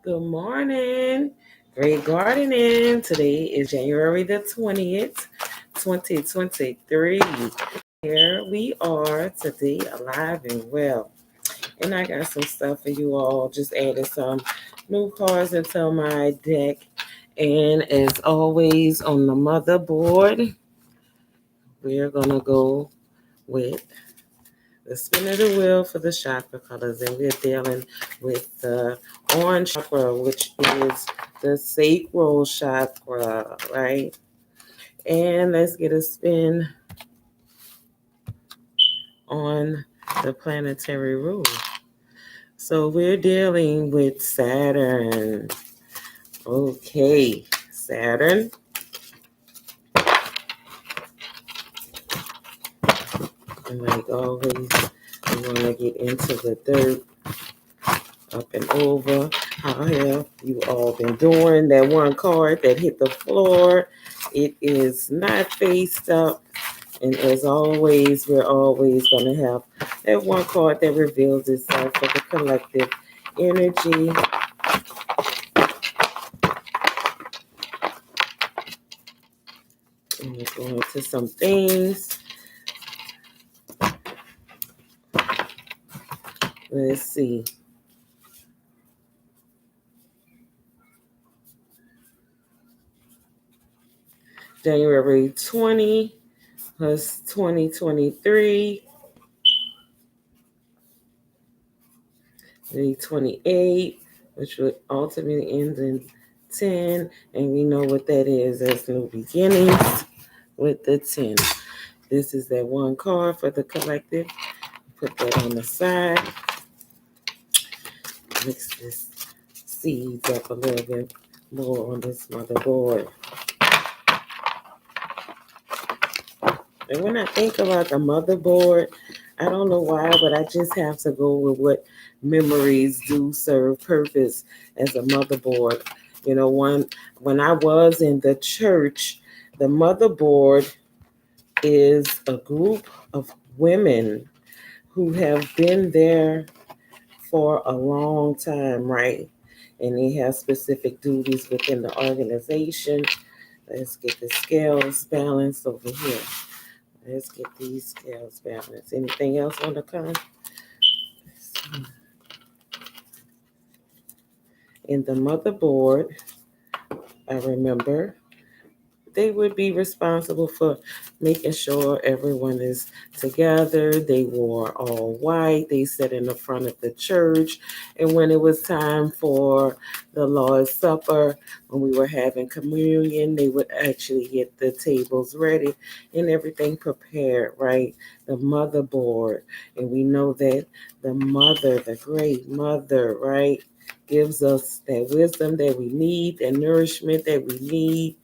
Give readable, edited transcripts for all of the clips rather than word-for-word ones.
Good morning. Great gardening. Today is January the 20th, 2023. Here we are today, alive and well. And I got some stuff for you all. Just added some new cards into my deck. And as always, on the motherboard, we're going to go with the spin of the wheel for the chakra colors, and we're dealing with the orange chakra, which is the sacral chakra, right? And let's get a spin on the planetary rule. So we're dealing with Saturn. Okay, Saturn. And like always, we want to get into the dirt, up and over. How have you all been doing? That one card that hit the floor, it is not faced up. And as always, we're always going to have that one card that reveals itself for the collective energy. And we're going into some things. Let's see. January 20 plus 2023. The 28, which would ultimately end in 10, and we know what that is as new beginnings with the 10. This is that one card for the collective. Put that on the side. Mix this seeds up a little bit more on this motherboard. And when I think about the motherboard, I don't know why, but I just have to go with what memories do serve purpose as a motherboard. You know, when I was in the church, the motherboard is a group of women who have been there for a long time, right? And they have specific duties within the organization. Let's get the scales balanced over here. Let's get these scales balanced. Anything else on the come? In the motherboard, I remember they would be responsible for making sure everyone is together. They wore all white. They sat in the front of the church. And when it was time for the Lord's Supper, when we were having communion, they would actually get the tables ready and everything prepared, right? The motherboard. And we know that the mother, the great mother, right, gives us that wisdom that we need, that nourishment that we need.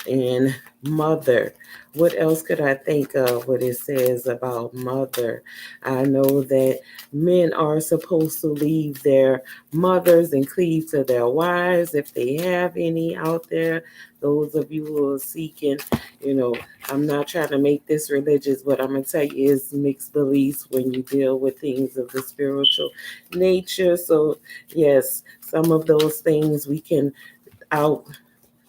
And mother, what else could I think of what it says about mother? I know that men are supposed to leave their mothers and cleave to their wives if they have any out there. Those of you who are seeking, I'm not trying to make this religious. What I'm going to tell you is mixed beliefs when you deal with things of the spiritual nature. So yes, some of those things we can out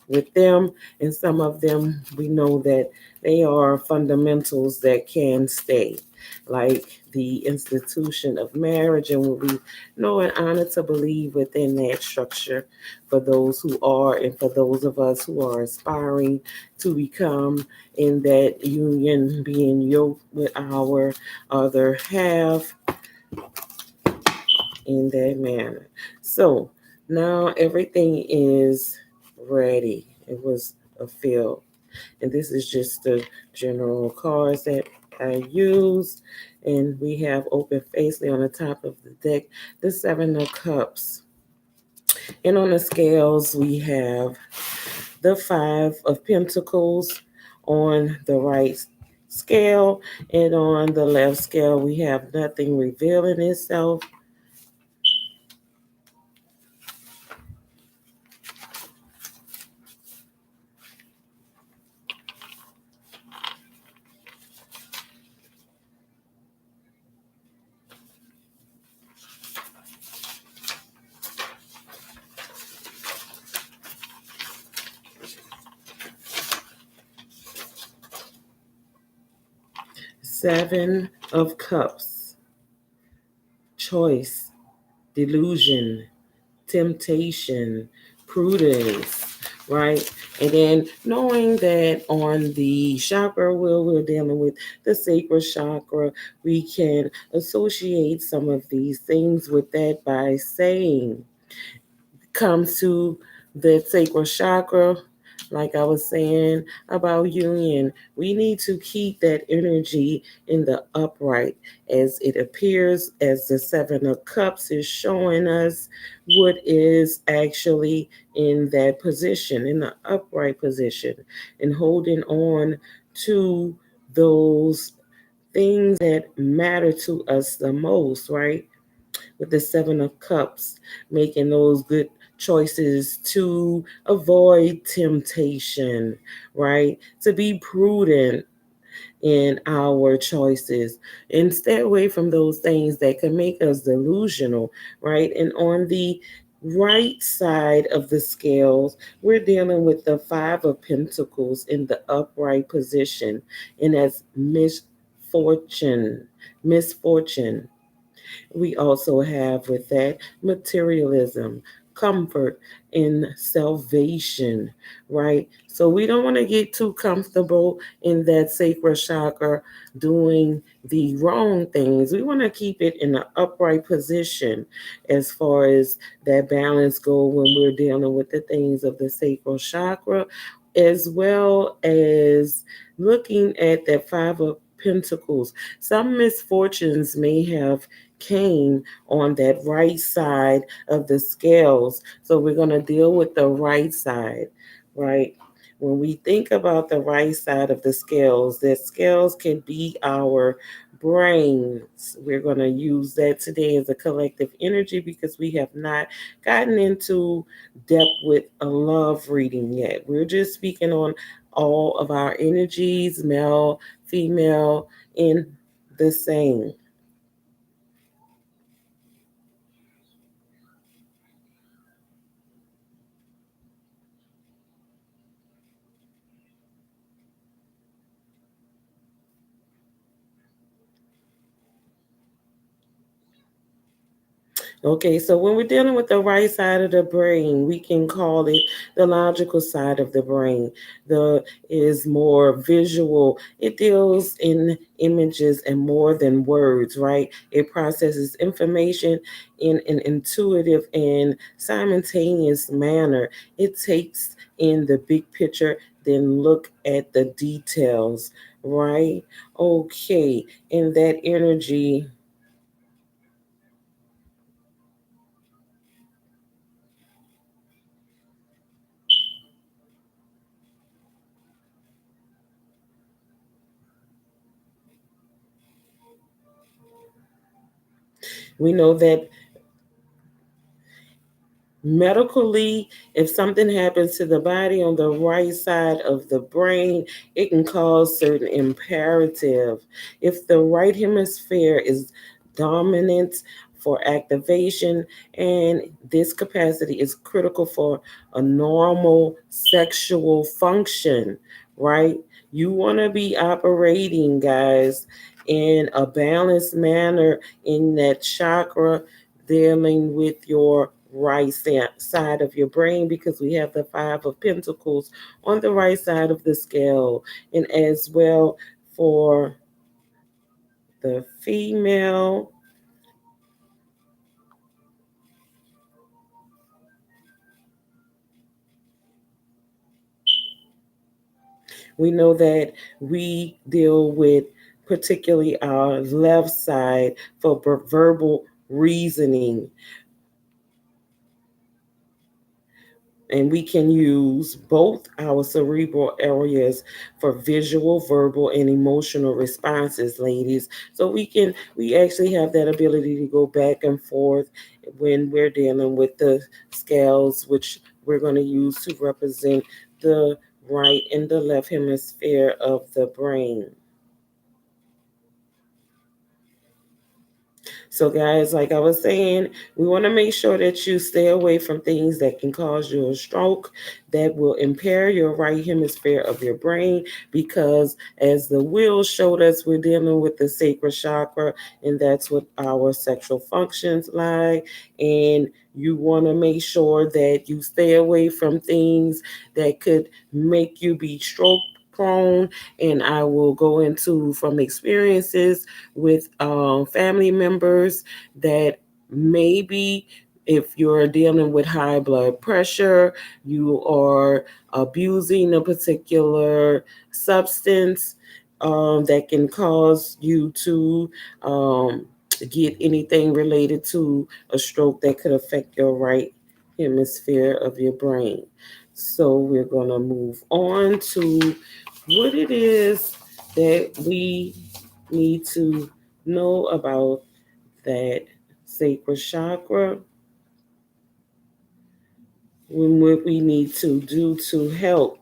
with them, and some of them we know that they are fundamentals that can stay, like the institution of marriage, and we know and honor to believe within that structure for those who are, and for those of us who are aspiring to become in that union, being yoked with our other half in that manner. So now everything is ready. It was a field. And this is just the general cards that I used. And we have open facely on the top of the deck, the Seven of Cups. And on the scales, we have the Five of Pentacles on the right scale. And on the left scale, we have nothing revealing itself. Seven of Cups, choice, delusion, temptation, prudence, right? And then knowing that on the chakra wheel, we're dealing with the sacral chakra, we can associate some of these things with that by saying, comes to the sacral chakra, like I was saying about union, we need to keep that energy in the upright as it appears, as the Seven of Cups is showing us what is actually in that position, in the upright position, and holding on to those things that matter to us the most, right? With the Seven of Cups, making those good choices to avoid temptation, right? To be prudent in our choices and stay away from those things that can make us delusional, right? And on the right side of the scales, we're dealing with the Five of Pentacles in the upright position, and as misfortune. We also have with that materialism, comfort, and salvation, right? So we don't want to get too comfortable in that sacral chakra doing the wrong things. We want to keep it in an upright position as far as that balance go when we're dealing with the things of the sacral chakra, as well as looking at that Five of Pentacles. Some misfortunes may have came on that right side of the scales. So we're going to deal with the right side, right? When we think about the right side of the scales can be our brains. We're going to use that today as a collective energy because we have not gotten into depth with a love reading yet. We're just speaking on all of our energies, male, female, in the same. Okay, so when we're dealing with the right side of the brain, we can call it the logical side of the brain. The is more visual. It deals in images and more than words, right? It processes information in an intuitive and simultaneous manner. It takes in the big picture, then look at the details, right? Okay, in that energy, we know that medically, if something happens to the body on the right side of the brain, it can cause certain imperative. If the right hemisphere is dominant for activation, and this capacity is critical for a normal sexual function, right? You want to be operating, guys, in a balanced manner in that chakra, dealing with your right side of your brain, because we have the Five of Pentacles on the right side of the scale. And as well for the female, we know that we deal with particularly our left side for verbal reasoning, and we can use both our cerebral areas for visual, verbal, and emotional responses, ladies. So we actually have that ability to go back and forth when we're dealing with the scales, which we're going to use to represent the right and the left hemisphere of the brain. So, guys, like I was saying, we want to make sure that you stay away from things that can cause you a stroke, that will impair your right hemisphere of your brain, because as the wheel showed us, we're dealing with the sacral chakra, and that's what our sexual functions like. And you want to make sure that you stay away from things that could make you be stroke prone. And I will go into from experiences with family members that maybe if you're dealing with high blood pressure, you are abusing a particular substance that can cause you to um, get anything related to a stroke that could affect your right hemisphere of your brain. So we're going to move on to what it is that we need to know about that sacral chakra, and what we need to do to help.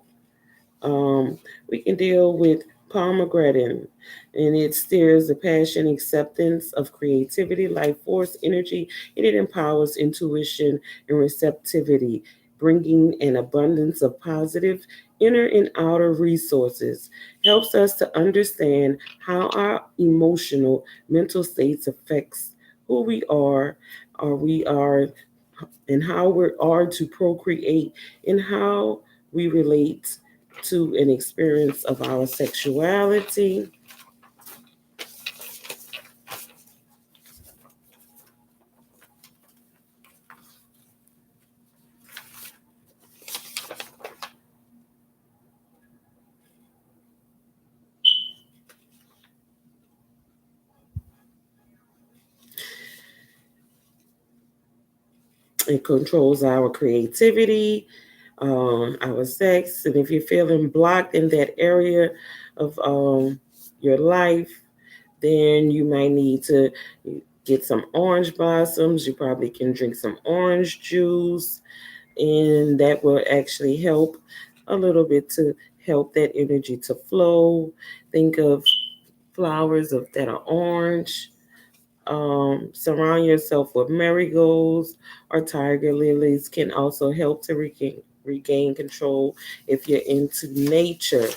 Um, we can deal with pomegranate, and it stirs the passion, acceptance of creativity, life force, energy, and it empowers intuition and receptivity, bringing an abundance of positive inner and outer resources. Helps us to understand how our emotional, mental states affects who we are, and how we are to procreate, and how we relate to an experience of our sexuality. It controls our creativity, our sex. And if you're feeling blocked in that area of your life, then you might need to get some orange blossoms. You probably can drink some orange juice, and that will actually help a little bit to help that energy to flow. Think of flowers that are orange. Surround yourself with marigolds or tiger lilies can also help to regain control if you're into nature.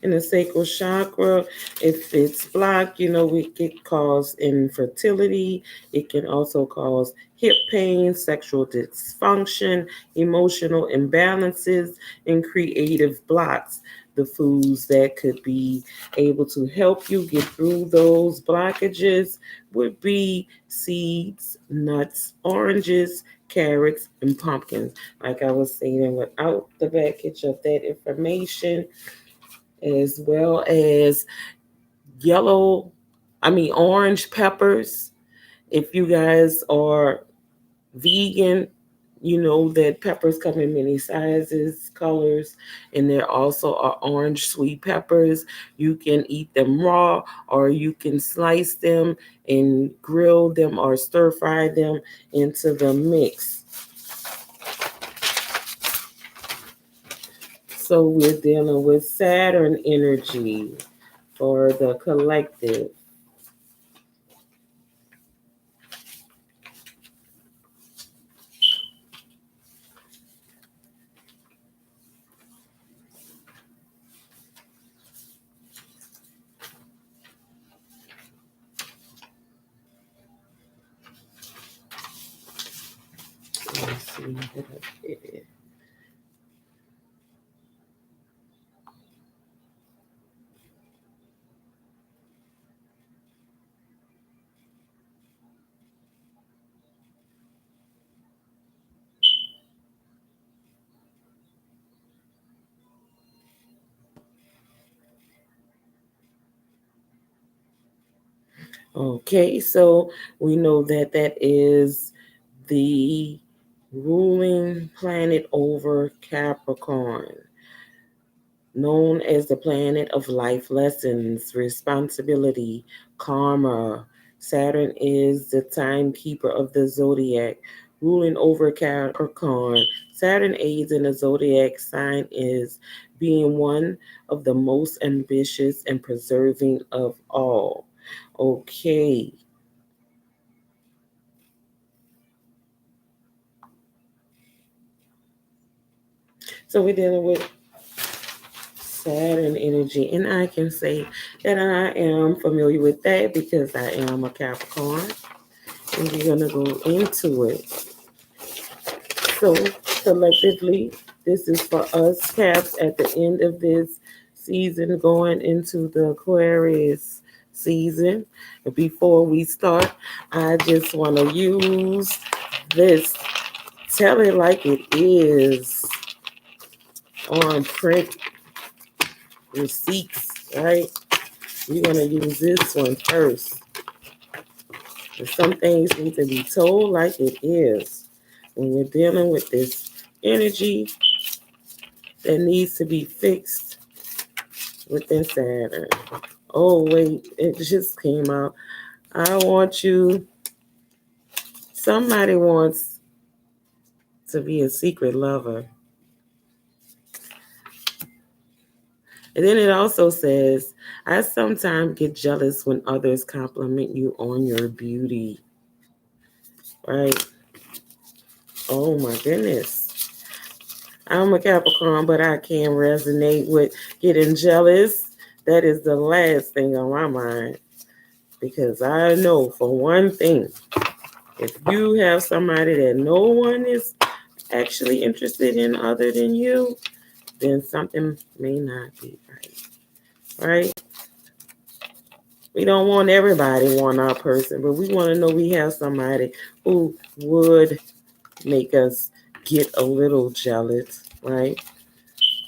In the sacral chakra, if it's blocked, it can cause infertility. It can also cause hip pain, sexual dysfunction, emotional imbalances, and creative blocks. The foods that could be able to help you get through those blockages would be seeds, nuts, oranges, carrots, and pumpkins. Like I was saying, without the package of that information, as well as yellow, orange peppers. If you guys are vegan, you know that peppers come in many sizes, colors, and there also are orange sweet peppers. You can eat them raw, or you can slice them and grill them or stir fry them into the mix. So we're dealing with Saturn energy for the collective. Let's see what I did. Okay, so we know that that is the ruling planet over Capricorn, known as the planet of life lessons, responsibility, karma. Saturn is the timekeeper of the zodiac, ruling over Capricorn. Saturn aids in the zodiac sign is being one of the most ambitious and preserving of all. Okay, so we're dealing with Saturn energy, and I can say that I am familiar with that because I am a Capricorn, and we're gonna go into it. So collectively, this is for us Caps at the end of this season, going into the Aquarius season. Before we start, I just want to use this tell it like it is on print receipts, right? We're going to use this one first. And some things need to be told like it is when we're dealing with this energy that needs to be fixed within Saturn. Oh, wait, it just came out. I want you, somebody wants to be a secret lover. And then it also says, I sometimes get jealous when others compliment you on your beauty, right? Oh my goodness. I'm a Capricorn, but I can resonate with getting jealous. That is the last thing on my mind because I know for one thing, if you have somebody that no one is actually interested in other than you, then something may not be right. Right? We don't want everybody want our person, but we want to know we have somebody who would make us get a little jealous, right?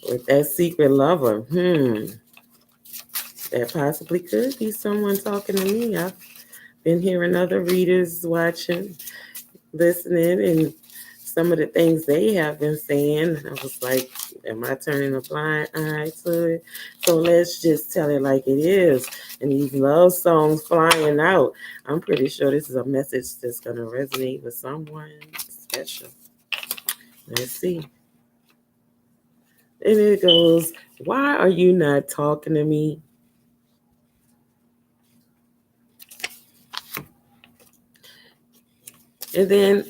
With that secret lover, that possibly could be someone talking to me. I've been hearing other readers watching, listening, and some of the things they have been saying. I was like, am I turning a blind eye to it? So let's just tell it like it is. And these love songs flying out. I'm pretty sure this is a message that's going to resonate with someone special. Let's see. And it goes, why are you not talking to me? And then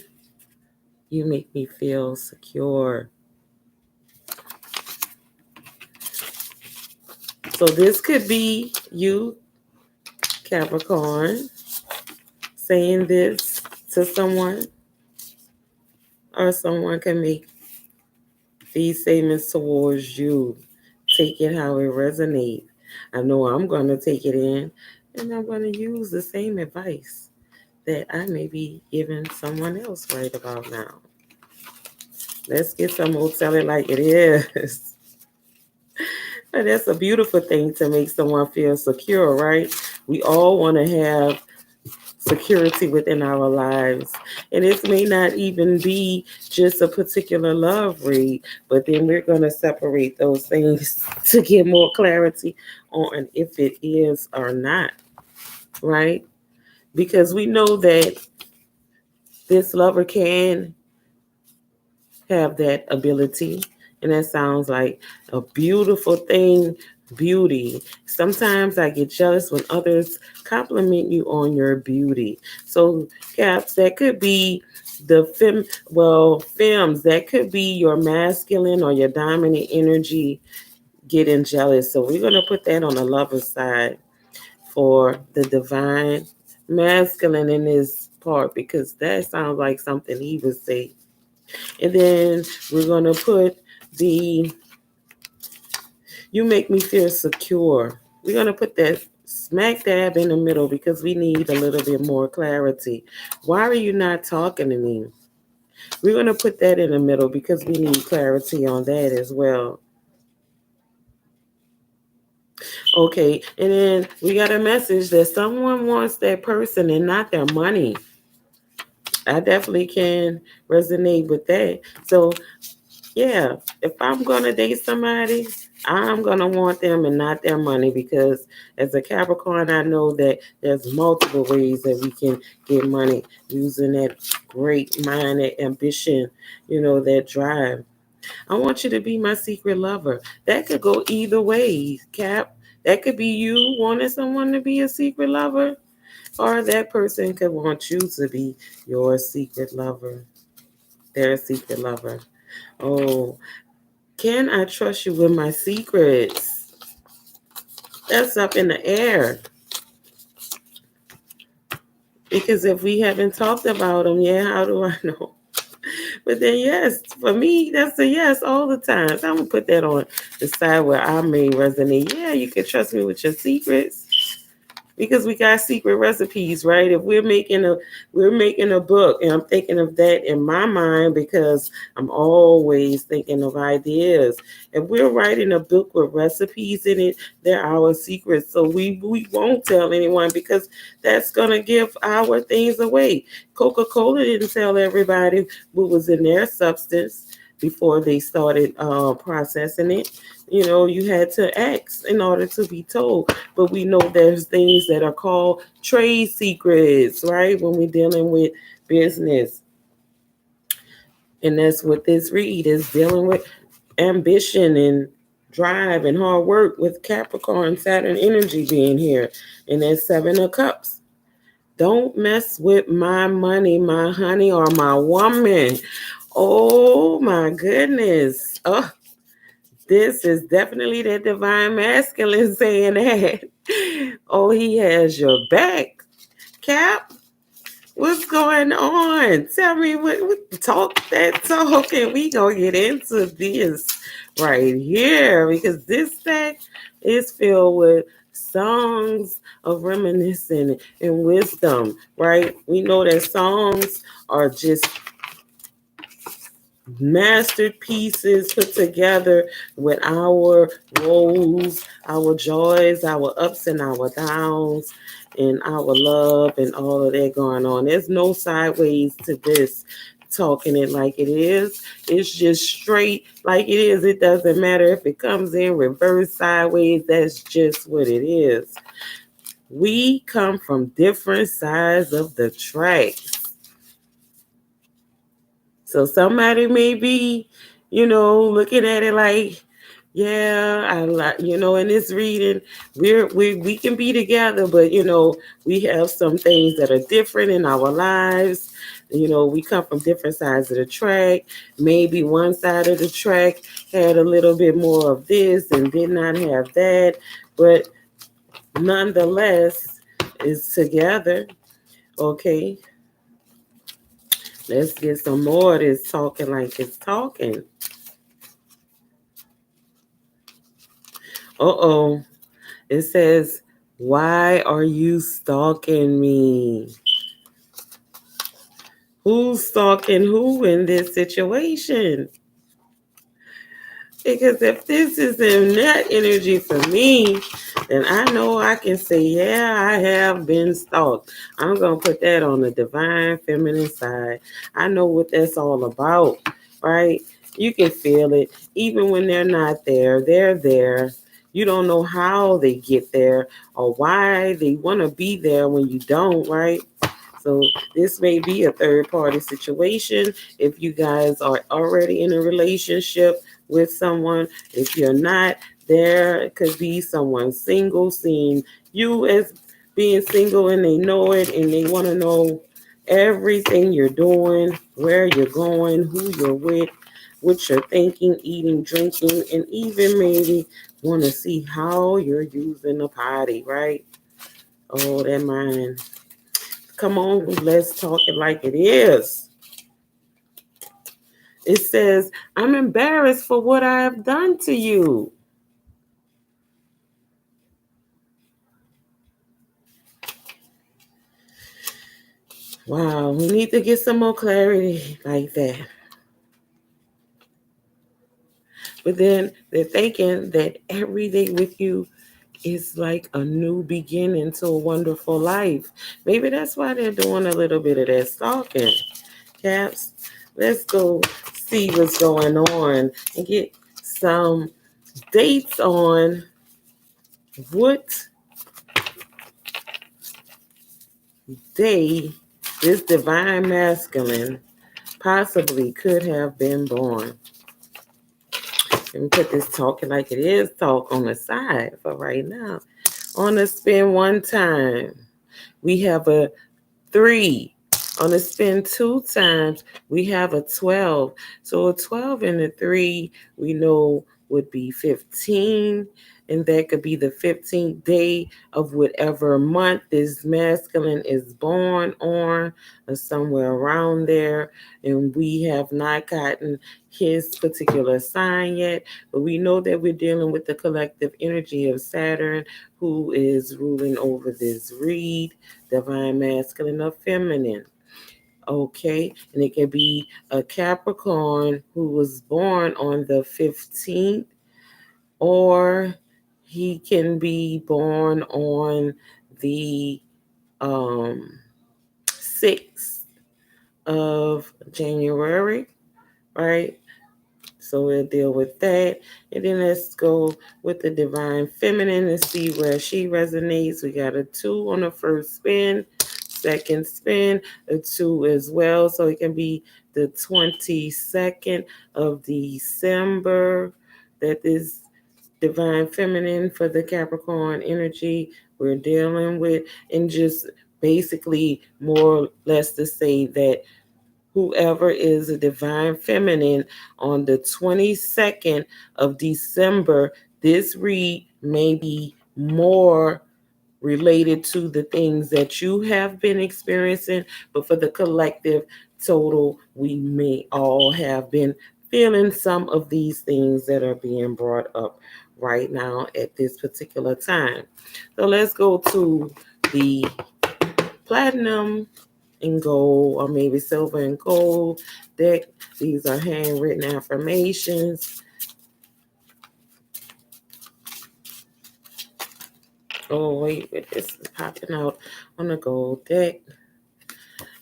you make me feel secure. So this could be you, Capricorn, saying this to someone, or someone can make these statements towards you. Take it how it resonates. I know I'm going to take it in, and I'm going to use the same advice that I may be giving someone else right about now. Let's get some more tell it like it is. And that's a beautiful thing to make someone feel secure, right? We all want to have security within our lives. And this may not even be just a particular love read, but then we're going to separate those things to get more clarity on if it is or not, right? Because we know that this lover can have that ability. And that sounds like a beautiful thing, beauty. Sometimes I get jealous when others compliment you on your beauty. So, Caps, that could be the femmes, that could be your masculine or your dominant energy getting jealous. So, we're going to put that on the lover side for the divine masculine in this part because that sounds like something he would say. And then we're going to put the you make me feel secure. We're going to put that smack dab in the middle because we need a little bit more clarity. Why are you not talking to me? We're going to put that in the middle because we need clarity on that as well. Okay, and then we got a message that someone wants that person and not their money. I definitely can resonate with that. So, yeah, if I'm going to date somebody, I'm going to want them and not their money, because as a Capricorn, I know that there's multiple ways that we can get money using that great mind, that ambition, that drive. I want you to be my secret lover. That could go either way, Cap. That could be you wanting someone to be a secret lover, or that person could want you to be your secret lover, their secret lover. Oh, can I trust you with my secrets? That's up in the air. Because if we haven't talked about them, yeah, how do I know? But then, yes, for me, that's a yes all the time. So I'm going to put that on the side where I may resonate. Yeah, you can trust me with your secrets. Because we got secret recipes, right? If we're making a book, and I'm thinking of that in my mind because I'm always thinking of ideas. If we're writing a book with recipes in it, they're our secrets. So we won't tell anyone, because that's gonna give our things away. Coca-Cola didn't tell everybody what was in their substance before they started processing it. You had to ask in order to be told. But we know there's things that are called trade secrets, right? When we're dealing with business. And that's what this read is, dealing with ambition and drive and hard work, with Capricorn Saturn energy being here. And that's Seven of Cups. Don't mess with my money, my honey, or my woman. Oh my goodness. Oh, this is definitely that divine masculine saying that. Oh, he has your back. Cap, what's going on? Tell me what talk that talk, and we gonna get into this right here, because this deck is filled with songs of reminiscing and wisdom, right? We know that songs are just masterpieces put together with our woes, our joys, our ups and our downs, and our love and all of that going on. There's no sideways to this. Talking it like it is. It's just straight like it is. It doesn't matter if it comes in reverse, sideways. That's just what it is. We come from different sides of the tracks. So somebody may be, looking at it like, yeah, I like, in this reading, we can be together, but we have some things that are different in our lives. We come from different sides of the track. Maybe one side of the track had a little bit more of this and did not have that, but nonetheless, it's together. Okay, let's get some more of this talking like it's talking. Uh-oh. It says, why are you stalking me? Who's stalking who in this situation? Because if this is in that energy for me, then I know I can say, yeah, I have been stalked. I'm going to put that on the divine feminine side. I know what that's all about, right? You can feel it. Even when they're not there, they're there. You don't know how they get there or why they want to be there when you don't, right? So this may be a third party situation. If you guys are already in a relationship with someone, if you're not, there could be someone single seeing you as being single, and they know it, and they want to know everything you're doing, where you're going, who you're with, what you're thinking, eating, drinking, and even maybe want to see how you're using the potty, right? Oh, that mind. Come on, let's talk it like it is. It says, I'm embarrassed for what I have done to you. Wow, we need to get some more clarity like that. But then they're thinking that every day with you is like a new beginning to a wonderful life. Maybe that's why they're doing a little bit of that stalking. Caps, let's go see what's going on and get some dates on what day this divine masculine possibly could have been born. Let me put this talking like it is talk on the side for right now. On the spin one time, we have a 3. On the spin 2 times, we have a 12. So a 12 and a 3, we know would be 15. And that could be the 15th day of whatever month this masculine is born on, or somewhere around there. And we have not gotten his particular sign yet, but we know that we're dealing with the collective energy of Saturn, who is ruling over this reed, divine masculine or feminine. Okay, and it can be a Capricorn who was born on the 15th, or he can be born on the um 6th of January, right? So we'll deal with that. And then let's go with the divine feminine and see where she resonates. We got a 2 on the first spin, second spin, a 2 as well. So it can be the 22nd of December that is divine feminine for the Capricorn energy we're dealing with. And just basically more or less to say that whoever is a divine feminine on the 22nd of December, this read may be more related to the things that you have been experiencing, but for the collective total, we may all have been feeling some of these things that are being brought up right now at this particular time. So let's go to the platinum and gold, or maybe silver and gold deck. These are handwritten affirmations. Oh, wait, this is popping out on the gold deck.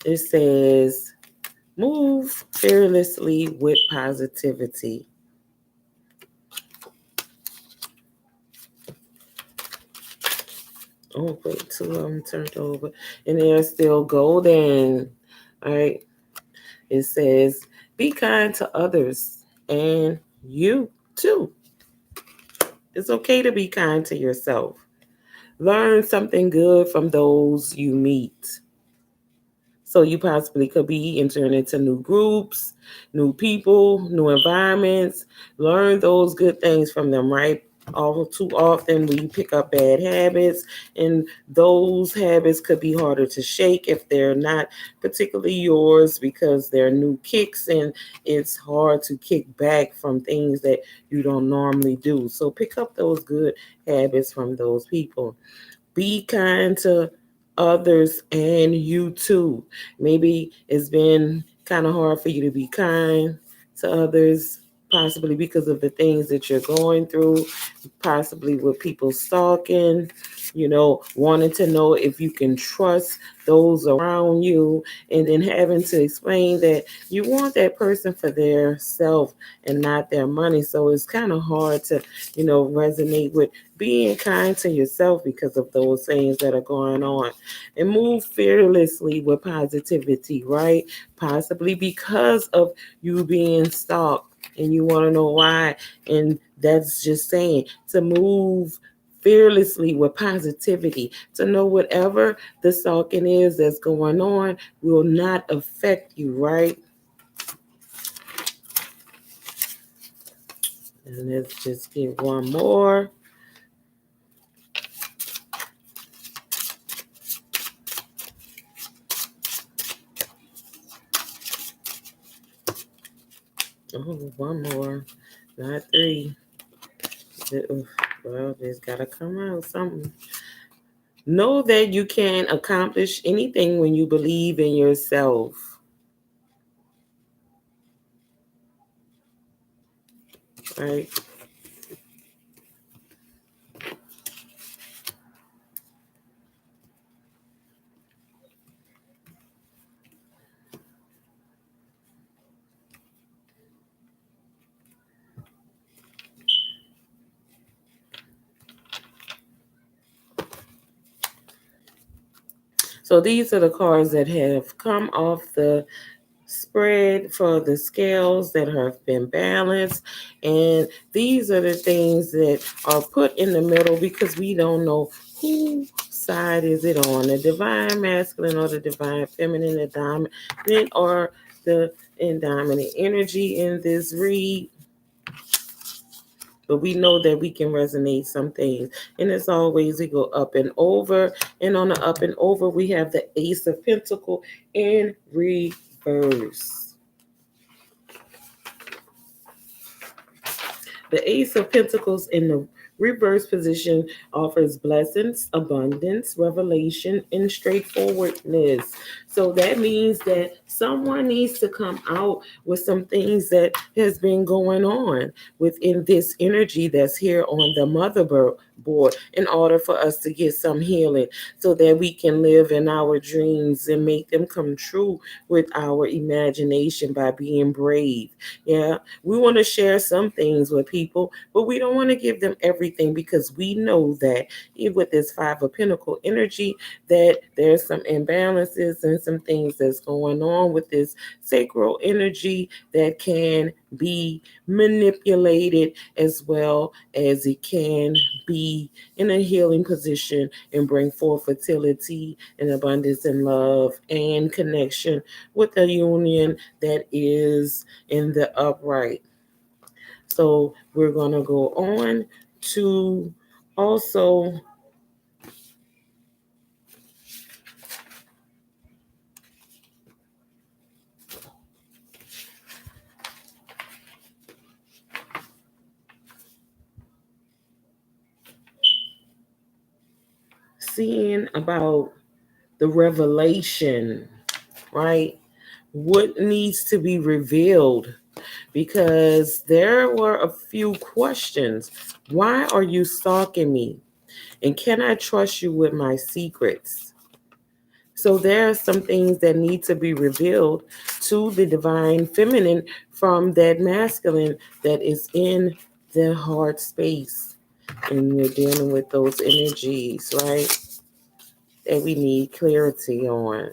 It says, move fearlessly with positivity. Oh, wait, 2 of them turned over. And they're still golden. All right. It says, be kind to others and you too. It's okay to be kind to yourself. Learn something good from those you meet. So you possibly could be entering into new groups, new people, new environments. Learn those good things from them, right? All too often we pick up bad habits, and those habits could be harder to shake if they're not particularly yours because they're new kicks, and it's hard to kick back from things that you don't normally do. So pick up those good habits from those people. Be kind to others and you too. Maybe it's been kind of hard for you to be kind to others, possibly because of the things that you're going through, possibly with people stalking, wanting to know if you can trust those around you, and then having to explain that you want that person for their self and not their money. So it's kind of hard to, resonate with being kind to yourself because of those things that are going on. And move fearlessly with positivity, right? Possibly because of you being stalked and you want to know why. And that's just saying to move fearlessly with positivity, to know whatever the stalking is that's going on will not affect you, right? And let's just get one more. Oh, one more, not 3. Well, there's got to come out something. Know that you can accomplish anything when you believe in yourself, right? So these are the cards that have come off the spread for the scales that have been balanced. And these are the things that are put in the middle because we don't know whose side is it on, the divine masculine or the divine feminine, the dominant or the indominant energy in this read. But we know that we can resonate some things. And as always, we go up and over. And on the up and over, we have the Ace of Pentacles in reverse. The Ace of Pentacles in the reverse position offers blessings, abundance, revelation, and straightforwardness. So that means that someone needs to come out with some things that has been going on within this energy that's here on the motherboard in order for us to get some healing so that we can live in our dreams and make them come true with our imagination by being brave. Yeah, we want to share some things with people, but we don't want to give them everything because we know that even with this Five of Pentacle energy, that there's some imbalances and some things that's going on with this sacral energy that can be manipulated as well as it can be in a healing position and bring forth fertility and abundance and love and connection with a union that is in the upright. So we're going to go on to also seeing about the revelation, right? What needs to be revealed, because there were a few questions. Why are you stalking me? And can I trust you with my secrets? So there are some things that need to be revealed to the divine feminine from that masculine that is in the heart space. And we're dealing with those energies, right? That we need clarity on.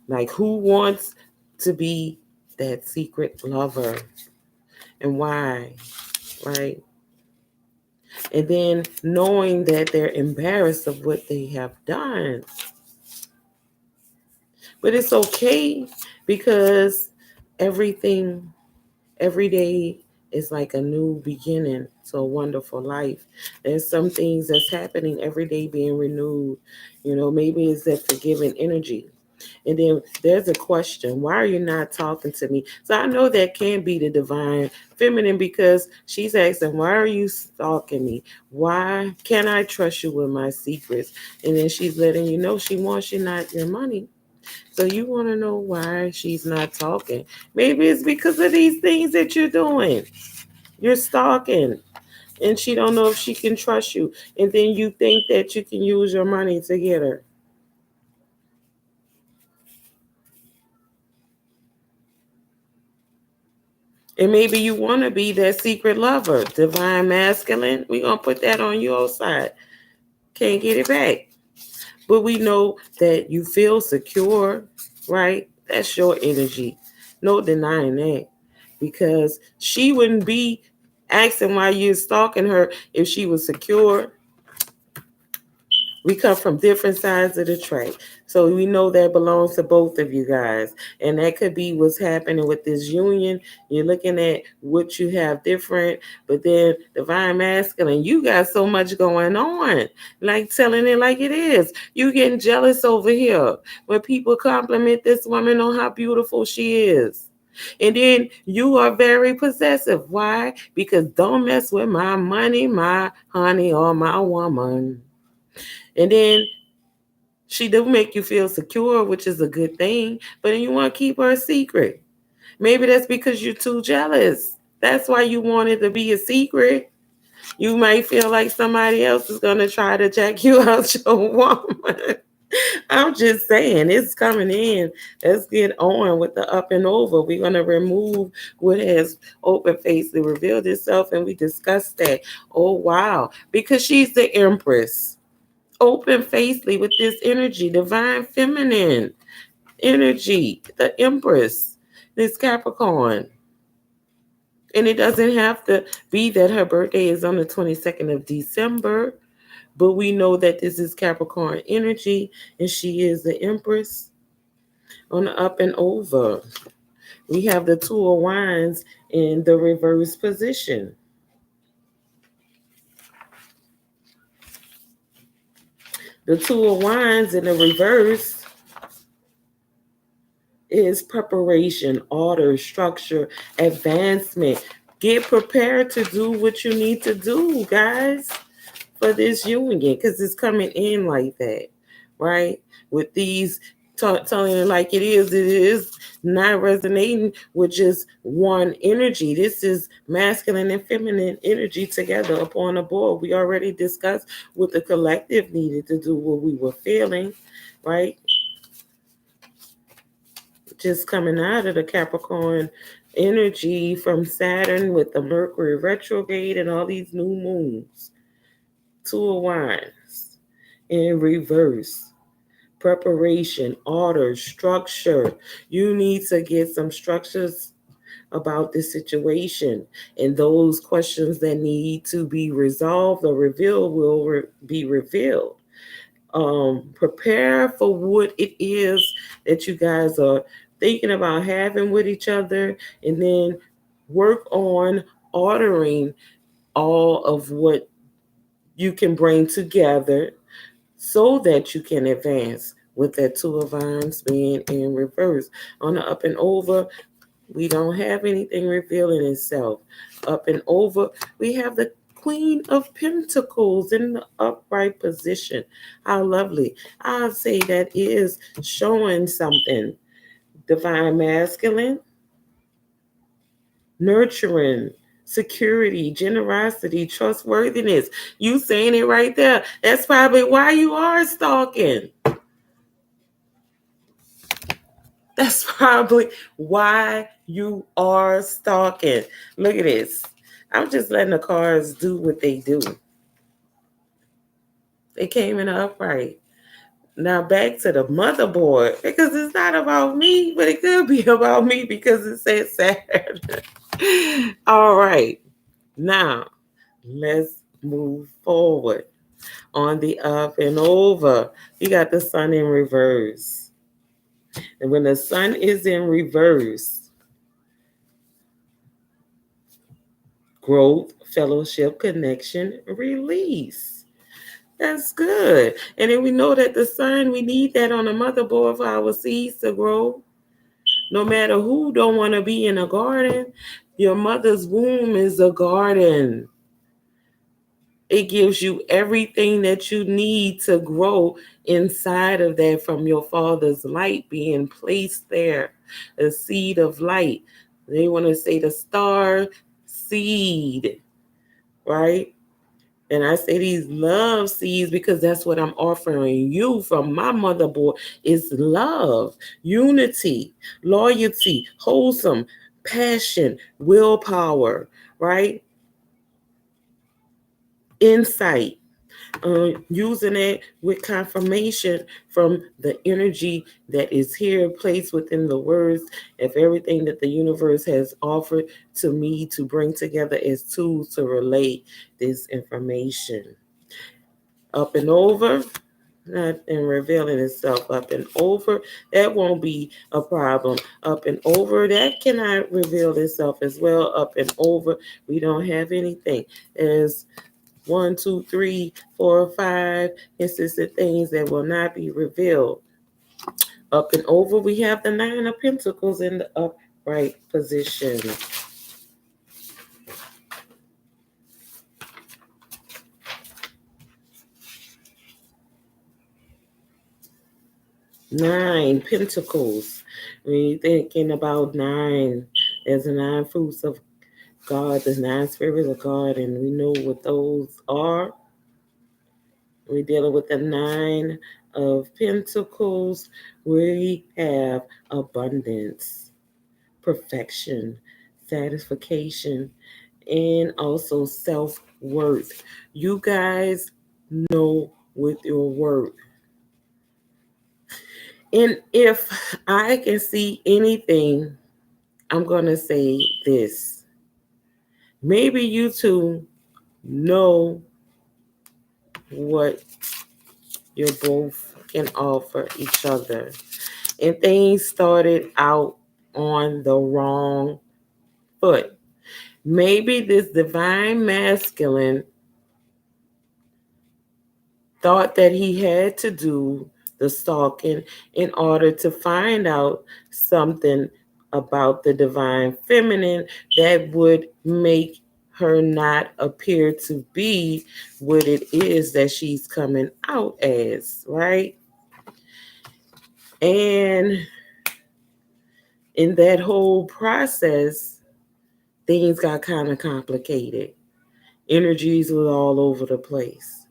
Like, who wants to be that secret lover and why, right? And then knowing that they're embarrassed of what they have done. But it's okay because everything, every day is like a new beginning to a wonderful life. There's some things that's happening every day being renewed. You know, maybe it's that forgiving energy. And then there's a question, why are you not talking to me? So I know that can be the divine feminine because she's asking, why are you stalking me? Why can't I trust you with my secrets? And then she's letting you know she wants you, not your money. So you want to know why she's not talking. Maybe it's because of these things that you're doing. You're stalking. And she don't know if she can trust you. And then you think that you can use your money to get her. And maybe you want to be that secret lover, divine masculine. We're going to put that on your side. Can't get it back. But we know that you feel secure, right? That's your energy. No denying that. Because she wouldn't be asking why you're stalking her if she was secure. We come from different sides of the track. So we know that belongs to both of you guys. And that could be what's happening with this union. You're looking at what you have different, but then divine masculine, you got so much going on. Like telling it like it is. You getting jealous over here when people compliment this woman on how beautiful she is. And then you are very possessive. Why? Because don't mess with my money, my honey, or my woman. And then she do make you feel secure, which is a good thing, but then you want to keep her a secret. Maybe that's because you're too jealous. That's why you want it to be a secret. You might feel like somebody else is going to try to jack you out your woman. I'm just saying, it's coming in. Let's get on with the up and over. We're going to remove what has open faced revealed itself, and we discussed that. Oh, wow. Because she's the empress open facely with this energy, divine feminine energy, the Empress, this Capricorn. And it doesn't have to be that her birthday is on the 22nd of December, but we know that this is Capricorn energy and she is the Empress on the up and over. We have the Two of Wands in the reverse position. The Two of Wands in the reverse is preparation, order, structure, advancement. Get prepared to do what you need to do, guys, for this union, because it's coming in like that, right? With these telling it like it is not resonating with just one energy. This is masculine and feminine energy together upon a board. We already discussed what the collective needed to do, what we were feeling, right? Just coming out of the Capricorn energy from Saturn with the Mercury retrograde and all these new moons. Two of Wands in reverse. Preparation, order, structure. You need to get some structures about this situation, and those questions that need to be resolved or revealed will be revealed. Prepare for what it is that you guys are thinking about having with each other, and then work on ordering all of what you can bring together so that you can advance with that Two of Wands being in reverse. On the up and over, we don't have anything revealing itself. Up and over, we have the Queen of Pentacles in the upright position. How lovely. I'll say that is showing something. Divine masculine, nurturing, security, generosity, trustworthiness. You saying it right there. That's probably why you are stalking. That's probably why you are stalking. Look at this. I'm just letting the cards do what they do. They came in upright. Now back to the motherboard, because it's not about me, but it could be about me because it says Saturn. All right. Now let's move forward. On the up and over, you got the sun in reverse. And when the sun is in reverse, growth, fellowship, connection, release. That's good. And then we know that the sun, we need that on the motherboard for our seeds to grow. No matter who don't want to be in a garden, your mother's womb is a garden. It gives you everything that you need to grow inside of that from your father's light being placed there. A seed of light. They want to say the star seed, right? And I say these love seeds because that's what I'm offering you from my motherboard is love, unity, loyalty, wholesome, passion, willpower, right? Insight. Using it with confirmation from the energy that is here placed within the words of everything that the universe has offered to me to bring together as tools to relate this information. Up and over, not in revealing itself. Up and over, that won't be a problem. Up and over, that cannot reveal itself as well. Up and over, we don't have anything. There's 1, 2, 3, 4, 5 consistent things that will not be revealed. Up and over, we have the Nine of Pentacles in the upright position. Nine Pentacles. When you're thinking about nine, there's the 9 fruits of God, the 9 spirits of God, and we know what those are. We're dealing with the 9 of Pentacles. We have abundance, perfection, satisfaction, and also self-worth. You guys know with your work. And if I can see anything, I'm going to say this. Maybe you two know what you both can offer each other. And things started out on the wrong foot. Maybe this divine masculine thought that he had to do the stalking in order to find out something about the divine feminine that would make her not appear to be what it is that she's coming out as, right? And in that whole process, things got kind of complicated. Energies were all over the place.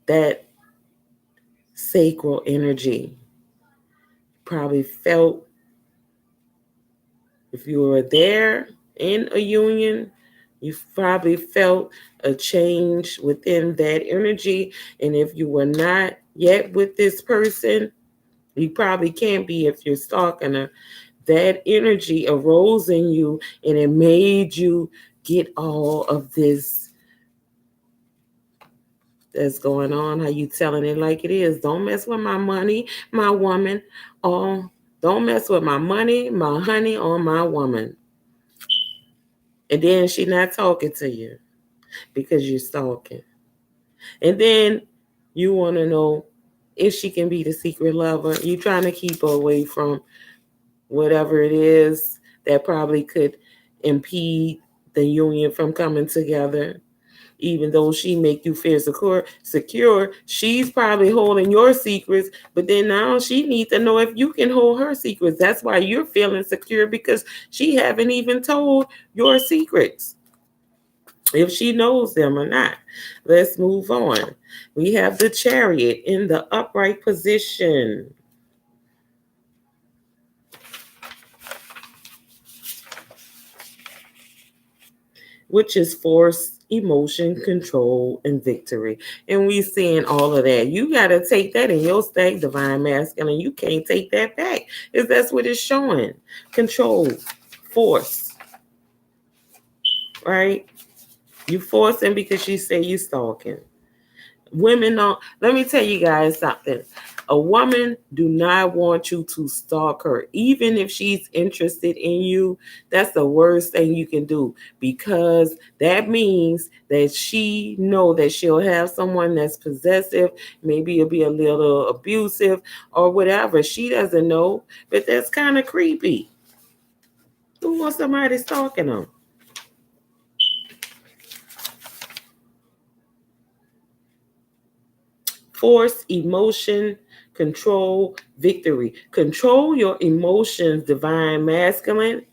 That sacral energy probably felt, if you were there in a union, you probably felt a change within that energy. And if you were not yet with this person, you probably can't be if you're stalking her. That energy arose in you and it made you get all of this that's going on. How you telling it like it is? Don't mess with my money, my woman. Or don't mess with my money, my honey, or my woman. And then she not talking to you because you're stalking. And then you want to know if she can be the secret lover. You trying to keep her away from whatever it is that probably could impede the union from coming together. Even though she make you feel secure, she's probably holding your secrets, but then now she needs to know if you can hold her secrets. That's why you're feeling secure, because she haven't even told your secrets, if she knows them or not. Let's move on. We have the Chariot in the upright position, which is force, emotion, control, and victory. And we seeing all of that. You got to take that in your stack, divine masculine. You can't take that back, because that's what it's showing. Control, force, right? You forcing because she say you stalking. Women don't. Let me tell you guys something. A woman do not want you to stalk her, even if she's interested in you. That's the worst thing you can do, because that means that she know that she'll have someone that's possessive. Maybe it'll be a little abusive or whatever. She doesn't know, but that's kind of creepy. Who wants somebody stalking them? Force, emotion, control, victory. Control your emotions, divine masculine,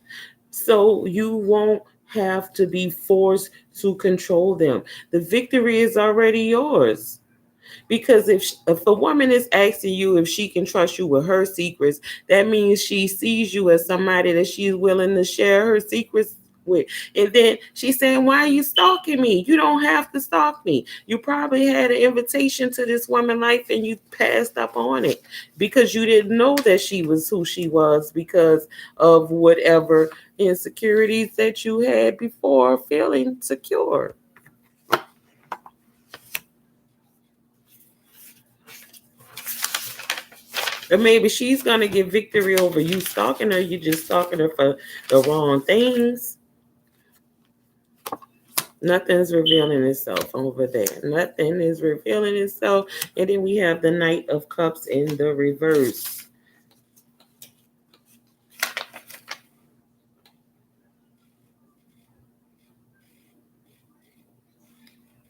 so you won't have to be forced to control them. The victory is already yours. Because if a woman is asking you if she can trust you with her secrets, that means she sees you as somebody that she's willing to share her secrets with. And then she's saying, why are you stalking me? You don't have to stalk me. You probably had an invitation to this woman life and you passed up on it because you didn't know that she was who she was, because of whatever insecurities that you had before feeling secure. Or maybe she's going to get victory over you stalking her. You just stalking her for the wrong things. Nothing's revealing itself over there. Nothing is revealing itself. And then we have the Knight of Cups in the reverse.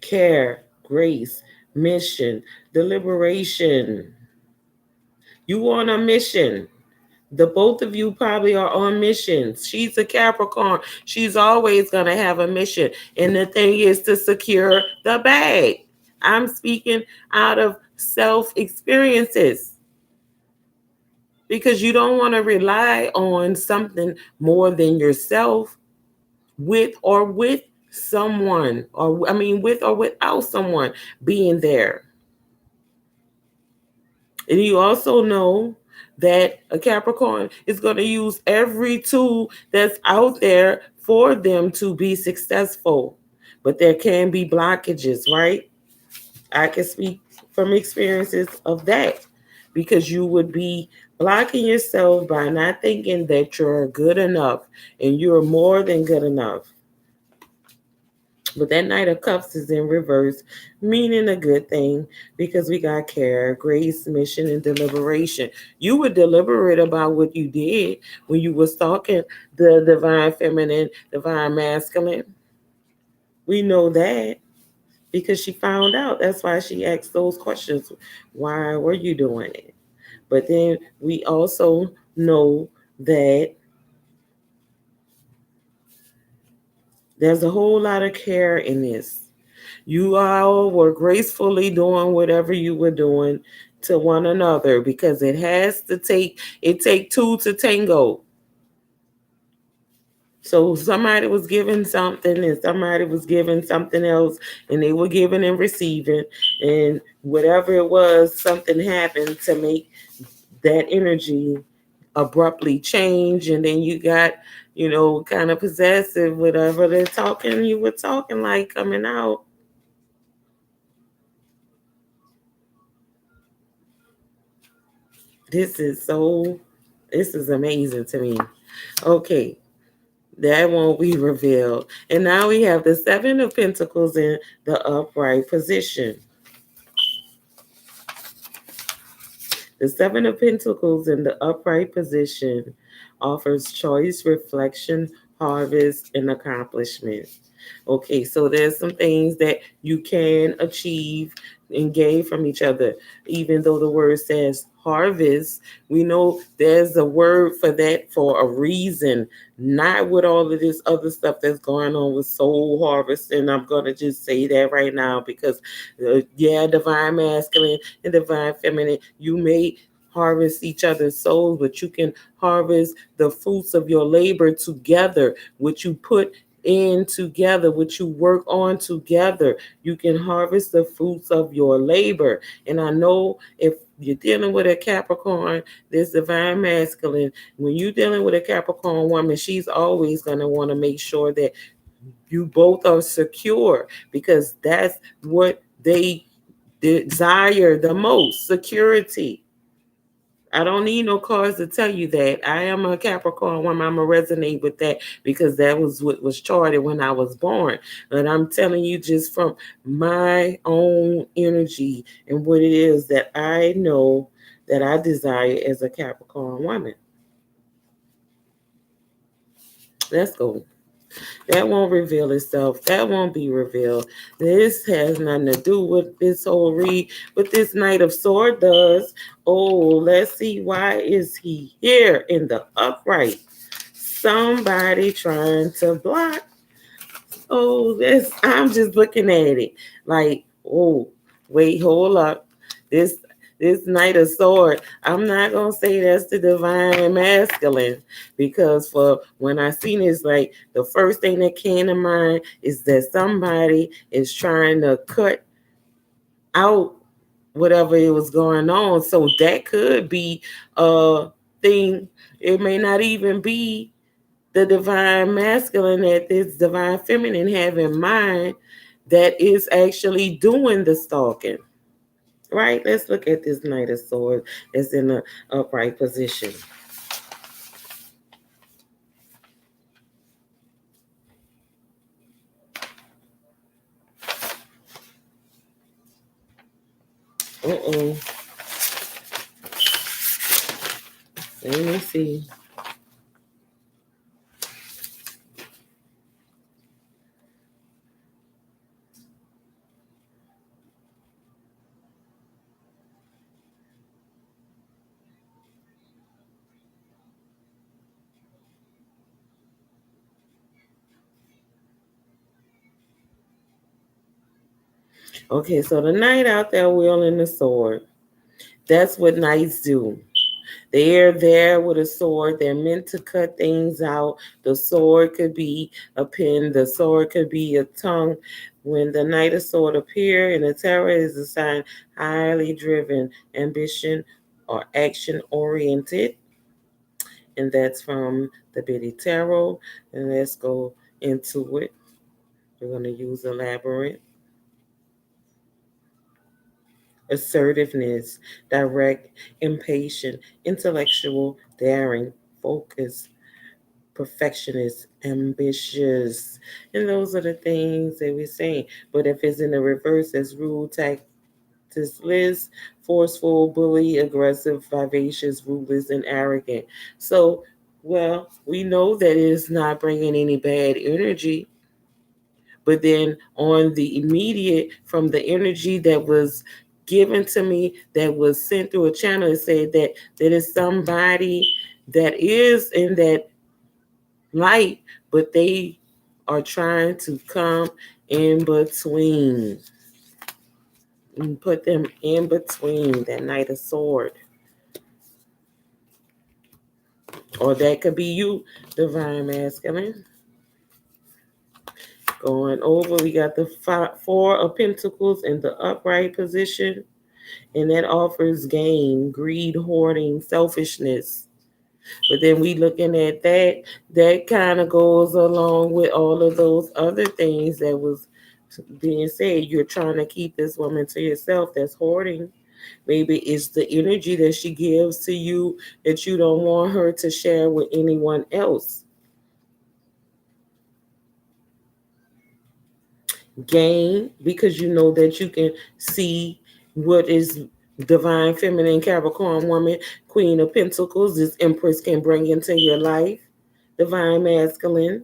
Care, grace, mission, deliberation. You on a mission. The both of you probably are on missions. She's a Capricorn. She's always going to have a mission. And the thing is to secure the bag. I'm speaking out of self experiences, because you don't want to rely on something more than yourself with someone, or I mean, with or without someone being there. And you also know that a Capricorn is going to use every tool that's out there for them to be successful. But there can be blockages, right? I can speak from experiences of that, because you would be blocking yourself by not thinking that you're good enough and you're more than good enough. But that Knight of Cups is in reverse, meaning a good thing, because we got care, grace, mission, and deliberation. You were deliberate about what you did when you were stalking the divine feminine, divine masculine. We know that because she found out. That's why she asked those questions. Why were you doing it? But then we also know that there's a whole lot of care in this. You all were gracefully doing whatever you were doing to one another, because it take two to tango. So somebody was giving something and somebody was giving something else, and they were giving and receiving, and whatever it was, something happened to make that energy abruptly change, and then you got, kind of possessive, whatever they're talking, you were talking like coming out. This is so, this is amazing to me. Okay, that won't be revealed. And now we have the Seven of Pentacles in the upright position. The Seven of Pentacles in the upright position offers choice, reflection, harvest, and accomplishment. Okay, so there's some things that you can achieve and gain from each other. Even though the word says harvest, we know there's a word for that for a reason, not with all of this other stuff that's going on with soul harvest. And I'm going to just say that right now because, yeah, divine masculine and divine feminine, you may harvest each other's souls, but you can harvest the fruits of your labor together, what you put in together, what you work on together. You can harvest the fruits of your labor. And I know if you're dealing with a Capricorn, this divine masculine, when you're dealing with a Capricorn woman, she's always going to want to make sure that you both are secure, because that's what they desire the most, security. I don't need no cards to tell you that. I am a Capricorn woman. I'm going to resonate with that because that was what was charted when I was born. And I'm telling you just from my own energy and what it is that I know that I desire as a Capricorn woman. Let's go. That won't reveal itself. That won't be revealed. This has nothing to do with this whole read. What this Knight of Sword does. Oh, let's see. Why is he here in the upright? Somebody trying to block. Oh, this. I'm just looking at it like, oh, wait, hold up. This this Knight of Sword, I'm not gonna say that's the divine masculine, because for when I seen this, like the first thing that came to mind is that somebody is trying to cut out whatever it was going on. So that could be a thing. It may not even be the divine masculine that this divine feminine have in mind that is actually doing the stalking. Right? Let's look at this Knight of Swords that's in the upright position. Uh-oh. Let me see. Okay, so the knight out there wielding the sword. That's what knights do. They're there with a sword. They're meant to cut things out. The sword could be a pen. The sword could be a tongue. When the Knight of Sword appear in the tarot, is a sign highly driven, ambition, or action oriented. And that's from the Biddy Tarot. And let's go into it. We're going to use elaborate. Assertiveness, direct, impatient, intellectual, daring, focused, perfectionist, ambitious. And those are the things that we're saying. But if it's in the reverse, as rude, tactless, forceful, bully, aggressive, vivacious, ruthless, and arrogant. So, well, we know that it is not bringing any bad energy. But then on the immediate, from the energy that was given to me, that was sent through a channel, it said that there is somebody that is in that light, but they are trying to come in between and put them in between that Knight of Sword. Or that could be you, Divine Masculine. Going over, we got the Four of Pentacles in the upright position, and that offers gain, greed, hoarding, selfishness. But then we looking at that kind of goes along with all of those other things that was being said. You're trying to keep this woman to yourself. That's hoarding. Maybe it's the energy that she gives to you that you don't want her to share with anyone else. Gain, because you know that you can see what is divine feminine Capricorn woman, Queen of Pentacles, this Empress can bring into your life. Divine masculine,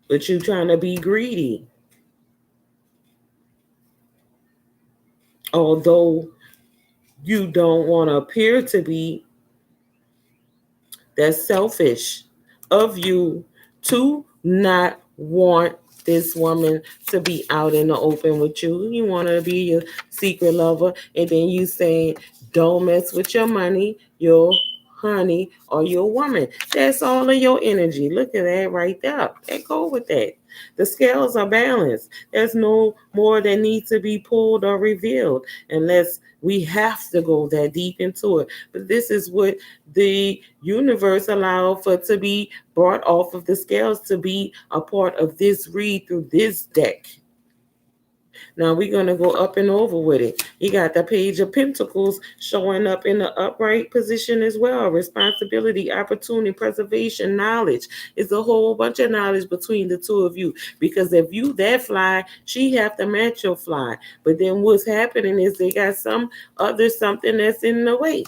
but you trying to be greedy. Although you don't want to appear to be, that's selfish of you to not want this woman to be out in the open with you. You want to be your secret lover, and then you saying, don't mess with your money, your honey, or your woman. That's all of your energy. Look at that right there. Let go with that. The scales are balanced. There's no more that needs to be pulled or revealed unless we have to go that deep into it. But this is what the universe allowed for to be brought off of the scales to be a part of this read through this deck. Now we're going to go up and over with it. You got the Page of Pentacles showing up in the upright position as well. Responsibility, opportunity, preservation, knowledge. It's a whole bunch of knowledge between the two of you. Because if you that fly, she have to match your fly. But then what's happening is they got some other something that's in the way.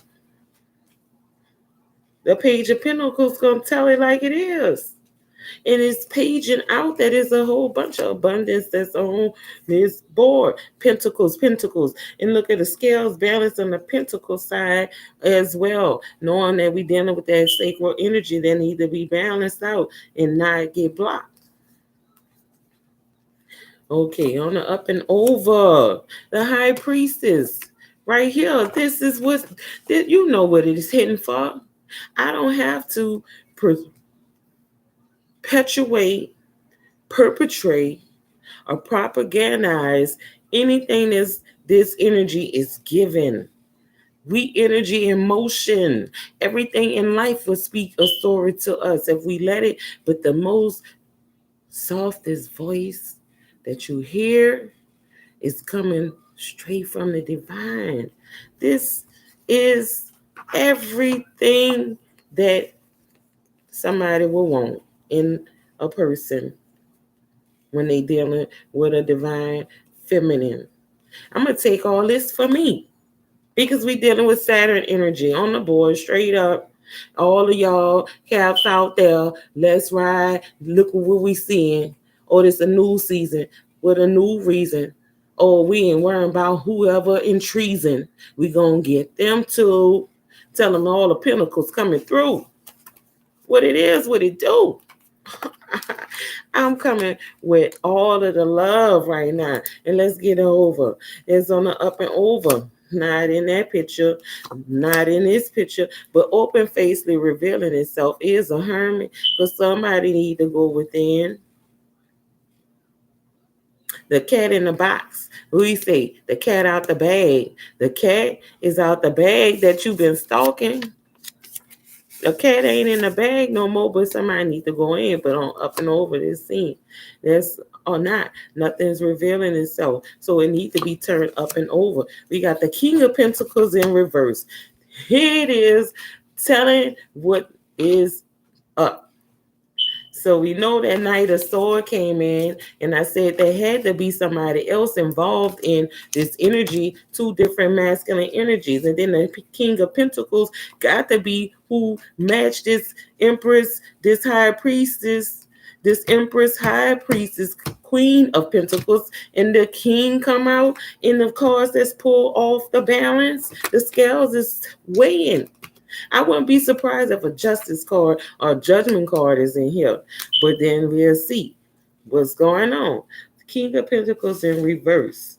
The Page of Pentacles going to tell it like it is. And it's paging out that is a whole bunch of abundance that's on this board. Pentacles, pentacles. And look at the scales balance on the pentacle side as well. Knowing that we're dealing with that sacred energy that need to be balanced out and not get blocked. Okay, on the up and over. The High Priestess. Right here. This is what, you know what it is hitting for. I don't have to perpetuate, perpetrate, or propagandize anything that's this energy is given. We energy in motion. Everything in life will speak a story to us if we let it. But the most softest voice that you hear is coming straight from the divine. This is everything that somebody will want in a person when they dealing with a divine feminine. I'm going to take all this for me because we dealing with Saturn energy on the board straight up. All of y'all caps out there, let's ride. Look at what we seeing. Oh, this a new season with a new reason. Oh, we ain't worrying about whoever in treason. We gonna get them to tell them all the pinnacles coming through. What it is, what it do. I'm coming with all of the love right now. And let's get it over. It's on the up and over. not in that picture, not in this picture, but open facedly revealing itself is a hermit. But somebody need to go within. The cat in the box. We say the cat out the bag. The cat is out the bag that you've been stalking. The cat ain't in the bag no more, but somebody need to go in, but on up and over this scene. That's or not. Nothing's revealing itself. So it needs to be turned up and over. We got the King of Pentacles in reverse. Here it is telling what is up. So we know that Knight of Sword came in, and I said there had to be somebody else involved in this energy, two different masculine energies. And then the King of Pentacles got to be who matched this Empress, this High Priestess, this Empress, High Priestess, Queen of Pentacles, and the King come out in the cards that's pulled off the balance. The scales is weighing. I wouldn't be surprised if a justice card or a judgment card is in here, but then we'll see what's going on. King of Pentacles in reverse.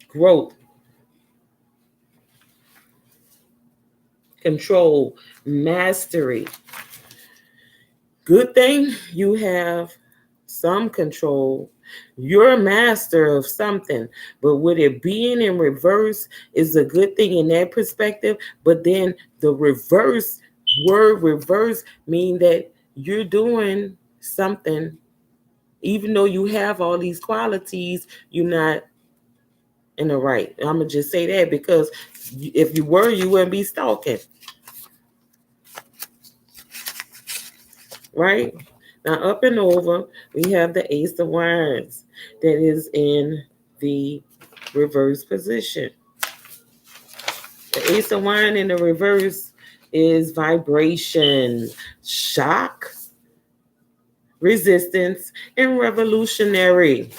Growth, control, mastery. Good thing you have some control. You're a master of something, but with it being in reverse is a good thing in that perspective. But then the reverse word reverse mean that you're doing something, even though you have all these qualities, you're not in the right. I'm gonna just say that because if you were, you wouldn't be stalking, right? Now, up and over, we have the Ace of Wands that is in the reverse position. The Ace of Wands in the reverse is vibration, shock, resistance, and revolutionary.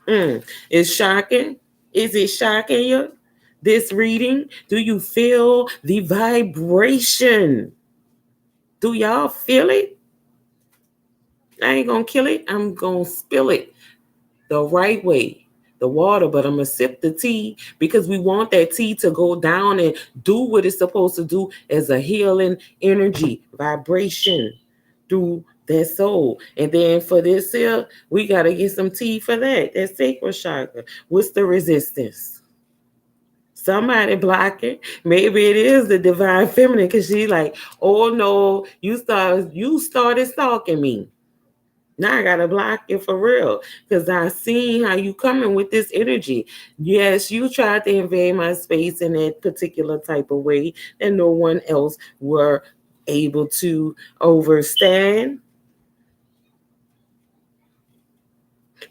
It's shocking. Is it shocking you? This reading? Do you feel the vibration? Do y'all feel it? I ain't gonna kill it. I'm gonna spill it the right way. The water, but I'm gonna sip the tea because we want that tea to go down and do what it's supposed to do as a healing energy, vibration through that soul. And then for this here, we gotta get some tea for that. That sacral chakra. What's the resistance? Somebody block it. Maybe it is the divine feminine because she's like, oh no, you started stalking me. Now I gotta block you for real because I seen how you coming with this energy. Yes, you tried to invade my space in that particular type of way that no one else were able to overstand.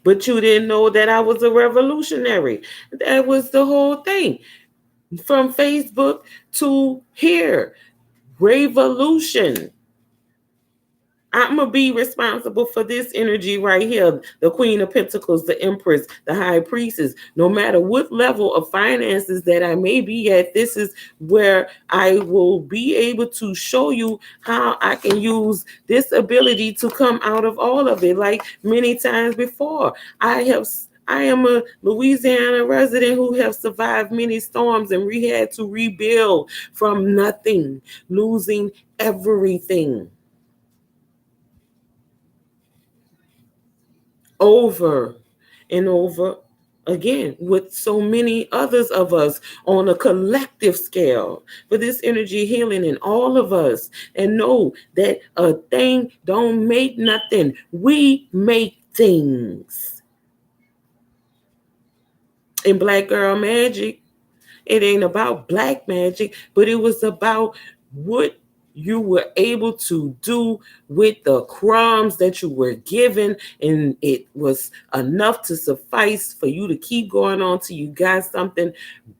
But you didn't know that I was a revolutionary. That was the whole thing. From Facebook to here, revolution. I'm going to be responsible for this energy right here. The Queen of Pentacles, the Empress, the High Priestess. No matter what level of finances that I may be at, this is where I will be able to show you how I can use this ability to come out of all of it. Like many times before, I am a Louisiana resident who have survived many storms, and we had to rebuild from nothing, losing everything. Over and over again with so many others of us on a collective scale for this energy healing in all of us, and know that a thing don't make nothing. We make things. In Black Girl Magic, it ain't about black magic, but it was about what you were able to do with the crumbs that you were given, and it was enough to suffice for you to keep going on till you got something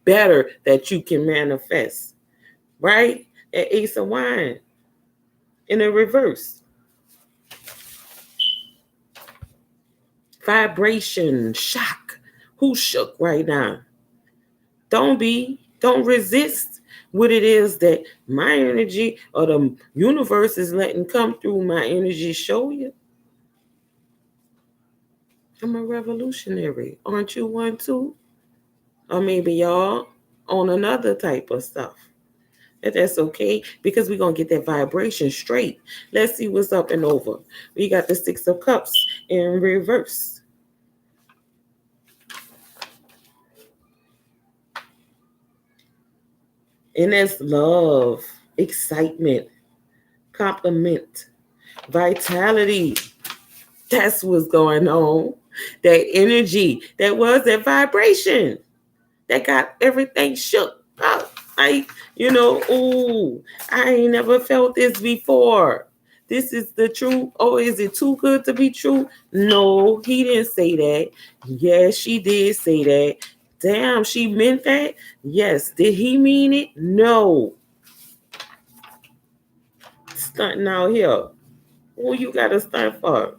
better that you can manifest, right? That Ace of Wine in a reverse. Vibration, shock. Who's shook right now? Don't resist what it is that my energy or the universe is letting come through my energy show you. I'm a revolutionary. Aren't you one too? Or maybe y'all on another type of stuff. And that's okay because we're going to get that vibration straight. Let's see what's up and over. We got the Six of Cups in reverse. And that's love, excitement, compliment, vitality. That's what's going on. That energy, that was that vibration that got everything shook up. Ooh, I ain't never felt this before. This is the truth. Oh, is it too good to be true? No, he didn't say that. Yes, she did say that. Damn, she meant that? Yes. Did he mean it? No. Stunting out here. Who you got to stunt for?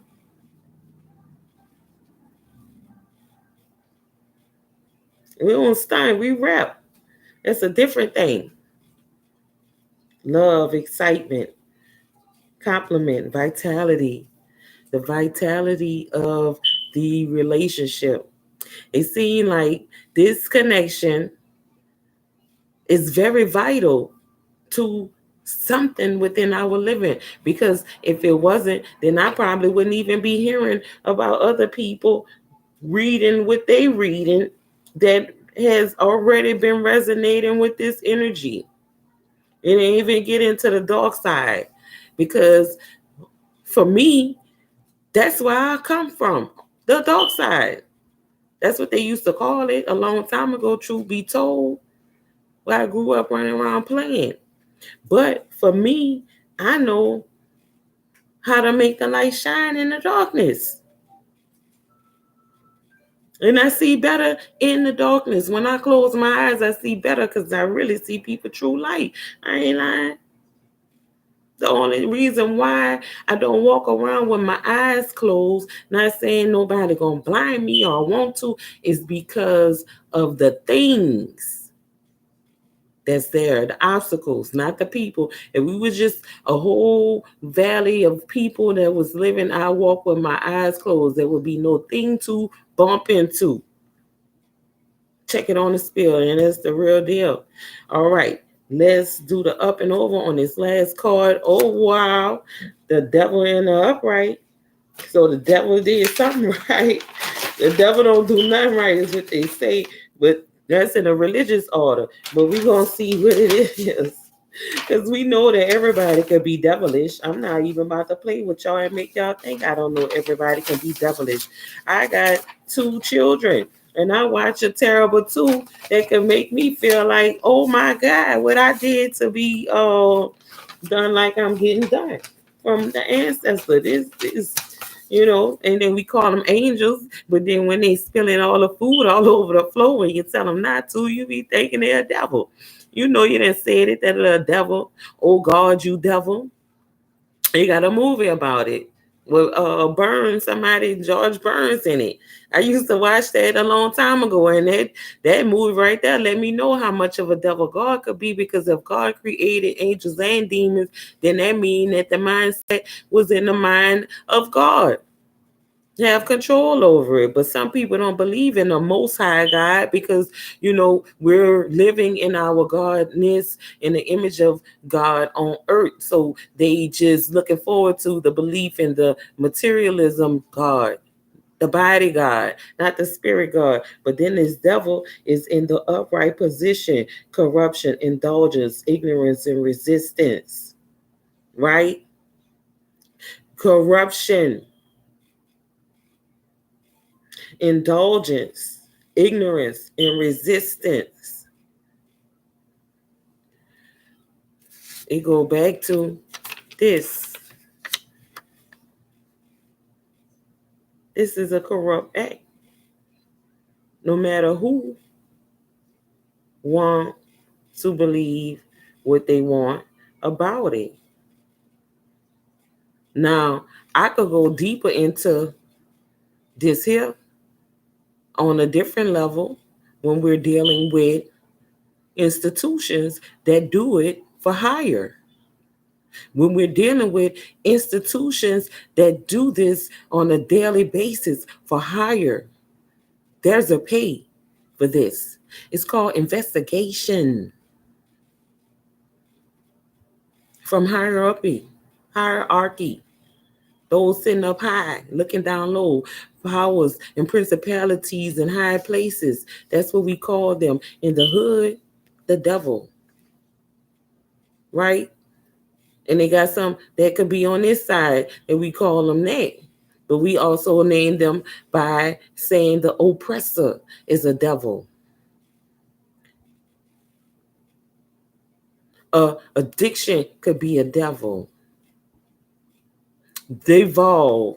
We don't stunt, we rap. That's a different thing. Love, excitement, compliment, vitality, the vitality of the relationship. It seemed like this connection is very vital to something within our living, because if it wasn't, then I probably wouldn't even be hearing about other people reading what they reading that has already been resonating with this energy. It ain't even get into the dark side, because for me, that's where I come from, the dark side. That's what they used to call it a long time ago, truth be told, where I grew up running around playing. But for me, I know how to make the light shine in the darkness. And I see better in the darkness. When I close my eyes, I see better because I really see people true light. I ain't lying. The only reason why I don't walk around with my eyes closed, not saying nobody gonna blind me or want to, is because of the things that's there, the obstacles, not the people. If we was just a whole valley of people that was living, I walk with my eyes closed, there would be no thing to bump into. Check it on the spill, and it's the real deal. All right, let's do the up and over on this last card. Oh wow, the devil in the upright. So the devil did something right. The devil don't do nothing right, is what they say, but that's in a religious order. But we're gonna see what it is. Because we know that everybody could be devilish. I'm not even about to play with y'all and make y'all think I don't know everybody can be devilish. I got two children, and I watch a terrible two that can make me feel like, oh my God, what I did to be done like I'm getting done from the ancestor. This is, and then we call them angels, but then when they spilling all the food all over the floor, when you tell them not to, you be thinking they're a devil. You know you didn't say it, that little devil. Oh God, you devil. You got a movie about it with Burns, somebody, George Burns in it. I used to watch that a long time ago, and that movie right there let me know how much of a devil God could be, because if God created angels and demons, then that means that the mindset was in the mind of God, have control over it. But some people don't believe in the most high God, because we're living in our godness, in the image of God on earth. So they just looking forward to the belief in the materialism God, the body God, not the spirit God. But then this devil is in the upright position: corruption, indulgence, ignorance, and resistance. Right? Corruption, indulgence, ignorance, and resistance. It go back to this. This is a corrupt act. No matter who want to believe what they want about it. Now, I could go deeper into this here on a different level when we're dealing with institutions that do it for hire. When we're dealing with institutions that do this on a daily basis for hire, there's a pay for this. It's called investigation from hierarchy. Those sitting up high, looking down low, powers and principalities in high places. That's what we call them. In the hood, the devil, right? And they got some that could be on this side, and we call them that. But we also name them by saying the oppressor is a devil. Addiction could be a devil. De-evolve,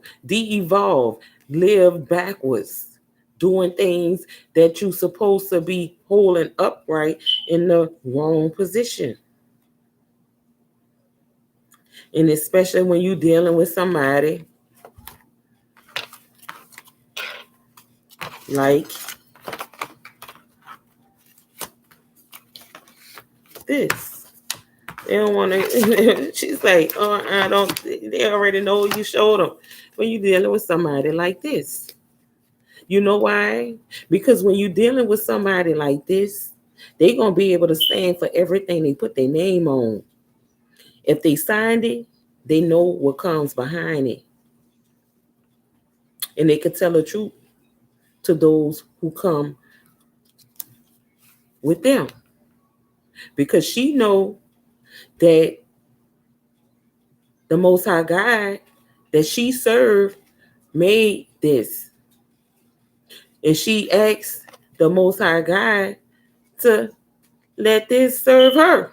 live backwards, doing things that you're supposed to be holding upright in the wrong position. And especially when you're dealing with somebody like this. They don't want to. She's like, oh, I don't. They already know you showed them. When you're dealing with somebody like this, you know why? Because when you're dealing with somebody like this, they're gonna be able to stand for everything they put their name on. If they signed it, they know what comes behind it, and they could tell the truth to those who come with them, because she know that the Most High God that she served made this. And she asked the Most High God to let this serve her.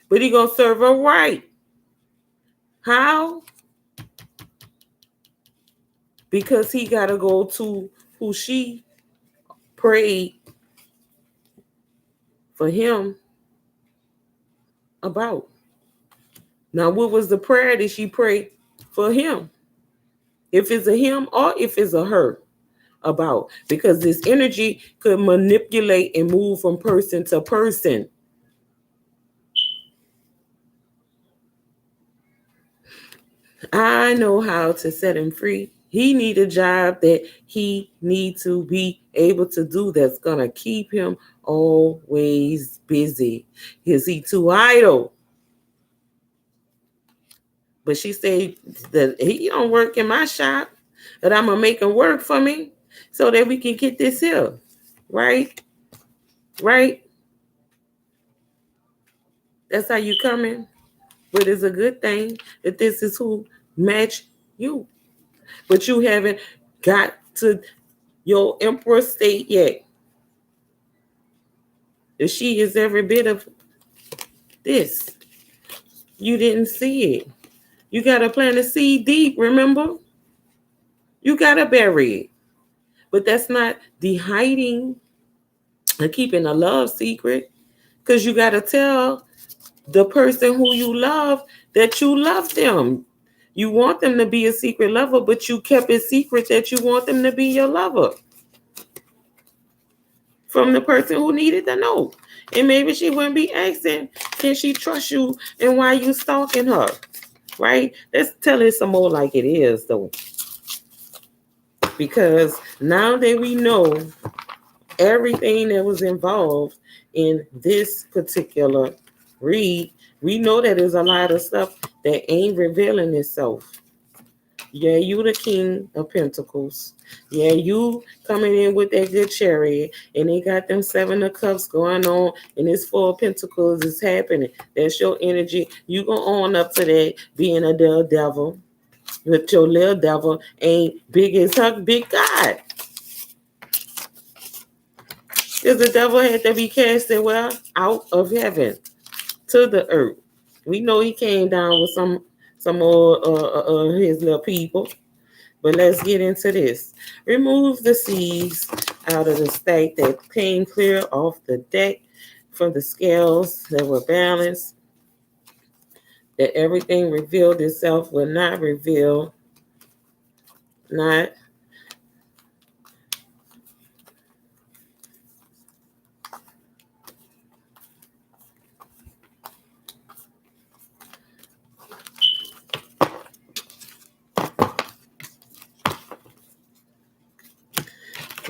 But he gonna serve her right. How? Because he gotta go to who she prayed for him about. Now, what was the prayer that she prayed for him? If it's a him or if it's a her about. Because this energy could manipulate and move from person to person. I know how to set him free. He need a job that he need to be able to do that's going to keep him always busy. Is he too idle? But she said that he don't work in my shop, that I'm going to make him work for me so that we can get this here. Right? Right? That's how you coming. But it's a good thing that this is who match you. But you haven't got to your emperor state yet. If she is every bit of this, you didn't see it. You got to plant a seed deep, remember? You got to bury it. But that's not the hiding and keeping a love secret, because you got to tell the person who you love that you love them. You want them to be a secret lover, but you kept it secret that you want them to be your lover from the person who needed to know. And maybe she wouldn't be asking, can she trust you and why you stalking her? Right? Let's tell it some more like it is, though. Because now that we know everything that was involved in this particular read, we know that there's a lot of stuff that ain't revealing itself. Yeah, you the king of pentacles. Yeah, you coming in with that good chariot, and they got them 7 of cups going on, and this 4 of pentacles is happening. That's your energy. You gonna own up to that being a little devil. But your little devil ain't big as her big God. Because the devil had to be casted well out of heaven to the earth. We know he came down with some more his little people. But let's get into this. Remove the seeds out of the stack that came clear off the deck from the scales that were balanced. That everything revealed itself will not reveal, not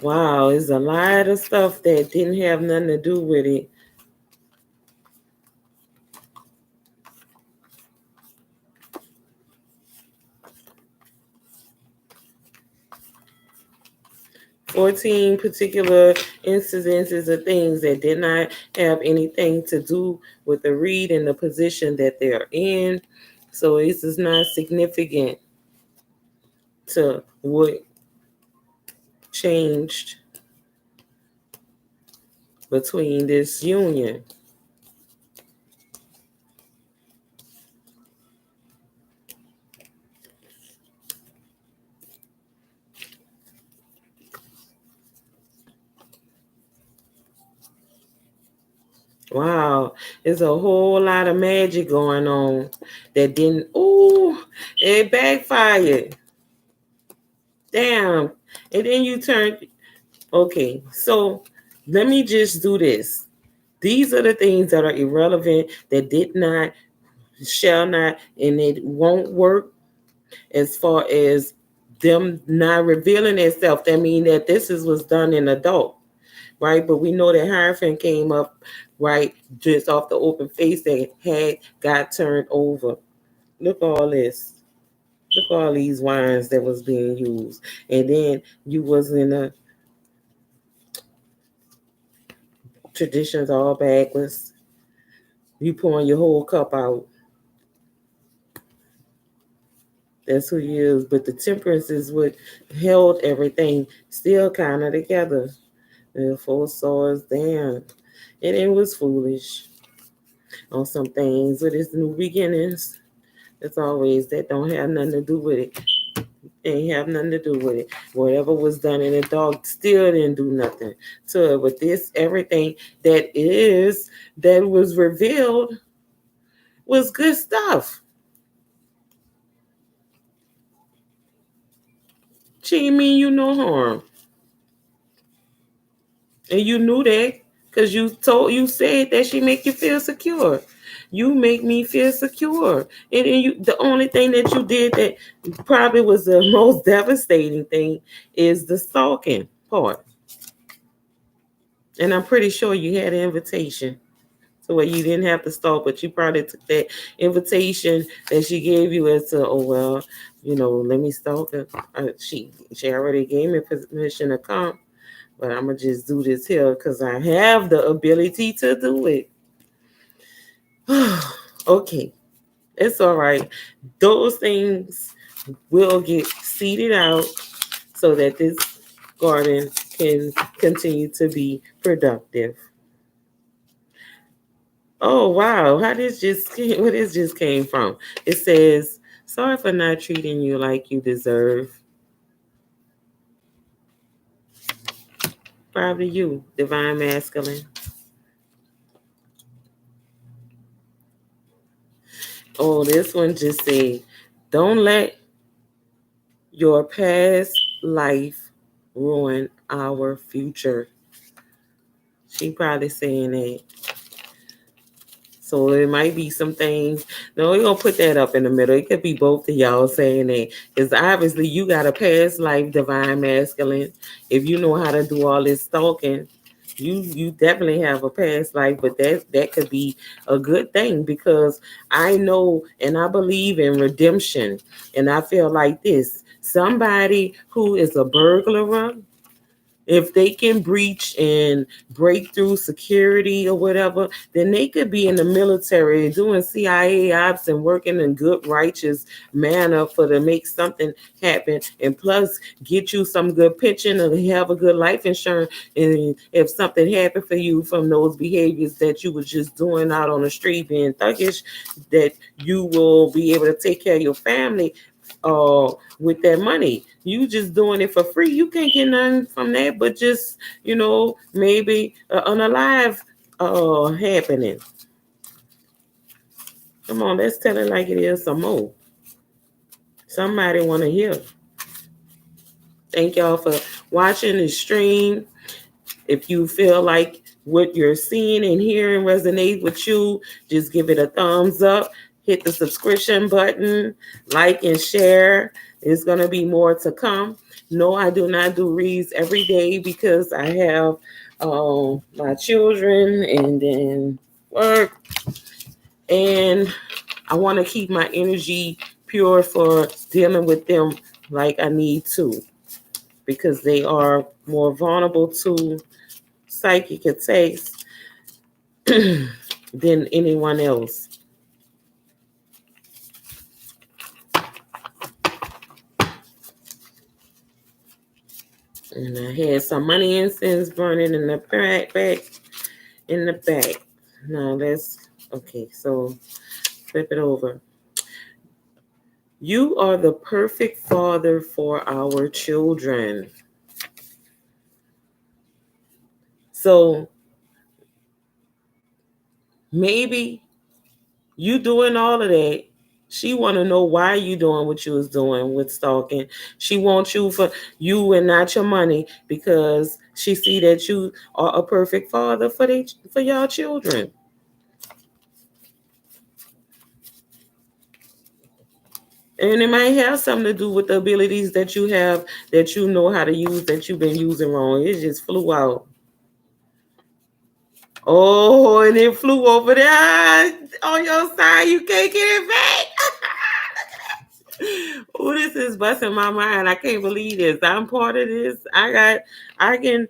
Wow, it's a lot of stuff that didn't have nothing to do with it. 14 particular incidences of things that did not have anything to do with the read and the position that they're in. So this is not significant to what changed between this union. Wow, there's a whole lot of magic going on that didn't, ooh, it backfired. Damn. And then you turn, okay, so let me just do this. These are the things that are irrelevant, that did not, shall not, and it won't work as far as them not revealing itself. That means that this is what's done in adult, right? But we know that Hierophant came up, right, just off the open face that had got turned over. Look all this. Look all these wines that was being used. And then you was in a traditions all backwards. You pouring your whole cup out. That's who you is. But the temperance is what held everything still kind of together. The four swords down. And it was foolish on some things. With its new beginnings. It's always that don't have nothing to do with it. Ain't have nothing to do with it. Whatever was done in the dog still didn't do nothing to it. But this, everything that was revealed was good stuff. She ain't mean you no harm. And you knew that because you said that she make you feel secure. You make me feel secure. And then the only thing that you did that probably was the most devastating thing is the stalking part. And I'm pretty sure you had an invitation. So where you didn't have to stalk, but you probably took that invitation that she gave you as to, oh well, let me stalk her. She already gave me permission to come, but I'm gonna just do this here because I have the ability to do it. Okay, it's all right. Those things will get seeded out so that this garden can continue to be productive. Oh wow, where this just came from? It says, "Sorry for not treating you like you deserve." Probably you, divine masculine. Oh, this one just said, "Don't let your past life ruin our future." She probably saying that. So it might be some things. No, we're gonna put that up in the middle. It could be both of y'all saying that. Because obviously you got a past life divine masculine. If you know how to do all this stalking, you definitely have a past life, but that could be a good thing because I know and I believe in redemption. And I feel like this. Somebody who is a burglar, if they can breach and break through security or whatever, then they could be in the military doing CIA ops and working in good, righteous manner for to make something happen. And plus, get you some good pension or have a good life insurance. And if something happened for you from those behaviors that you was just doing out on the street being thuggish, that you will be able to take care of your family with that money. You just doing it for free. You can't get nothing from that, but just maybe unalive happening. Come on, let's tell it like it is some more. Somebody want to hear. Thank y'all for watching the stream. If you feel like what you're seeing and hearing resonates with you, just give it a thumbs up. Hit the subscription button, like and share. There's going to be more to come. No, I do not do reads every day because I have my children and then work, and I want to keep my energy pure for dealing with them like I need to, because they are more vulnerable to psychic attacks than anyone else. And I had some money incense burning in the back, in the back. Now let's okay. So flip it over. You are the perfect father for our children. So maybe you doing all of that. She want to know why you doing what you was doing with stalking. She wants you for you and not your money because she see that you are a perfect father for y'all children. And it might have something to do with the abilities that you have that you know how to use that you've been using wrong. It just flew out. Oh, and it flew over there on your side. You can't get it back. Oh, this is busting my mind. I can't believe this. I'm part of this. I can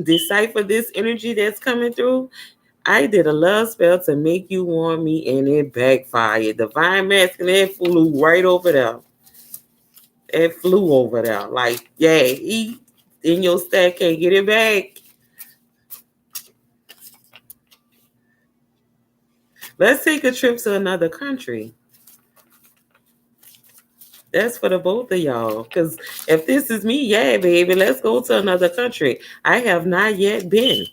decipher this energy that's coming through. I did a love spell to make you want me, and it backfired. Divine masculine flew right over there. It flew over there. Like, yeah, he in your stack can't get it back. Let's take a trip to another country. That's for the both of y'all. Because if this is me, yeah, baby, let's go to another country. I have not yet been.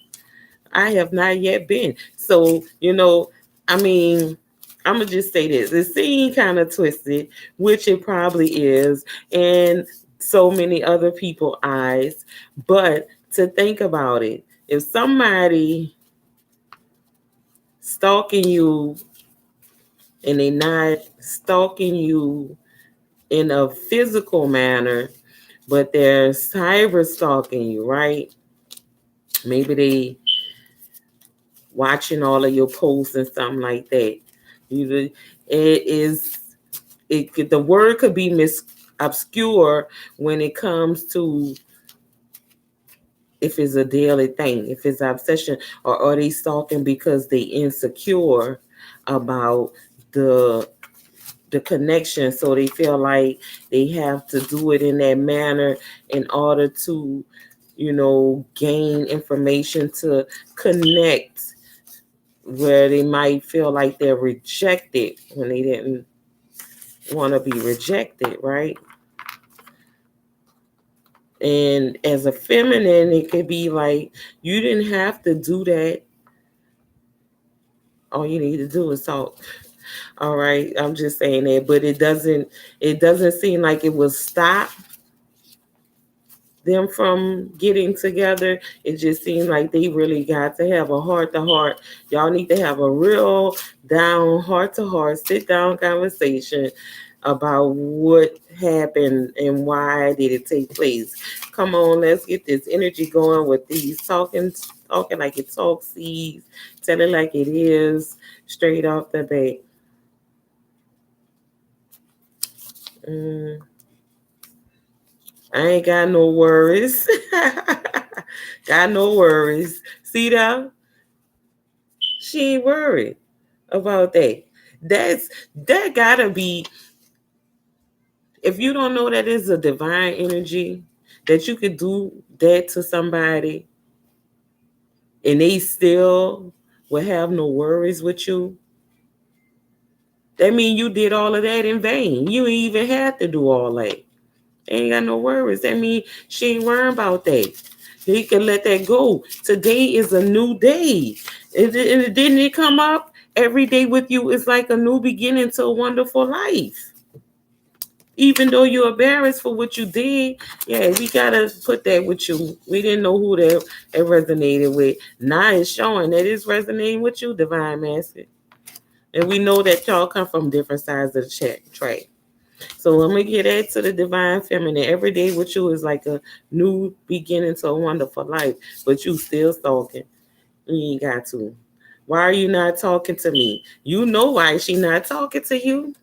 I have not yet been. So, I mean, I'm going to just say this. It seemed kind of twisted, which it probably is, in so many other people's eyes. But to think about it, if somebody stalking you and they not stalking you in a physical manner, but they're cyber stalking you, right? Maybe they watching all of your posts and something like that. You, it is the word could be obscure when it comes to if it's a daily thing, if it's obsession, or are they stalking because they insecure about the the connection, so they feel like they have to do it in that manner in order to gain information to connect, where they might feel like they're rejected when they didn't want to be rejected, right? And as a feminine, it could be like, you didn't have to do that. All you need to do is talk. All right, I'm just saying that, but it doesn't seem like it will stop them from getting together. It just seems like they really got to have a heart to heart. Y'all need to have a real down heart to heart, sit down conversation about what happened and why did it take place. Come on, let's get this energy going with these talking like it talks, seeds, tell it like it is, straight off the bat. Mm, I ain't got no worries. Got no worries. See that? She ain't worried about that. That gotta be, if you don't know that is a divine energy, that you could do that to somebody and they still will have no worries with you. That means you did all of that in vain. You ain't even had to do all that. Ain't got no worries. That means she ain't worrying about that. He can let that go. Today is a new day. Didn't it come up? Every day with you is like a new beginning to a wonderful life. Even though you're embarrassed for what you did, yeah, we gotta put that with you. We didn't know who that it resonated with. Now it's showing that it's resonating with you, Divine Master. And we know that y'all come from different sides of the track. So I'm gonna get that to the divine feminine. Every day with you is like a new beginning to a wonderful life, but you still stalking. You ain't got to. Why are you not talking to me? You know why she not talking to you.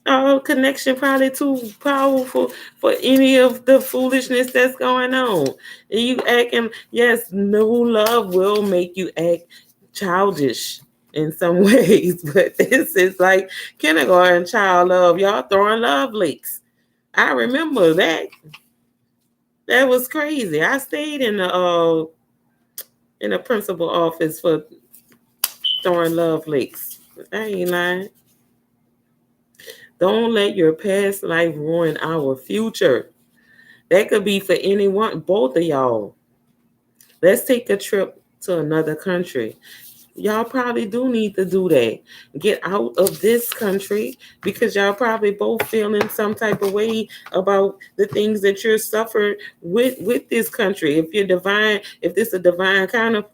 Our connection probably too powerful for any of the foolishness that's going on. And you acting, yes, new love will make you act childish in some ways, but this is like kindergarten child love. Y'all throwing love leaks. I remember that. That was crazy. I stayed in the principal office for throwing love leaks. I ain't lying. Don't let your past life ruin our future. That could be for anyone, both of y'all. Let's take a trip to another country. Y'all probably do need to do that. Get out of this country because y'all probably both feeling some type of way about the things that you're suffering with this country. If you're divine, if this is a divine kind of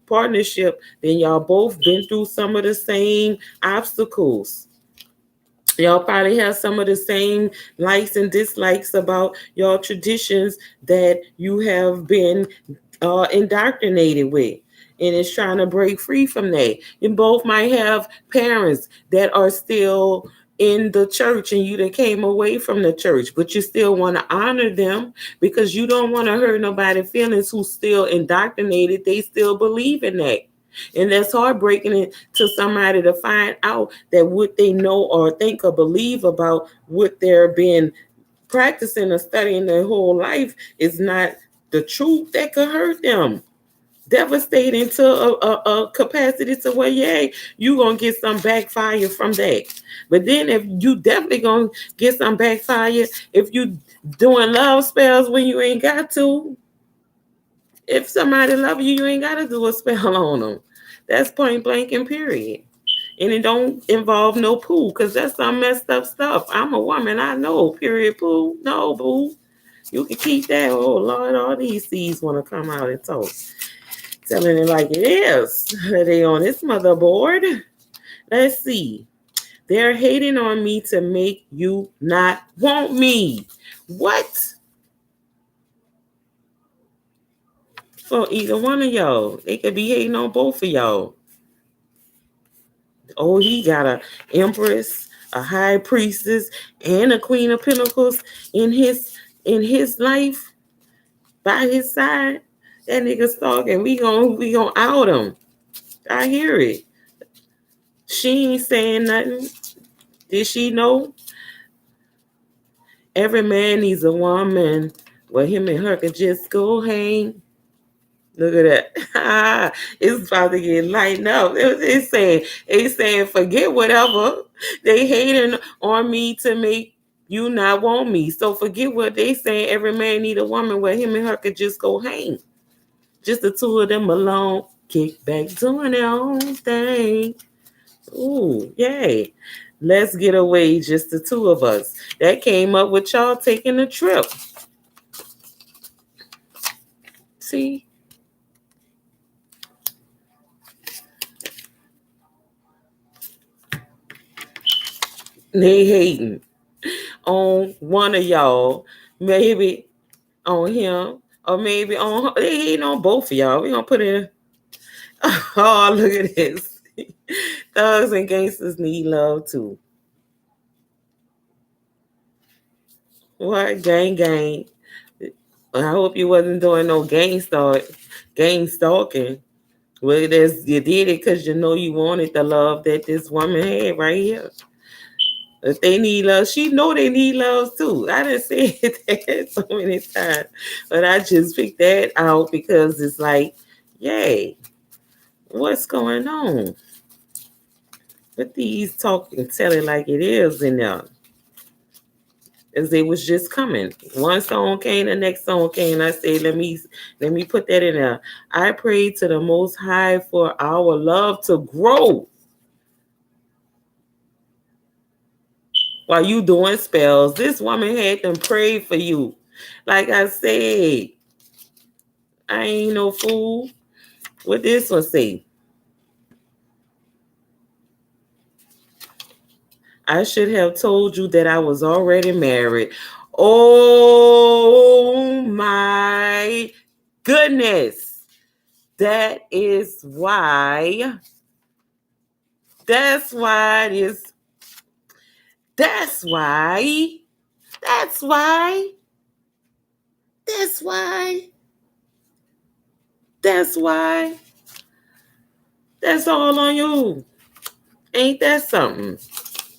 partnership, then y'all both been through some of the same obstacles. Y'all probably have some of the same likes and dislikes about your traditions that you have been indoctrinated with. And it's trying to break free from that. You both might have parents that are still in the church and you that came away from the church, but you still want to honor them because you don't want to hurt nobody's feelings who's still indoctrinated. They still believe in that. And that's heartbreaking it to somebody to find out that what they know or think or believe about what they're being practicing or studying their whole life is not the truth. That could hurt them. Devastating to a capacity to where, yeah, you going to get some backfire from that. But then if you definitely going to get some backfire if you doing love spells when you ain't got to. If somebody love you, you ain't got to do a spell on them. That's point blank and period. And it don't involve no poo because that's some messed up stuff. I'm a woman, I know. Period, poo. No, boo. You can keep that. Oh, Lord, all these seeds want to come out and talk. Telling it like it is. They on this motherboard. Let's see. They're hating on me to make you not want me. What? For either one of y'all. They could be hating on both of y'all. Oh, he got a empress, a high priestess, and a queen of pentacles in his life by his side. That nigga stalking. We gonna out him. I hear it. She ain't saying nothing. Did she know? Every man needs a woman. Well, him and her could just go hang. Look at that. It's about to get lightened up. It's saying, forget whatever. They hating on me to make you not want me. So forget what they saying. Every man need a woman where him and her could just go hang. Just the two of them alone. Kick back doing their own thing. Ooh, yay. Let's get away, just the two of us. That came up with y'all taking a trip. See? They hating on one of y'all, maybe on him, or maybe on her. They hating on both of y'all. We gonna put in. Oh, look at this. Thugs and gangsters need love too. What gang? I hope you wasn't doing no gang stalking. Well, you did it because you know you wanted the love that this woman had right here. If they need love, she know they need love too. I didn't say that so many times, but I just picked that out because it's like, yay, what's going on? But these talking, tell it like it is in there, as they was just coming. One song came, the next song came. I said, let me put that in there. I pray to the Most High for our love to grow. While you doing spells, this woman had them pray for you. Like I said, I ain't no fool. What this one say? I should have told you that I was already married. Oh my goodness. That is why. That's why it is. That's why. That's why. That's why. That's why. That's all on you. Ain't that something?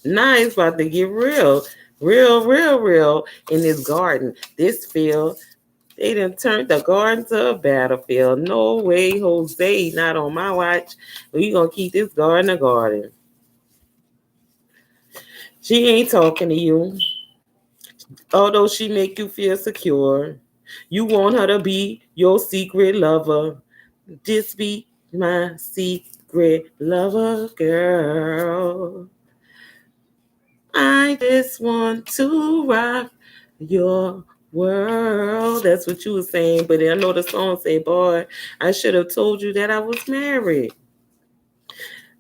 Now it's about to get real. Real in this garden. This field. They done turned the garden to a battlefield. No way, Jose. Not on my watch. We gonna keep this garden a garden. She ain't talking to you. Although she make you feel secure. You want her to be your secret lover. Just be my secret lover, girl. I just want to rock your world. That's what you were saying. But I know the song say, boy, I should have told you that I was married.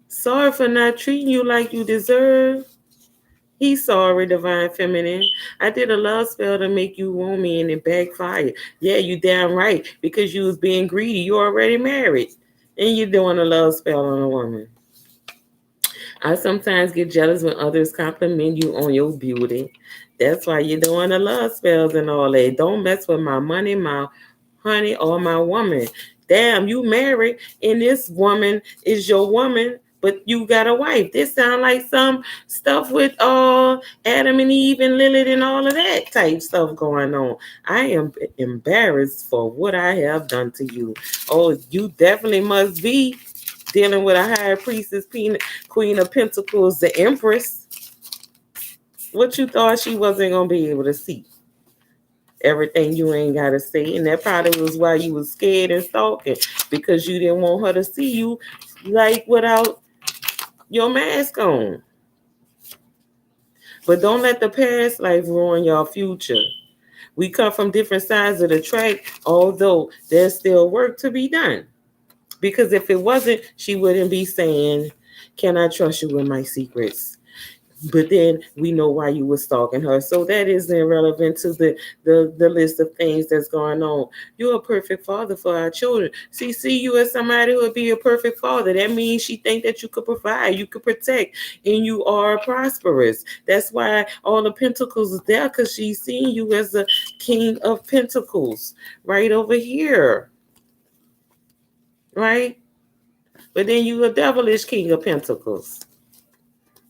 Sorry for not treating you like you deserve. He's sorry, divine feminine. I did a love spell to make you want me and it backfired. Yeah, you damn right. Because you was being greedy. You already married. And you're doing a love spell on a woman. I sometimes get jealous when others compliment you on your beauty. That's why you're doing the love spells and all that. Don't mess with my money, my honey, or my woman. Damn, you married and this woman is your woman, but you got a wife. This sound like some stuff with Adam and Eve and Lilith and all of that type stuff going on. I am embarrassed for what I have done to you. Oh, you definitely must be dealing with a high priestess, queen of pentacles, the empress. What you thought she wasn't gonna be able to see? Everything you ain't gotta say, and that probably was why you was scared and stalking, because you didn't want her to see you like without your mask on. But don't let the past life ruin your future. We come from different sides of the track, although there's still work to be done. Because if it wasn't, she wouldn't be saying, can I trust you with my secrets? But then we know why you were stalking her. So that is irrelevant to the list of things that's going on. You're a perfect father for our children. See you as somebody who would be a perfect father. That means she think that you could provide, you could protect, and you are prosperous. That's why all the pentacles is there, because she's seeing you as the king of pentacles right over here. Right? But then you a devilish king of pentacles.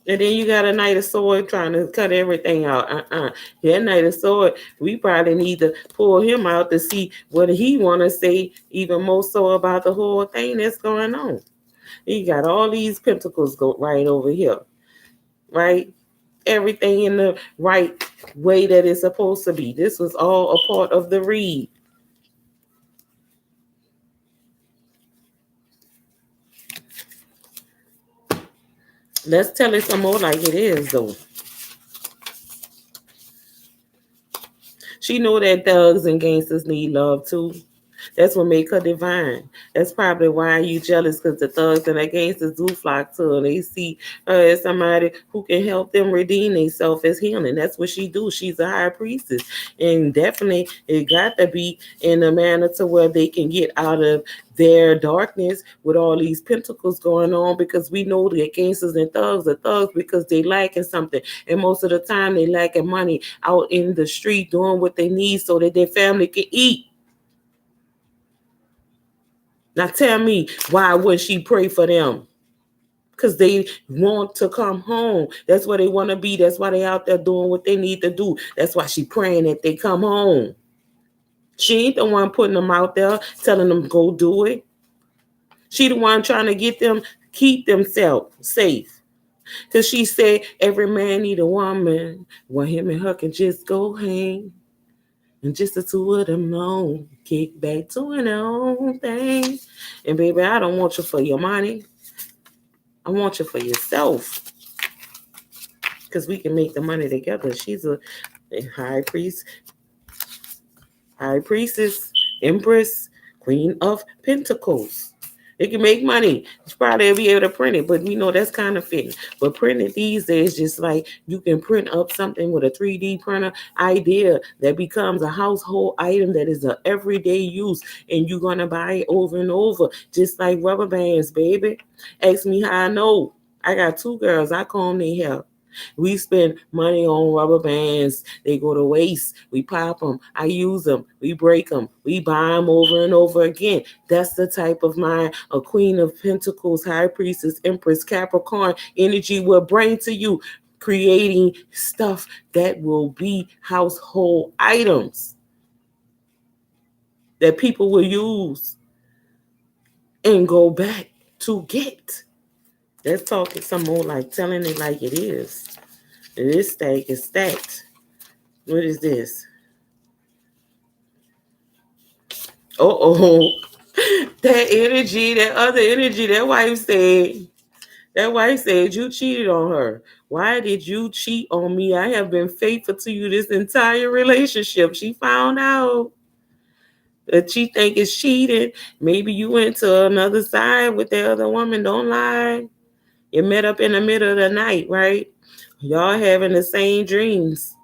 And then you got a knight of sword trying to cut everything out. That knight of sword, we probably need to pull him out to see what he want to say, even more so about the whole thing that's going on. You got all these pentacles go right over here, right? Everything in the right way that it's supposed to be. This was all a part of the read. Let's tell it some more like it is, though. She know that thugs and gangsters need love too. That's what make her divine. That's probably why you jealous, because the thugs and the gangsters do flock to her. They see her as somebody who can help them redeem themselves as healing. That's what she do. She's a high priestess. And definitely it got to be in a manner to where they can get out of their darkness with all these pentacles going on, because we know the gangsters and thugs are thugs because they lacking something. And most of the time they lacking money out in the street doing what they need so that their family can eat. Now tell me, why would she pray for them? Because they want to come home. That's where they want to be. That's why they out there doing what they need to do. That's why she praying that they come home. She ain't the one putting them out there, telling them go do it. She the one trying to get them, keep themselves safe. Because she said every man need a woman. Well, him and her can just go hang. And just the two of them know, kick back doing their own thing. And baby, I don't want you for your money. I want you for yourself. Because we can make the money together. She's a high priest, high priestess, empress, queen of pentacles. It can make money. You probably be able to print it, but that's kind of fitting. But printing these days, just like you can print up something with a 3D printer idea that becomes a household item that is a everyday use, and you're gonna buy it over and over, just like rubber bands, baby. Ask me how I know. I got two girls. I comb their hair. We spend money on rubber bands. They go to waste. We pop them. I use them. We break them. We buy them over and over again. That's the type of mind a Queen of Pentacles, High Priestess, Empress, Capricorn energy will bring to you, creating stuff that will be household items that people will use and go back to get. Let's talk some more like telling it like it is. This stack is stacked. What is this? Oh, that energy, that other energy, that wife said you cheated on her. Why did you cheat on me? I have been faithful to you this entire relationship. She found out that she think it's cheating. Maybe you went to another side with the other woman. Don't lie. You met up in the middle of the night, right? Y'all having the same dreams.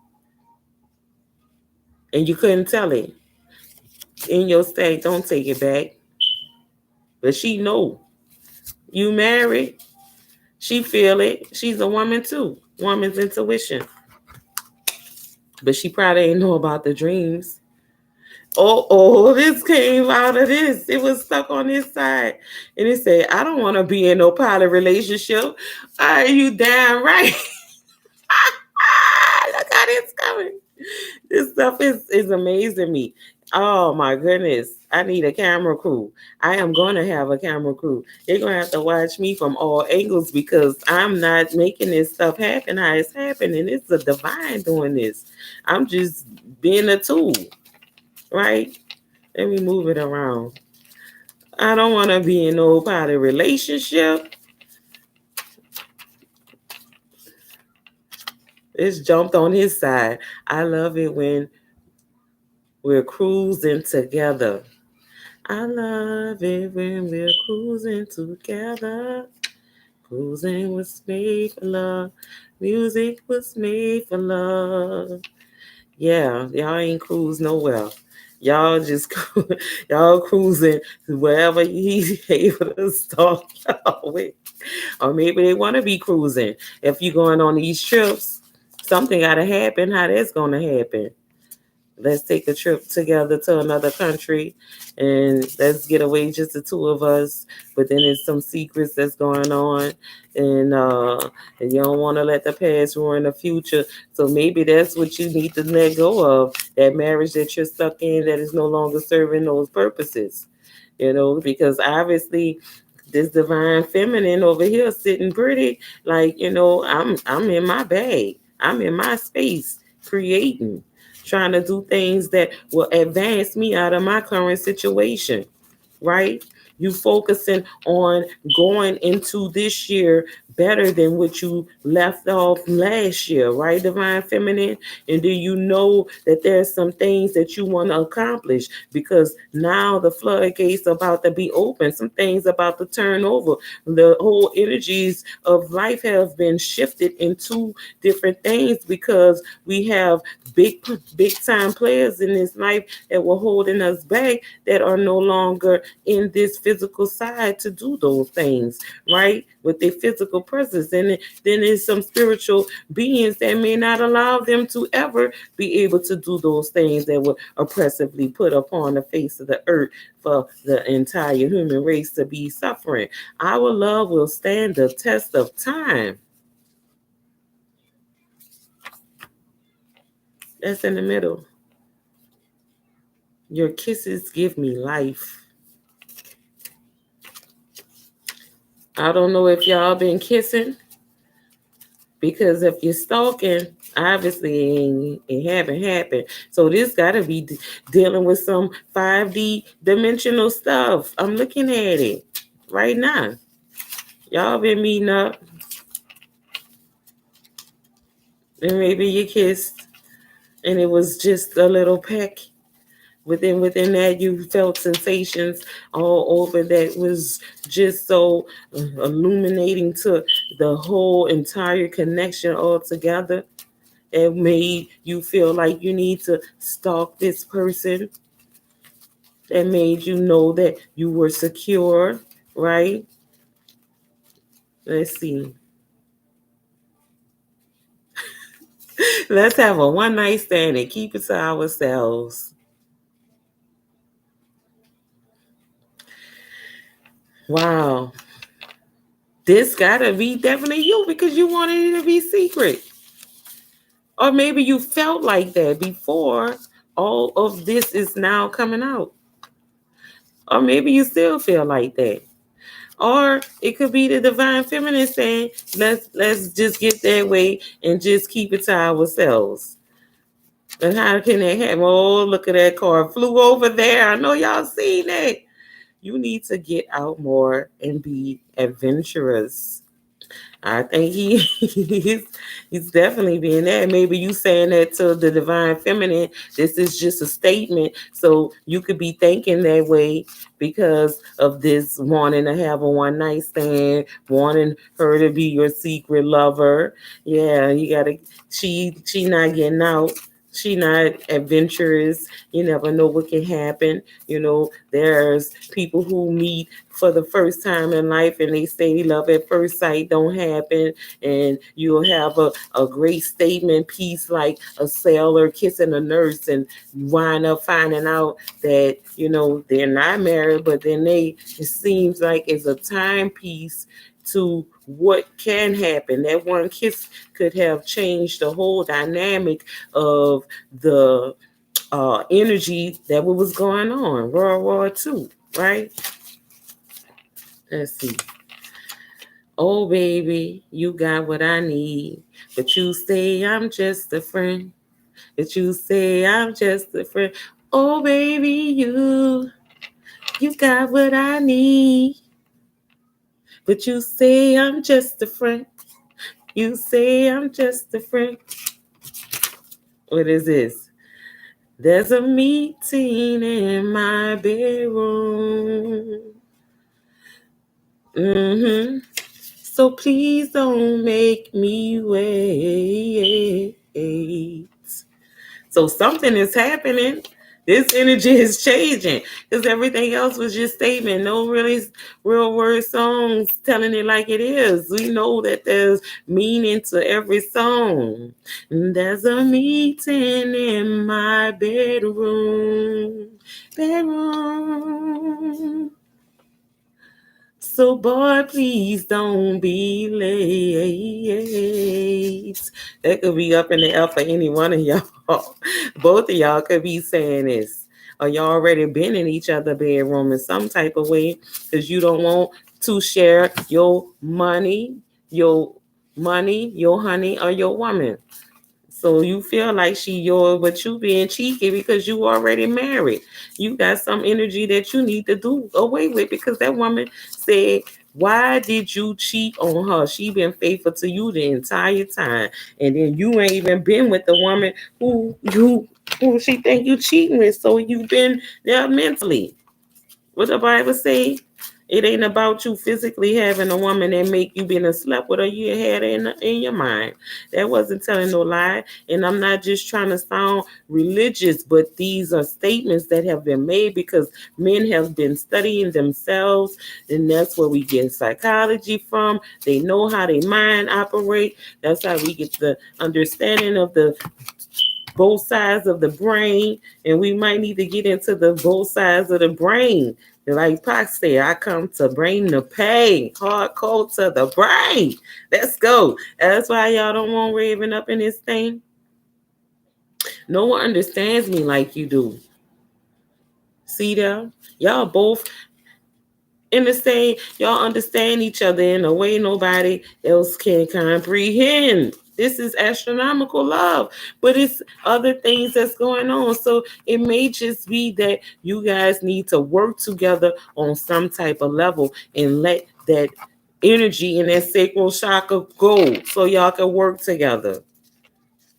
And you couldn't tell it. In your state, don't take it back. But she know. You married. She feel it. She's a woman too. Woman's intuition. But she probably ain't know about the dreams. This came out of this. It was stuck on this side. And it said, I don't want to be in no poly relationship. Are you damn right? Look how this coming. This stuff is amazing me. Oh my goodness. I need a camera crew. I am going to have a camera crew. They're going to have to watch me from all angles because I'm not making this stuff happen how it's happening. It's a divine doing this. I'm just being a tool, right? Let me move it around. I don't want to be in no poly relationship. It's jumped on his side. I love it when we're cruising together. I love it when we're cruising together. Cruising was made for love. Music was made for love. Yeah, y'all ain't cruise nowhere. Y'all just y'all cruising wherever he's able to start y'all with. Or maybe they want to be cruising. If you're going on these trips, something got to happen. How that's going to happen? Let's take a trip together to another country and let's get away, just the two of us. But then there's some secrets that's going on, and you don't want to let the past ruin the future. So maybe that's what you need to let go of, that marriage that you're stuck in that is no longer serving those purposes. Because obviously this divine feminine over here sitting pretty, like, I'm in my bag. I'm in my space creating, trying to do things that will advance me out of my current situation, right? You focusing on going into this year better than what you left off last year, right, Divine Feminine? And do you know that there's some things that you want to accomplish? Because now the floodgates are about to be open. Some things about to turn over. The whole energies of life have been shifted into different things because we have big time players in this life that were holding us back that are no longer in this physical side to do those things, right? With their physical presence. And then there's some spiritual beings that may not allow them to ever be able to do those things that were oppressively put upon the face of the earth for the entire human race to be suffering. Our love will stand the test of time. That's in the middle. Your kisses give me life. I don't know if y'all been kissing, because if you're stalking, obviously it haven't happened. So this got to be dealing with some 5D dimensional stuff. I'm looking at it right now. Y'all been meeting up, and maybe you kissed, and it was just a little peck. Within that, you felt sensations all over that was just so illuminating to the whole entire connection all together. It made you feel like you need to stalk this person. That made you know that you were secure, right? Let's see. Let's have a one night stand and keep it to ourselves. Wow. This gotta be definitely you because you wanted it to be secret. Or maybe you felt like that before all of this is now coming out. Or maybe you still feel like that. Or it could be the divine feminine saying, let's just get that way and just keep it to ourselves. And how can that happen? Oh, look at that car. Flew over there. I know y'all seen that. You need to get out more and be adventurous. I think he's definitely being that. Maybe you saying that to the divine feminine. This is just a statement, so you could be thinking that way because of this wanting to have a one night stand, wanting her to be your secret lover. Yeah, you gotta. She not getting out. She not adventurous. You never know what can happen. There's people who meet for the first time in life and they say love at first sight don't happen, and you'll have a great statement piece like a sailor kissing a nurse and wind up finding out that they're not married, but then it seems like it's a timepiece to what can happen. That one kiss could have changed the whole dynamic of the energy that was going on. World War II, right? Let's see. Oh, baby, you got what I need. But you say I'm just a friend. But you say I'm just a friend. Oh, baby, you got what I need. But you say I'm just a friend. You say I'm just a friend. What is this? There's a meeting in my bedroom. Mm-hmm. So please don't make me wait. So something is happening. This energy is changing because everything else was just statement. No really real word songs telling it like it is. We know that there's meaning to every song. There's a meeting in my bedroom. Bedroom. So, boy, please don't be late. That could be up in the air for any one of y'all. Both of y'all could be saying this. Or y'all already been in each other's bedroom in some type of way because you don't want to share your money, your honey, or your woman. So you feel like she yours, but you being cheeky because you already married. You got some energy that you need to do away with because that woman said, why did you cheat on her? She been faithful to you the entire time. And then you ain't even been with the woman who she think you cheating with. So you've been there mentally. What the Bible say? It ain't about you physically having a woman that make you been a slept with her. You had in your mind. That wasn't telling no lie. And I'm not just trying to sound religious, but these are statements that have been made because men have been studying themselves, and that's where we get psychology from. They know how their mind operate. That's how we get the understanding of the both sides of the brain, and we might need to get into the both sides of the brain. Like Pac said, I come to bring the pain, hardcore to the brain. Let's go. That's why y'all don't want Raven up in this thing. No one understands me like you do. See there? Y'all both in the same, y'all understand each other in a way nobody else can comprehend. This is astronomical love, but it's other things that's going on. So it may just be that you guys need to work together on some type of level and let that energy and that sacral chakra go so y'all can work together.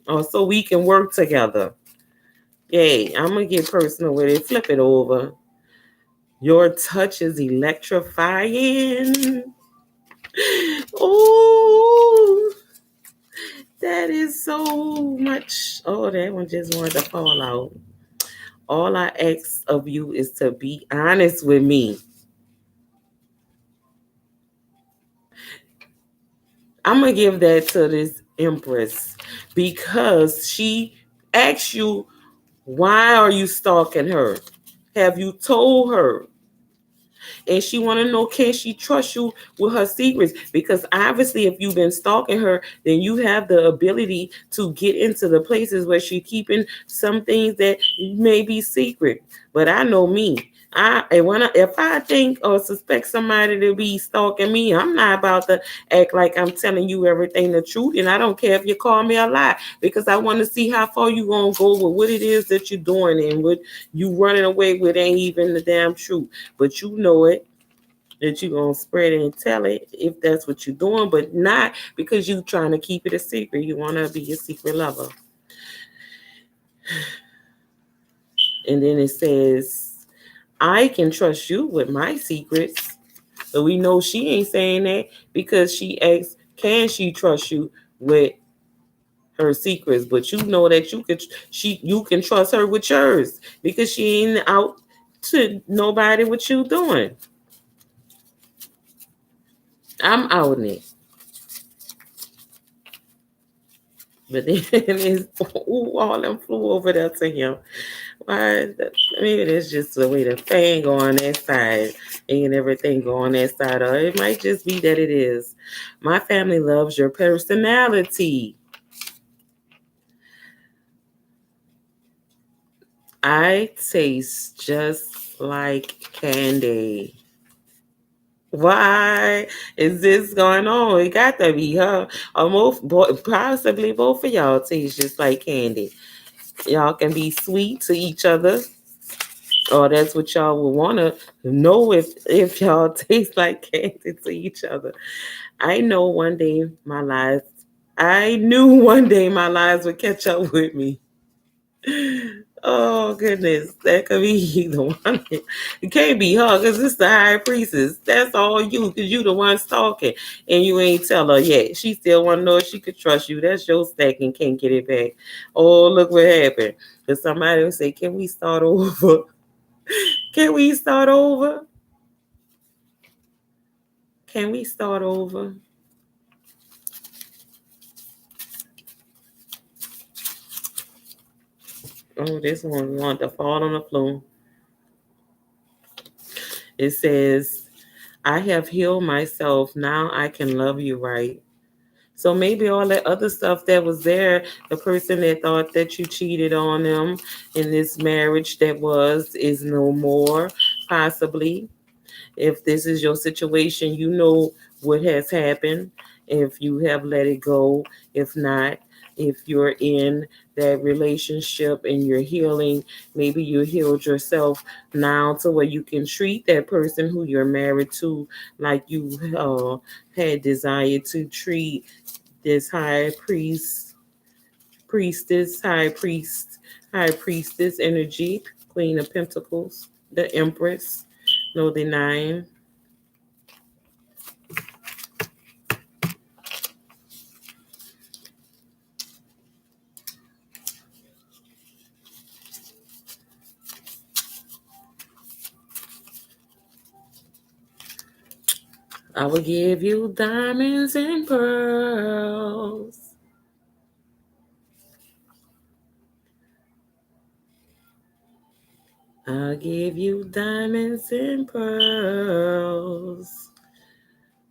Or so we can work together. Hey, I'm gonna get personal with it. Flip it over. Your touch is electrifying. Oh, that is so much. Oh, that one just wanted to fall out. All I ask of you is to be honest with me. I'm gonna give that to this Empress because she asks you, why are you stalking her? Have you told her? And she want to know, can she trust you with her secrets? Because obviously if you've been stalking her, then you have the ability to get into the places where she's keeping some things that may be secret. But I know me. If I think or suspect somebody to be stalking me, I'm not about to act like I'm telling you everything the truth, and I don't care if you call me a lie because I want to see how far you gonna go with what it is that you're doing and what you running away with ain't even the damn truth. But you know it that you're gonna spread it and tell it if that's what you're doing, but not because you trying to keep it a secret. You wanna be a secret lover. And then it says, I can trust you with my secrets. But we know she ain't saying that because she asks, can she trust you with her secrets? But you know that you can trust her with yours because she ain't out to nobody what you doing. I'm out in it. But then it's all them flew over there to him. Why? Maybe it's just the way the fan go on that side and everything go on that side. Or it might just be that it is. My family loves your personality. I taste just like candy. Why is this going on? It got to be her. Or possibly both of y'all taste just like candy. Y'all can be sweet to each other. Or that's what y'all would want to know if y'all taste like candy to each other. I know one day my lies. I knew one day my lies would catch up with me. Oh goodness, that could be either one. It can't be her because it's the high priestess. That's all you, because you the one stalking and you ain't tell her yet. She still want to know if she could trust you. That's your stack and can't get it back. Oh, look what happened. Because somebody will say, "Can we start over? Can we start over? Can we start over?" Oh, this one want to fall on the floor. It says, I have healed myself. Now I can love you right. So maybe all that other stuff that was there, the person that thought that you cheated on them in this marriage that was, is no more, possibly. If this is your situation, you know what has happened. If you have let it go, if not, if you're in that relationship and you're healing, maybe you healed yourself now to where you can treat that person who you're married to like you had desired to treat this high priestess energy, Queen of Pentacles, the Empress, no denying. I will give you diamonds and pearls. I'll give you diamonds and pearls.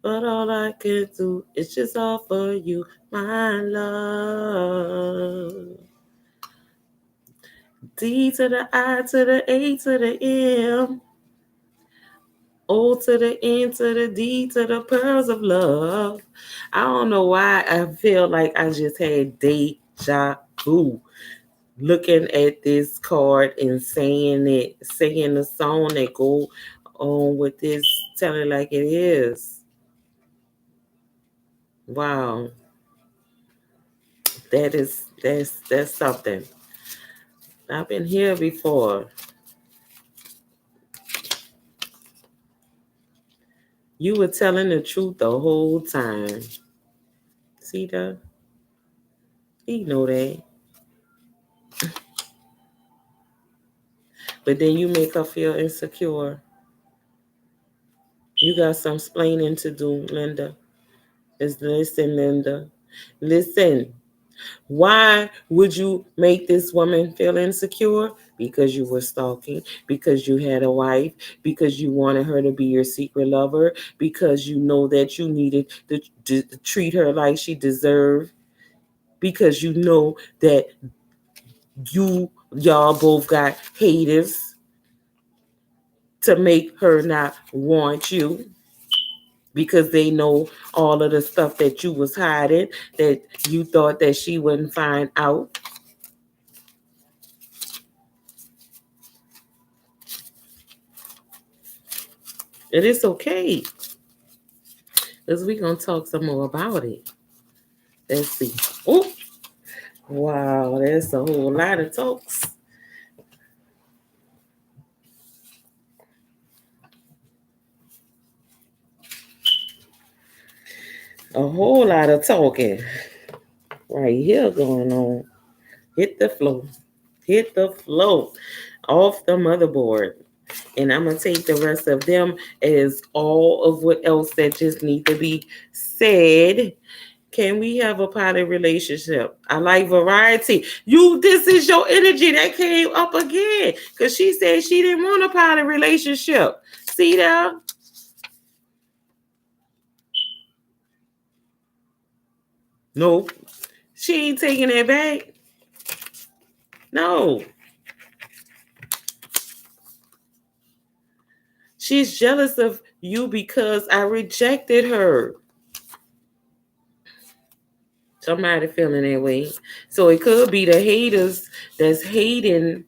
But all I could do is just offer you my love. D to the I to the A to the M. O to the N to the D to the pearls of love. I don't know why I feel like I just had deja vu looking at this card and saying the song that go on with this, telling like it is. Wow, that's something. I've been here before. You were telling the truth the whole time. See that? He know that. But then you make her feel insecure. You got some explaining to do, Linda. Listen, Linda. Listen. Why would you make this woman feel insecure? Because you were stalking, because you had a wife, because you wanted her to be your secret lover, because you know that you needed to treat her like she deserved, because you know that y'all both got haters to make her not want you, because they know all of the stuff that you was hiding that you thought that she wouldn't find out. And it's okay, because we're going to talk some more about it. Let's see. Oh, wow, that's a whole lot of talks. A whole lot of talking right here going on. Hit the flow. Hit the flow off the motherboard. And I'm going to take the rest of them as all of what else that just need to be said. Can we have a poly relationship? I like variety. This is your energy that came up again. Because she said she didn't want a poly relationship. See there? Nope. She ain't taking it back. No. She's jealous of you because I rejected her. Somebody feeling that way. So it could be the haters that's hating,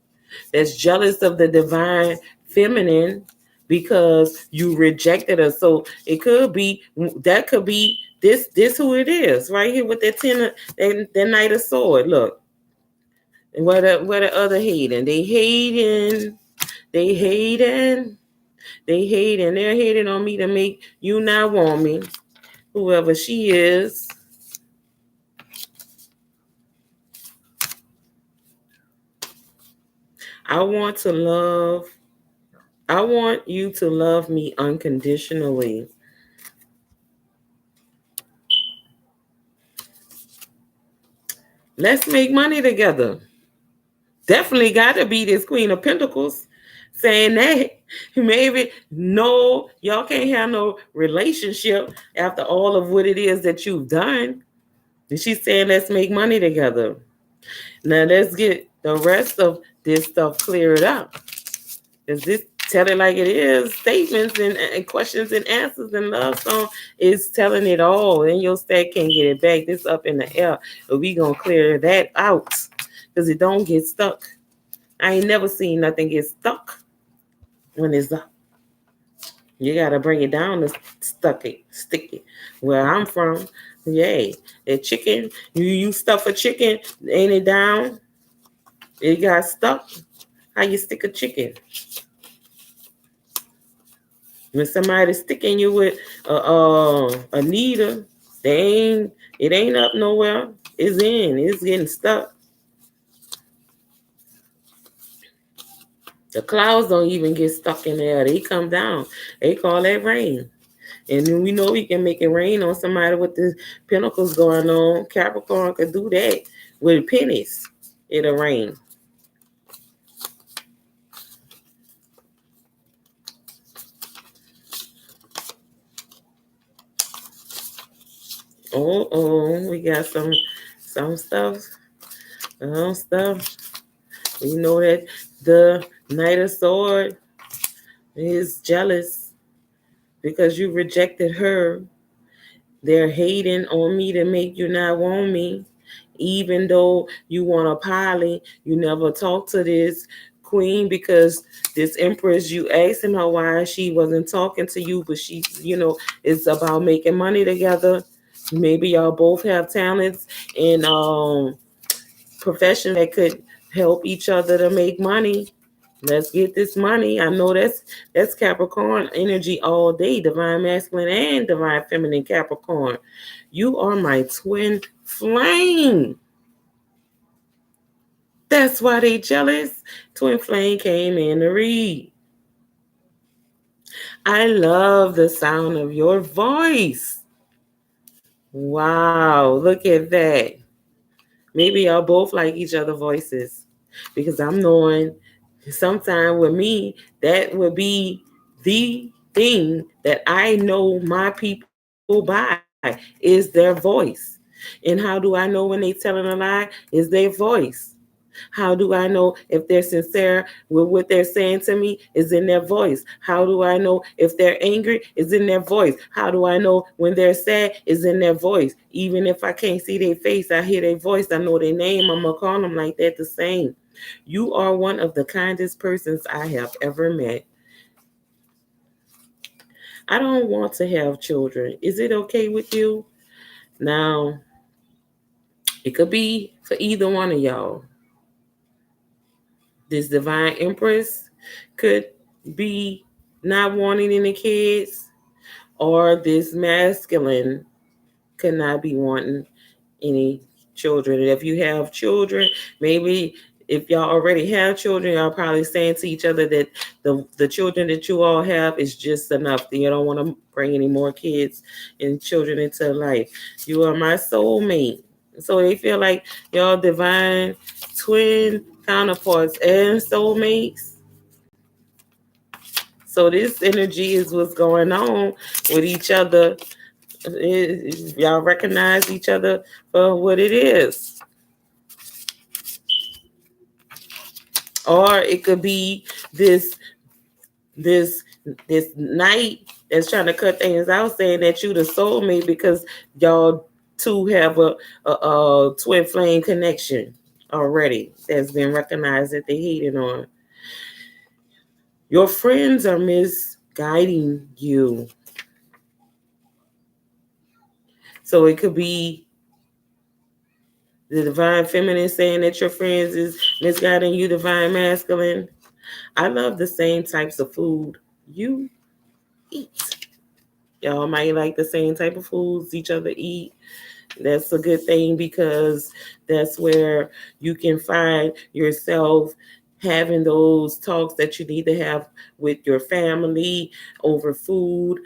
that's jealous of the divine feminine because you rejected her. So it could be, that could be this who it is right here with that that Knight of Sword. Look, and what the other hating? They hating, they hating. They're hating on me to make you not want me. Whoever she is. I want to love I want you to love me unconditionally. Let's make money together. Definitely got to be this Queen of Pentacles saying that. Maybe no, y'all can't have no relationship after all of what it is that you've done. And she's saying, let's make money together. Now let's get the rest of this stuff cleared up. Because this tell it like it is, statements and questions and answers and love song is telling it all. And your stat can't get it back. This up in the air. But we gonna clear that out. Because it don't get stuck. I ain't never seen nothing get stuck when it's up. You gotta bring it down to stick it. Where I'm from, yay. The chicken, you stuff a chicken, ain't it down? It got stuck. How you stick a chicken? When somebody's sticking you with a needle, it ain't up nowhere. It's getting stuck. The clouds don't even get stuck in there. They come down. They call that rain. And then we know we can make it rain on somebody with the pentacles going on. Capricorn could do that with pennies. It'll rain. We got some stuff. Stuff. We know that the Knight of Sword is jealous because you rejected her. They're hating on me to make you not want me. Even though you want a poly, you never talk to this queen because this empress, you asking her why she wasn't talking to you, but she, it's about making money together. Maybe y'all both have talents in profession that could help each other to make money. Let's get this money. I know that's Capricorn energy all day, divine masculine and divine feminine Capricorn. You are my twin flame. That's why they jealous. Twin flame came in to read. I love the sound of your voice. Wow, look at that. Maybe y'all both like each other voices because I'm knowing sometime with me that would be the thing that I know my people by is their voice. And how do I know when they telling a lie? Is their voice. How do I know if they're sincere with what they're saying to me? Is in their voice. How do I know if they're angry? Is in their voice. How do I know when they're sad? Is in their voice. Even if I can't see their face, I hear their voice. I know their name. I'm gonna call them like that the same. You are one of the kindest persons I have ever met. I don't want to have children. Is it okay with you? Now, it could be for either one of y'all. This divine empress could be not wanting any kids, or this masculine could not be wanting any children. And if you have children, maybe if y'all already have children, y'all probably saying to each other that the children that you all have is just enough. That you don't want to bring any more kids and children into life. You are my soulmate. So they feel like y'all divine twin counterparts and soulmates. So this energy is what's going on with each other. Y'all recognize each other for what it is. Or it could be this this night that's trying to cut things out, saying that you the soulmate because y'all two have a twin flame connection already that's been recognized that they hating on. Your friends are misguiding you. So it could be the divine feminine saying that your friends is misguiding you, divine masculine. I love the same types of food you eat. Y'all might like the same type of foods each other eat. That's a good thing because that's where you can find yourself having those talks that you need to have with your family over food.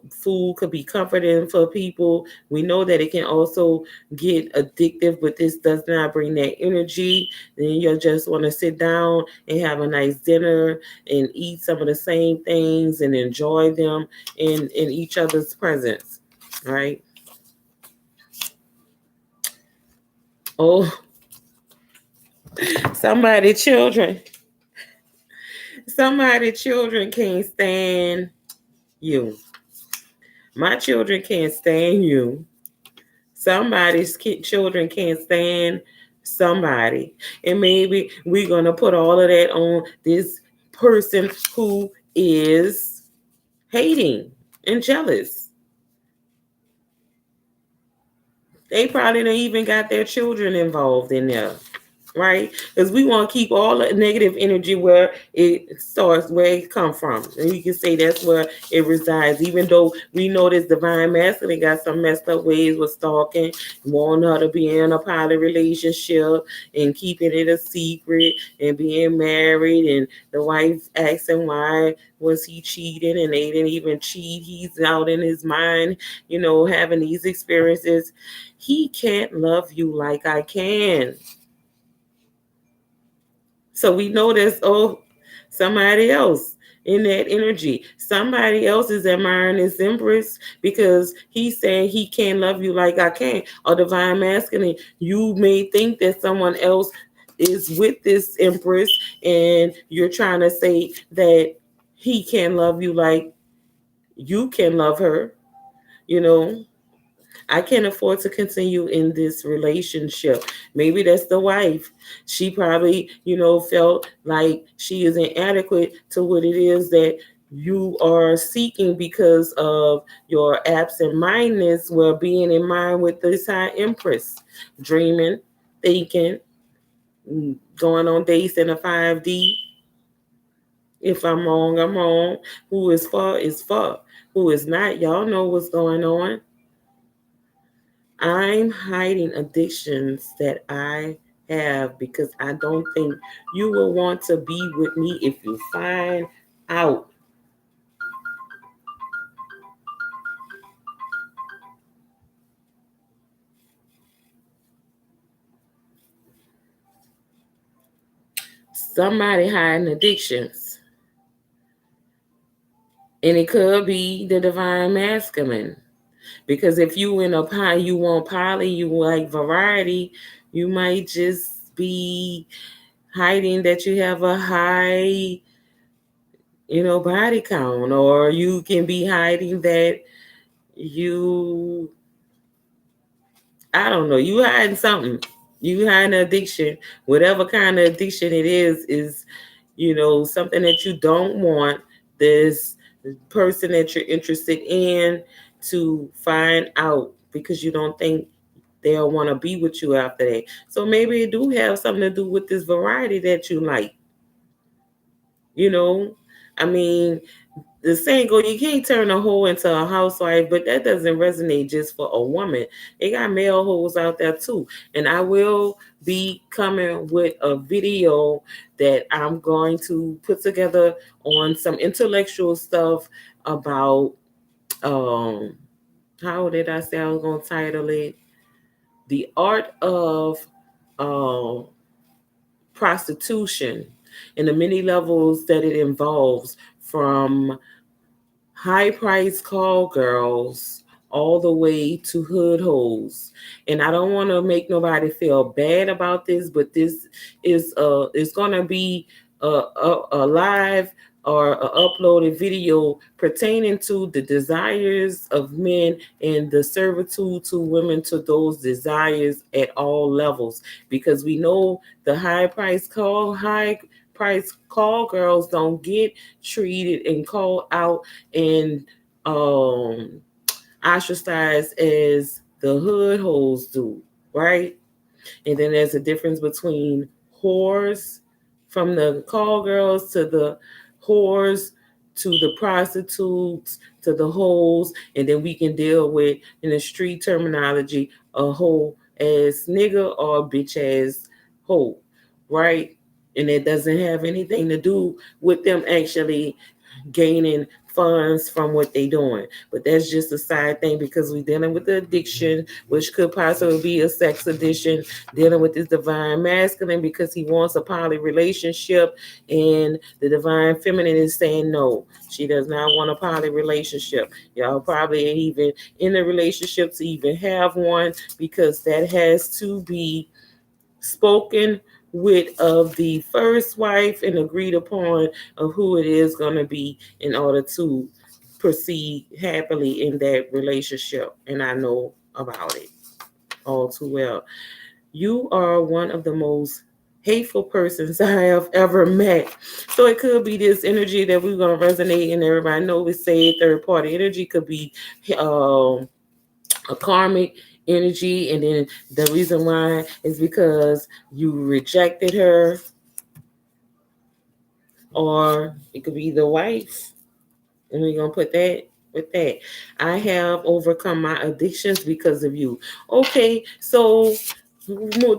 Food could be comforting for people. We know that it can also get addictive, but this does not bring that energy. Then you'll just want to sit down and have a nice dinner and eat some of the same things and enjoy them in each other's presence, right? Oh, somebody children. Somebody children can't stand you. My children can't stand you. Children can't stand somebody. And maybe we're going to put all of that on this person who is hating and jealous. They probably don't even got their children involved in there, right? Because we want to keep all the negative energy where it starts, where it come from. And you can say that's where it resides, even though we know this divine masculine got some messed up ways with stalking, wanting her to be in a poly relationship and keeping it a secret and being married, and the wife asking why was he cheating and they didn't even cheat. He's out in his mind, having these experiences. He can't love you like I can. So we know there's somebody else in that energy. Somebody else is admiring this empress because he's saying he can't love you like I can. Or divine masculine, you may think that someone else is with this empress and you're trying to say that he can love you like you can love her, you know. I can't afford to continue in this relationship. Maybe that's the wife. She probably, felt like she is inadequate to what it is that you are seeking because of your absent mindedness, where being in mind with this high empress, dreaming, thinking. going on dates in a 5D. If I'm wrong, I'm wrong. Who is for is for. Who is not, y'all know what's going on. I'm hiding addictions that I have because I don't think you will want to be with me if you find out. Somebody hiding addictions. And it could be the divine masculine. Because if you in a pie, you want poly, you like variety, you might just be hiding that you have a high, body count, or you can be hiding that you, I don't know, you hiding something. You hiding an addiction, whatever kind of addiction it is, something that you don't want this person that you're interested in to find out because you don't think they'll want to be with you after that. So maybe it do have something to do with this variety that you like. You know, I mean, the saying go, you can't turn a hoe into a housewife, but that doesn't resonate just for a woman. They got male hoes out there too. And I will be coming with a video that I'm going to put together on some intellectual stuff about how did I say I was gonna title it? The art of um prostitution and the many levels that it involves, from high price call girls all the way to hood hoes. And I don't want to make nobody feel bad about this, but this is gonna be a live or a uploaded video pertaining to the desires of men and the servitude to women to those desires at all levels, because we know the high price call girls don't get treated and called out and um ostracized as the hood hoes do, right? And then there's a difference between whores, from the call girls to the whores to the prostitutes to the hoes, and then we can deal with, in the street terminology, a hoe as nigga or a bitch as hoe, right? And it doesn't have anything to do with them actually gaining funds from what they doing. But that's just a side thing because we're dealing with the addiction, which could possibly be a sex addiction, dealing with this divine masculine because he wants a poly relationship, and the divine feminine is saying no. She does not want a poly relationship. Y'all probably ain't even in a relationship to even have one, because that has to be spoken with of the first wife and agreed upon of who it is going to be in order to proceed happily in that relationship. And I know about it all too well. You are one of the most hateful persons I have ever met. So it could be this energy that we're going to resonate, and everybody know we say third party energy could be a karmic energy, and then the reason why is because you rejected her, or it could be the wife, and we're gonna put that with that. I have overcome my addictions because of you. Okay, so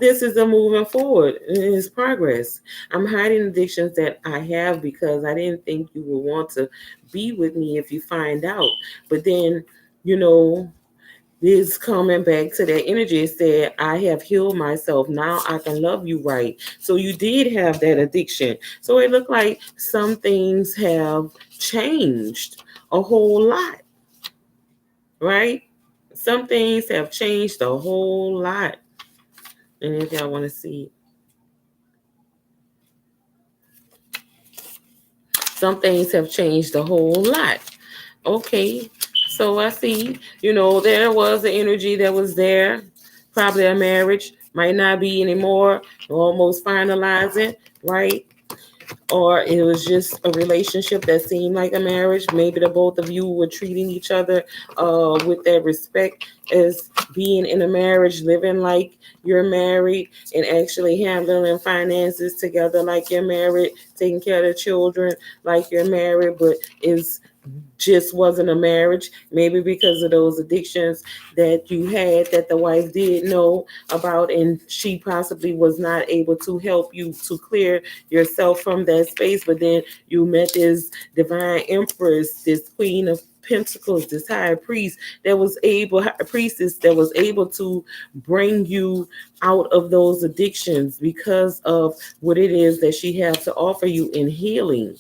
this is a moving forward. It's progress. I'm hiding addictions that I have because I didn't think you would want to be with me if you find out. But then, you know, is coming back to that energy. It said, I have healed myself. Now I can love you right. So you did have that addiction. So it looked like some things have changed a whole lot, right? Some things have changed a whole lot. And if y'all want to see, some things have changed a whole lot. Okay, so I see, there was an energy that was there. Probably a marriage, might not be anymore, almost finalizing, right? or it was just a relationship that seemed like a marriage. Maybe the both of you were treating each other with that respect as being in a marriage, living like you're married, and actually handling finances together like you're married, taking care of the children like you're married, but is just wasn't a marriage, maybe because of those addictions that you had that the wife did know about, and she possibly was not able to help you to clear yourself from that space. But then you met this divine empress, this queen of pentacles, this high priest that was able, high priestess that was able to bring you out of those addictions because of what it is that she has to offer you in healing,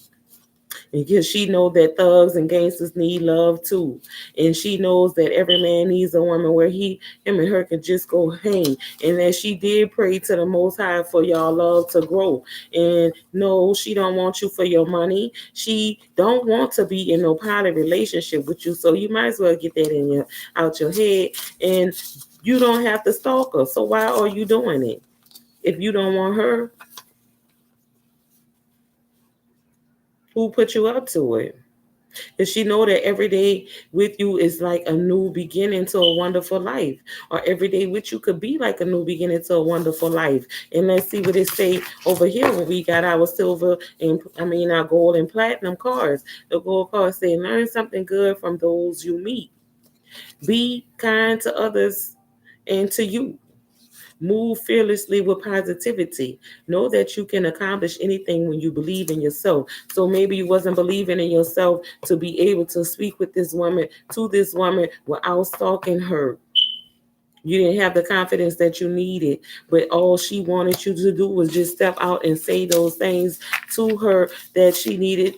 because she knows that thugs and gangsters need love too, and she knows that every man needs a woman where him and her can just go hang, and that she did pray to the Most High for y'all love to grow. And no, she don't want you for your money. She don't want to be in no poly relationship with you. So you might as well get that in your out your head, and you don't have to stalk her. So why are you doing it? If you don't want her, who put you up to it? Does she know that every day with you is like a new beginning to a wonderful life? Or every day with you could be like a new beginning to a wonderful life. And let's see what it say over here when we got our silver and our gold and platinum cards. The gold cards say, learn something good from those you meet. Be kind to others and to you. Move fearlessly with positivity. Know that you can accomplish anything when you believe in yourself. So maybe you wasn't believing in yourself to be able to speak with this woman, to this woman, without stalking her. You didn't have the confidence that you needed, but all she wanted you to do was just step out and say those things to her that she needed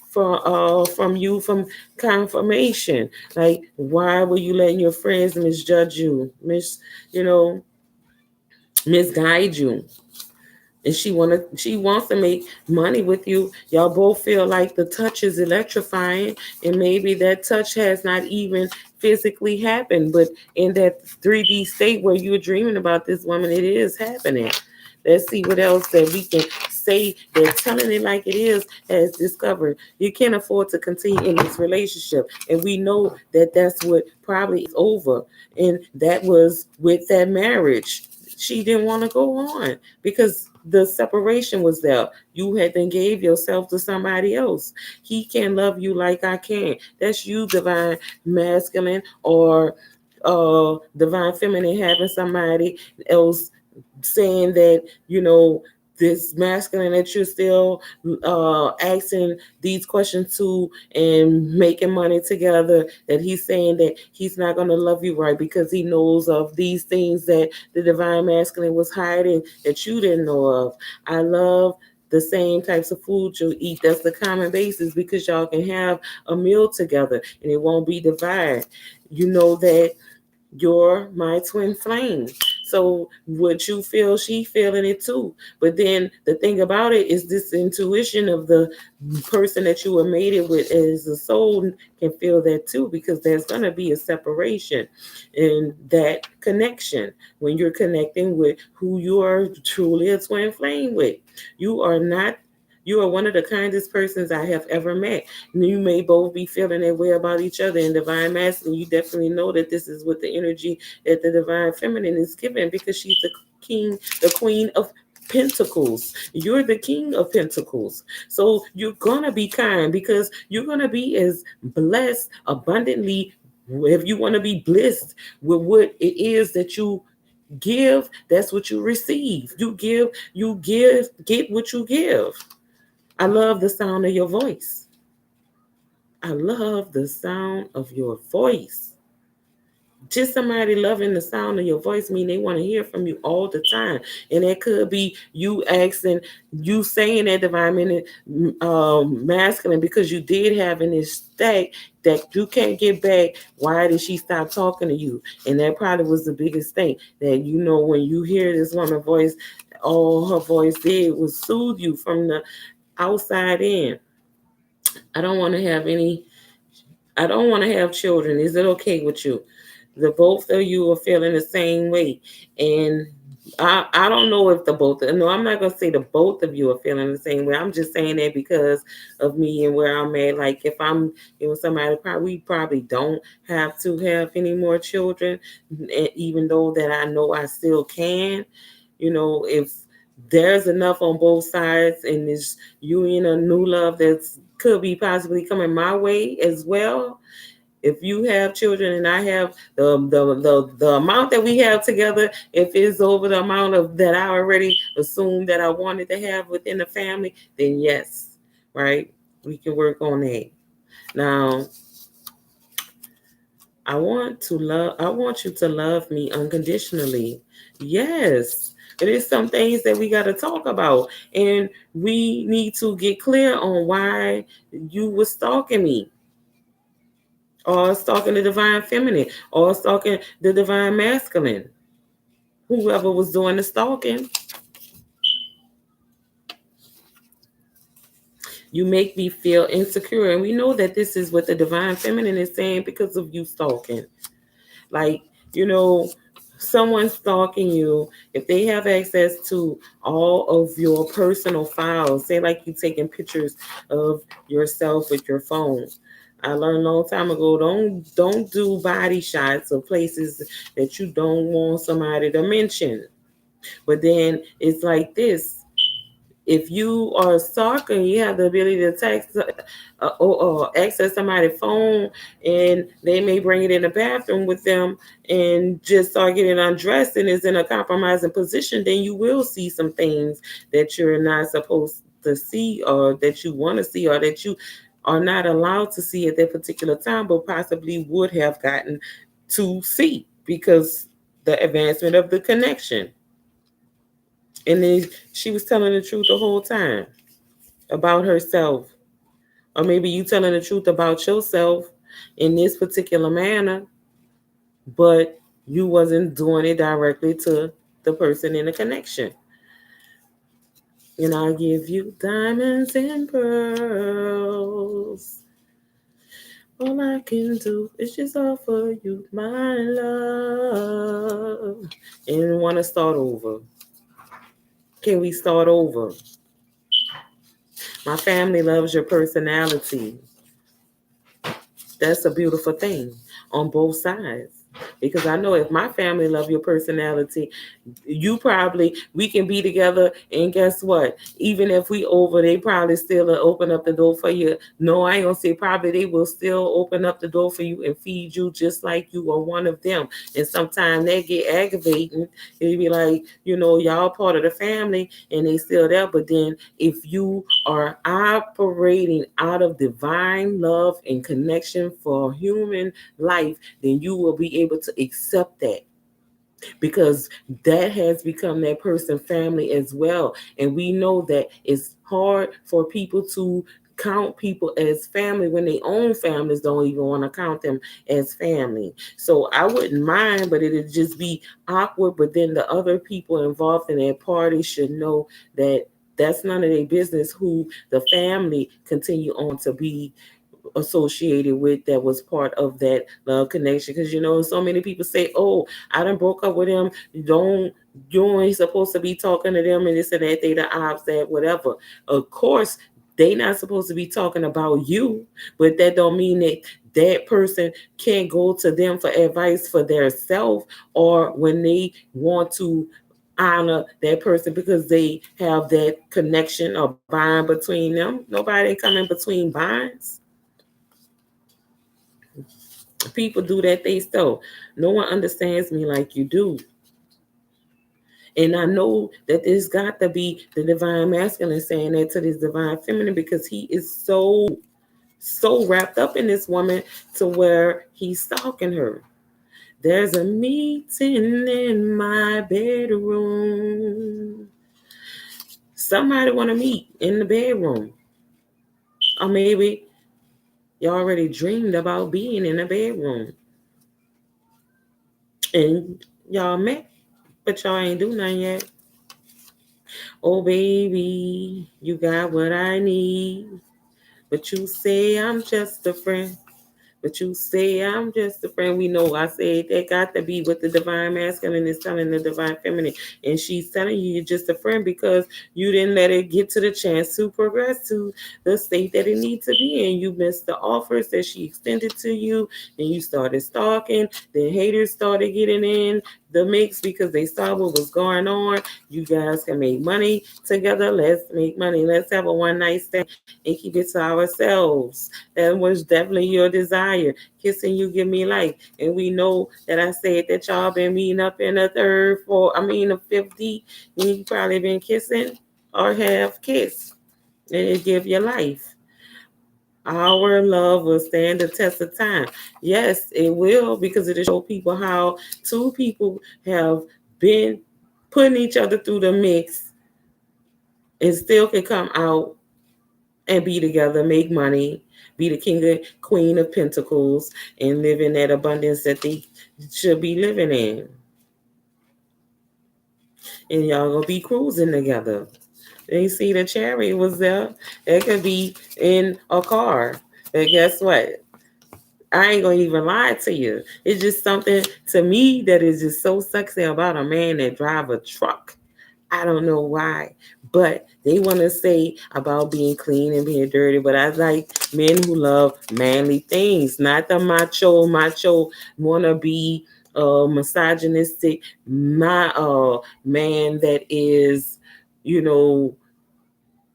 from you, from confirmation. Like, why were you letting your friends misjudge you, you know misguide you? And she wants to make money with you. Y'all both feel like the touch is electrifying, and maybe that touch has not even physically happened, but in that 3D state where you're dreaming about this woman, it is happening. Let's see what else that we can say that telling it like it is has discovered. You can't afford to continue in this relationship, and we know that that's what probably is over, and that was with that marriage. She didn't want to go on because the separation was there. You had then gave yourself to somebody else. He can't love you like I can. That's you, divine masculine, or divine feminine, having somebody else saying that, this masculine that you're still asking these questions to and making money together, that he's saying that he's not going to love you right because he knows of these things that the divine masculine was hiding that you didn't know of. I love the same types of food you eat. That's the common basis, because y'all can have a meal together and it won't be divided. You know that you're my twin flame. So what you feel, she feeling it too. But then the thing about it is this intuition of the person that you were mated with as a soul can feel that too, because there's going to be a separation in that connection when you're connecting with who you are truly a twin flame with. You are not you are one of the kindest persons I have ever met. You may both be feeling that way about each other. In divine masculine, you definitely know that this is what the energy that the divine feminine is giving, because she's the queen of pentacles. You're the king of pentacles. So you're gonna be kind, because you're gonna be as blessed abundantly. If you want to be blessed with what it is that you give, that's what you receive. You give, get what you give. I love the sound of your voice. I love the sound of your voice. Just somebody loving the sound of your voice mean they want to hear from you all the time. And it could be you asking, you saying that divine minute masculine, because you did have in this state that you can't get back. Why did she stop talking to you? And that probably was the biggest thing, that when you hear this woman's voice, all her voice did was soothe you from the outside in. I don't want to have any I don't want to have children. Is it okay with you? The both of you are feeling the same way. And I don't know if the both. No, I'm not gonna say the both of you are feeling the same way. I'm just saying that because of me and where I'm at. Like if I'm, somebody we probably don't have to have any more children, even though that I know I still can. If there's enough on both sides and this union of new love that's could be possibly coming my way as well. If you have children and I have the amount that we have together, if it's over the amount of that I already assumed that I wanted to have within the family, then yes, right? We can work on that. Now, I want you to love me unconditionally. Yes. It is some things that we got to talk about, and we need to get clear on why you were stalking me, or stalking the divine feminine, or stalking the divine masculine. Whoever was doing the stalking, you make me feel insecure. And we know that this is what the divine feminine is saying because of you stalking. Like, you know, someone stalking you, if they have access to all of your personal files, say like you taking pictures of yourself with your phone. I learned a long time ago, don't do body shots of places that you don't want somebody to mention. But then it's like this. If you are a stalker and you have the ability to text or access somebody's phone, and they may bring it in the bathroom with them and just start getting undressed and is in a compromising position, then you will see some things that you're not supposed to see, or that you want to see, or that you are not allowed to see at that particular time, but possibly would have gotten to see because the advancement of the connection. And then she was telling the truth the whole time about herself. Or maybe you telling the truth about yourself in this particular manner, but you wasn't doing it directly to the person in the connection. And I give you diamonds and pearls. All I can do is just offer you my love. And want to start over. Can we start over? My family loves your personality. That's a beautiful thing on both sides. Because I know if my family love your personality, you probably we can be together, and guess what, even if we over, they probably still open up the door for you. No, I ain't gonna say probably, they will still open up the door for you and feed you just like you are one of them. And sometimes they get aggravating. They be like, y'all part of the family and they still there. But then if you are operating out of divine love and connection for human life, then you will be able to accept that, because that has become that person's family as well. And we know that it's hard for people to count people as family when their own families don't even want to count them as family. So I wouldn't mind, but it'd just be awkward. But then the other people involved in that party should know that that's none of their business who the family continue on to be associated with, that was part of that love connection. Because so many people say, oh, I done broke up with him, don't you ain't supposed to be talking to them and this and that, they the ops, that whatever. Of course they not supposed to be talking about you, but that don't mean that that person can't go to them for advice for their self, or when they want to honor that person because they have that connection or bind between them. Nobody coming between binds. People do that they still. No one understands me like you do. And I know that there's got to be the divine masculine saying that to this divine feminine, because he is so wrapped up in this woman to where he's stalking her. There's a meeting in my bedroom. Somebody want to meet in the bedroom. Or maybe you already dreamed about being in a bedroom. And y'all met, but y'all ain't do nothing yet. Oh, baby, you got what I need. But you say I'm just a friend. But you say, I'm just a friend. We know I said that got to be what the divine masculine is telling the divine feminine. And she's telling you you're just a friend because you didn't let it get to the chance to progress to the state that it needs to be in. You missed the offers that she extended to you, and you started stalking. Then haters started getting in the mix because they saw what was going on. You guys can make money together. Let's make money. Let's have a one night stand and keep it to ourselves. That was definitely your desire. Kissing you give me life. And we know that I said that y'all been meeting up in the third, fourth, the 50. And you probably been kissing or have kissed. And it give you life. Our love will stand the test of time. Yes, it will, because it show people how two people have been putting each other through the mix and still can come out and be together, make money, be the king and queen of pentacles, and live in that abundance that they should be living in. And y'all gonna be cruising together. They see the chariot was there. It could be in a car. But guess what? I ain't gonna even lie to you. It's just something to me that is just so sexy about a man that drive a truck. I don't know why, but they want to say about being clean and being dirty. But I like men who love manly things, not the macho wanna be misogynistic, my man that is, you know,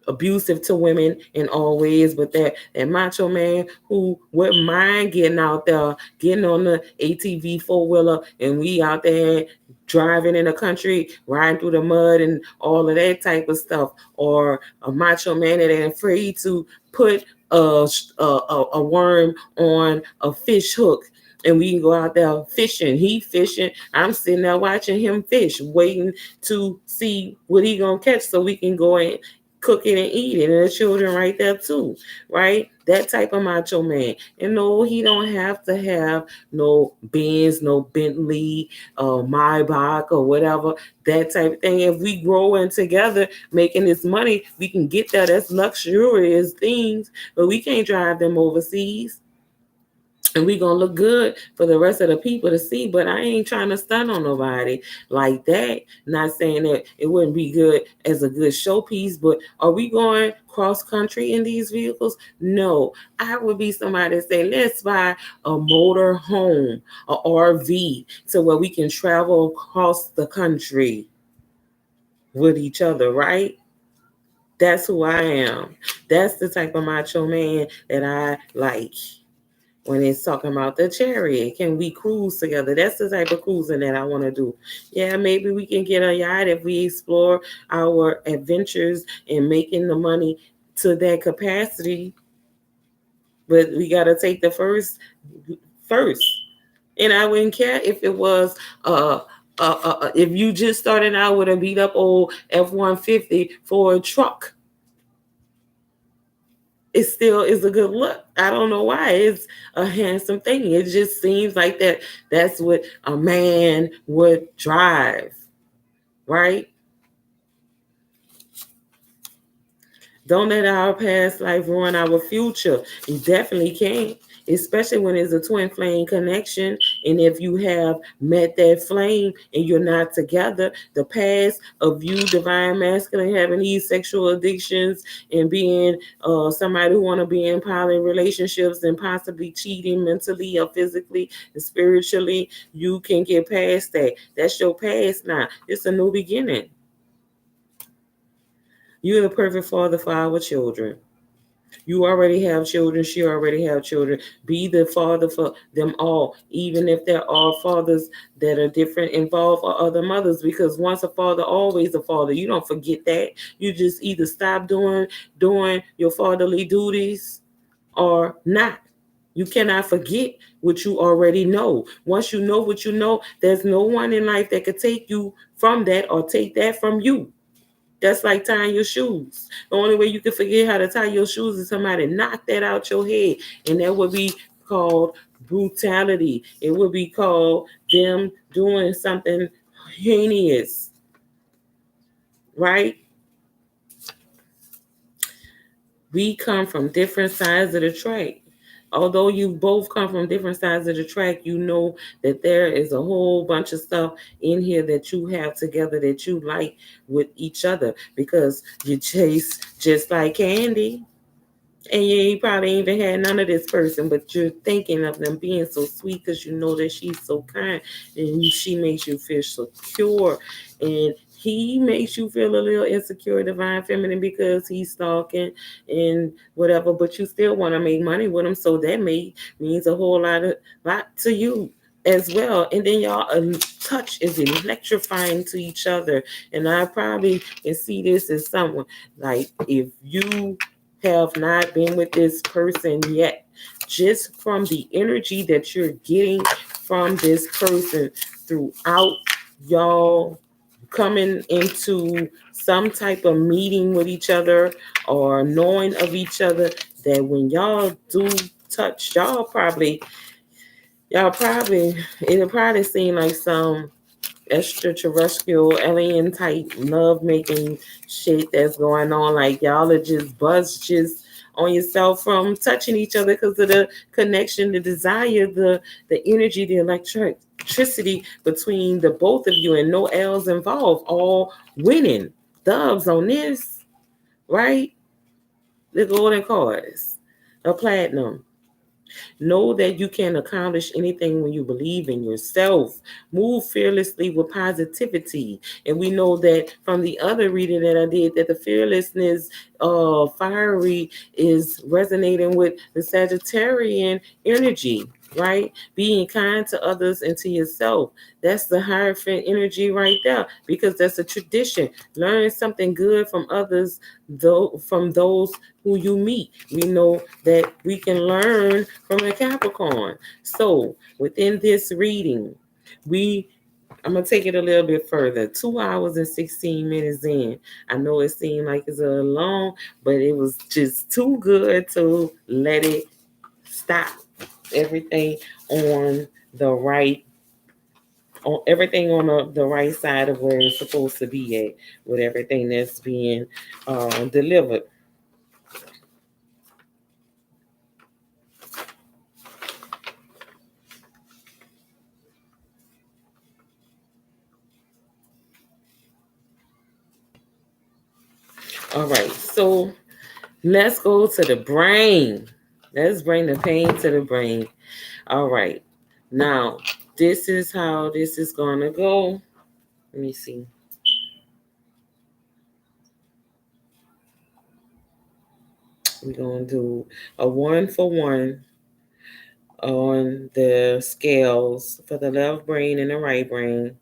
abusive to women in all ways, but that macho man who wouldn't mind getting out there, getting on the ATV 4-wheeler, and we out there driving in the country, riding through the mud and all of that type of stuff, or a macho man that ain't afraid to put a worm on a fish hook, and we can go out there fishing. He fishing. I'm sitting there watching him fish, waiting to see what he gonna catch so we can go and cook it and eat it, and the children right there too, right? That type of macho man. And no, he don't have to have no Benz, no Bentley, Maybach or whatever, that type of thing. If we growing together, making this money, we can get that. That's luxurious things, but we can't drive them overseas. And we gonna look good for the rest of the people to see. But I ain't trying to stun on nobody like that. Not saying that it wouldn't be good as a good showpiece, but are we going cross country in these vehicles? No. I would be somebody that say, let's buy a motor home, a RV, so where we can travel across the country with each other, right? That's who I am. That's the type of macho man that I like. When it's talking about the chariot, can we cruise together? That's the type of cruising that I want to do. Yeah, maybe we can get a yacht if we explore our adventures and making the money to that capacity. But we got to take the first. And I wouldn't care if it was if you just started out with a beat up old F-150 for a truck. It still is a good look. I don't know why. It's a handsome thing. It just seems like that's what a man would drive, right? Don't let our past life ruin our future. You definitely can't, especially when it's a twin flame connection. And if you have met that flame and you're not together, the past of you, divine masculine, having these sexual addictions and being somebody who want to be in poly relationships and possibly cheating mentally or physically and spiritually, you can get past that. That's your past now. It's a new beginning. You're the perfect father for our children. You already have children. She already have children. Be the father for them all, even if there are fathers that are different involved or other mothers. Because once a father, always a father. You don't forget that. You just either stop doing your fatherly duties or not. You cannot forget what you already know. Once you know what you know, there's no one in life that could take you from that or take that from you. That's like tying your shoes. The only way you can forget how to tie your shoes is somebody knock that out your head. And that would be called brutality. It would be called them doing something heinous, right? We come from different sides of the track. although you both come from different sides of the track, you know that there is a whole bunch of stuff in here that you have together that you like with each other because you chase just like candy. And you probably ain't even had none of this person, but you're thinking of them being so sweet because you know that she's so kind and she makes you feel secure. And he makes you feel a little insecure, divine feminine, because he's stalking and whatever, but you still want to make money with him. So that means a whole lot to you as well. And then y'all touch is electrifying to each other. And I probably can see this as someone like if you have not been with this person yet, just from the energy that you're getting from this person throughout y'all coming into some type of meeting with each other or knowing of each other, that when y'all do touch, y'all probably it'll probably seem like some extraterrestrial alien type love making shit that's going on. Like y'all are just buzz just on yourself from touching each other because of the connection, the desire, the energy, the electricity between the both of you, and no L's involved. All winning dubs on this, right? The golden cards, a platinum. Know that you can accomplish anything when you believe in yourself. Move fearlessly with positivity. And we know that from the other reading that I did, that the fearlessness fiery is resonating with the Sagittarian energy, right? Being kind to others and to yourself. That's the Hierophant energy right there, because that's a tradition. Learn something good from others, though, from those who you meet. We know that we can learn from a Capricorn. So within this reading, we I'm gonna take it a little bit further. 2 hours and 16 minutes in. I know it seemed like it's a little long, but it was just too good to let it stop. Everything on the right on everything on the right side of where it's supposed to be at, with everything that's being delivered. All right, so let's go to the brain. Let's bring the pain to the brain. All right. Now, this is how this is going to go. Let me see. We're going to do a 1 for 1 on the scales for the left brain and the right brain.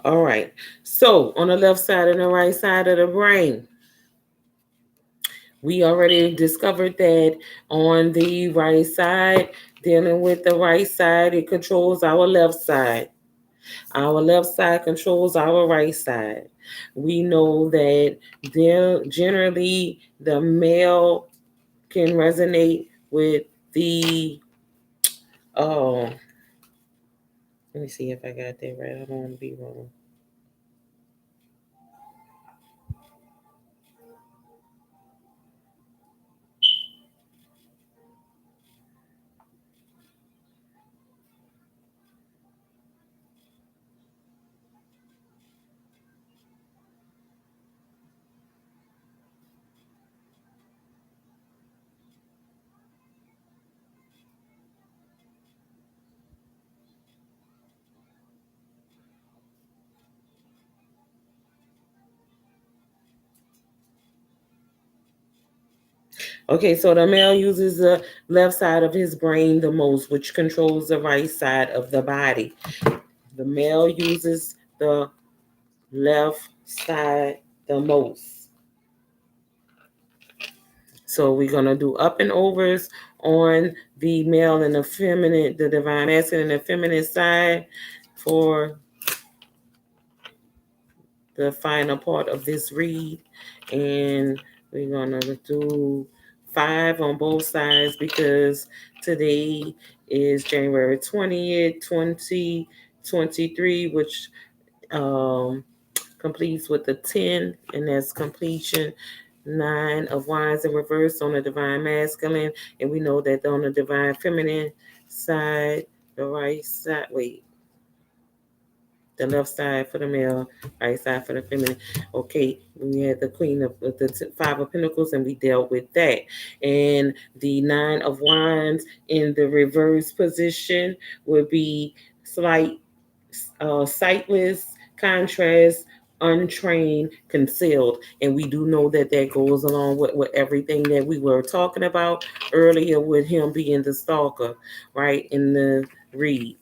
All right. So, on the left side and the right side of the brain, we already discovered that on the right side, dealing with the right side, it controls our left side. Our left side controls our right side. We know that generally the male can resonate with the, oh, let me see if I got that right. I don't want to be wrong. Okay, so the male uses the left side of his brain the most, which controls the right side of the body. The male uses the left side the most. So we're gonna do up and overs on the male and the feminine, the divine masculine and the feminine side for the final part of this read. And we're gonna do 5 on both sides because today is January 20th, 2023, which um completes with the 10, and that's completion. 9 of wands in reverse on the divine masculine, and we know that on the divine feminine side, the right side, wait, the left side for the male, right side for the feminine. Okay, we had the queen of the 5 of pentacles, and we dealt with that. And the 9 of wands in the reverse position would be slight, sightless, contrast, untrained, concealed. And we do know that that goes along with everything that we were talking about earlier with him being the stalker, right, in the read.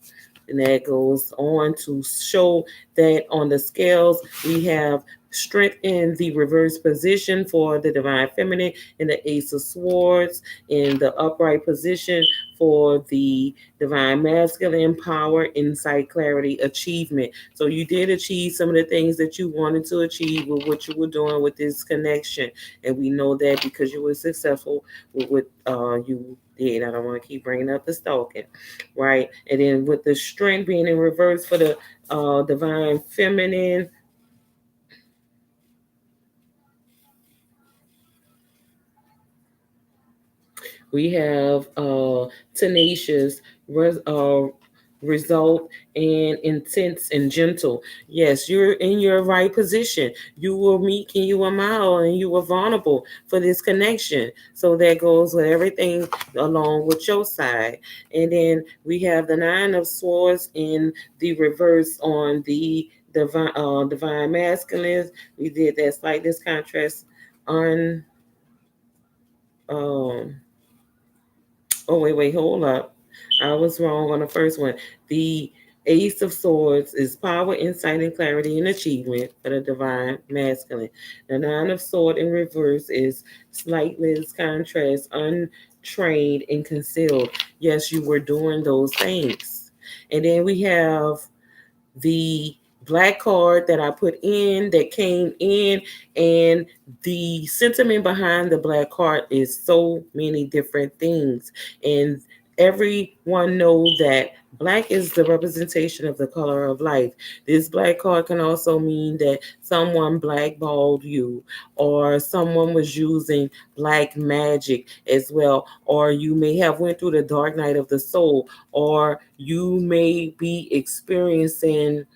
And that goes on to show that on the scales, we have strength in the reverse position for the divine feminine, and the ace of swords in the upright position for the divine masculine, power, insight, clarity, achievement. So you did achieve some of the things that you wanted to achieve with what you were doing with this connection. And we know that because you were successful with what you did. I don't want to keep bringing up the stalking, right? And then with the strength being in reverse for the divine feminine, we have tenacious, result, and intense and gentle. Yes, you're in your right position. You were meek and you were mild and you were vulnerable for this connection. So that goes with everything along with your side. And then we have the 9 of swords in the reverse on the divine masculine. We did that slight this contrast on um oh, wait, hold up. I was wrong on the first one. The Ace of Swords is power, insight, and clarity and achievement for the divine masculine. The Nine of Swords in reverse is slightless, contrast, untrained, and concealed. Yes, you were doing those things. And then we have the black card that I put in that came in, and the sentiment behind the black card is so many different things. And everyone knows that black is the representation of the color of life. This black card can also mean that someone blackballed you, or someone was using black magic as well, or you may have went through the dark night of the soul, or you may be experiencing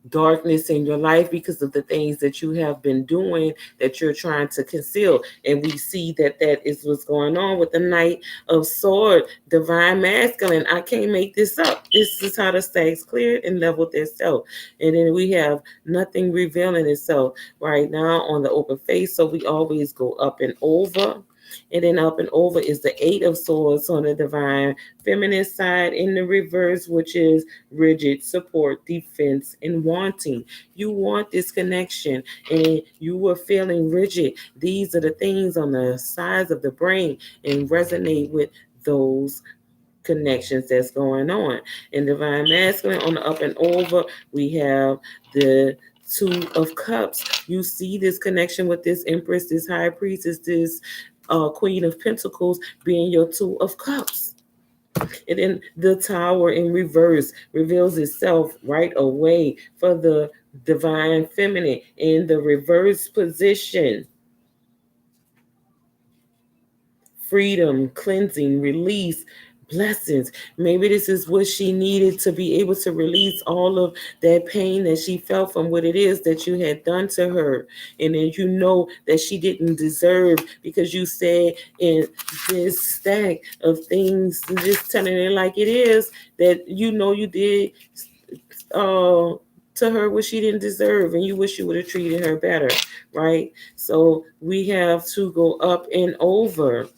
darkness in your life because of the things that you have been doing that you're trying to conceal. And we see that that is what's going on with the Knight of Sword, divine masculine. I can't make this up. This is how the stacks cleared and leveled itself. And then we have nothing revealing itself right now on the open face. So we always go up and over. And then up and over is the 8 of Swords on the divine feminine side, in the reverse, which is rigid, support, defense, and wanting. You want this connection and you were feeling rigid. These are the things on the sides of the brain and resonate with those connections that's going on. In divine masculine on the up and over, we have the 2 of Cups. You see this connection with this Empress, this High Priestess, this Queen of Pentacles being your 2 of Cups. And then the Tower in reverse reveals itself right away for the divine feminine in the reverse position. Freedom, cleansing, release, blessings. Maybe this is what she needed to be able to release all of that pain that she felt from what it is that you had done to her. And then you know that she didn't deserve, because you said in this stack of things, just telling it like it is, that you know you did uh to her what she didn't deserve, and you wish you would have treated her better, right? So we have to go up and over.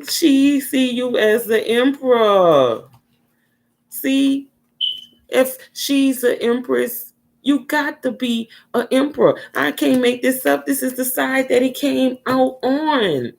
She see you as the emperor. See, if she's an empress, you got to be an emperor. I can't make this up. This is the side that it came out on.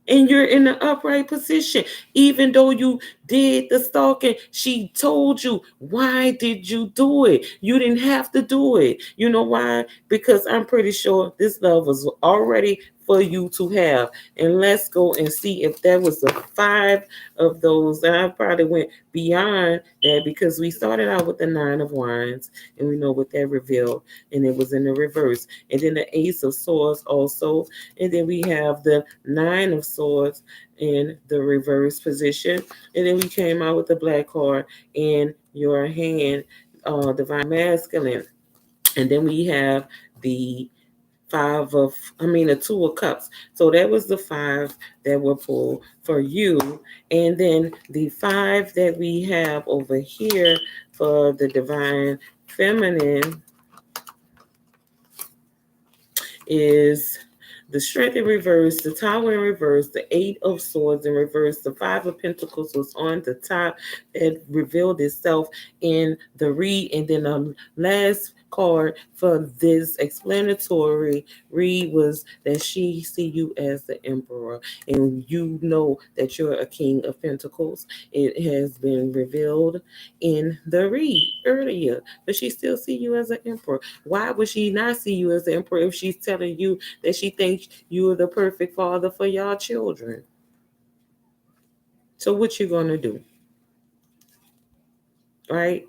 And you're in the upright position. Even though you did the stalking, she told you, why did you do it? You didn't have to do it. You know why? Because I'm pretty sure this love was already for you to have. And let's go and see if there was the 5 of those. And I probably went beyond that because we started out with the 9 of wands, and we know what that revealed, and it was in the reverse. And then the ace of swords also, and then we have the 9 of swords in the reverse position. And then we came out with the black card in your hand, divine masculine. And then we have the the 2 of cups. So that was the 5 that were pulled for you. And then the 5 that we have over here for the divine feminine is the strength in reverse, the tower in reverse, the 8 of swords in reverse, the 5 of pentacles was on the top. It revealed itself in the read. And then the last card for this explanatory read was that she see you as the emperor, and you know that you're a king of pentacles. It has been revealed in the read earlier, but she still see you as an emperor. Why would she not see you as the emperor if she's telling you that she thinks you are the perfect father for y'all children? So what you gonna do, right?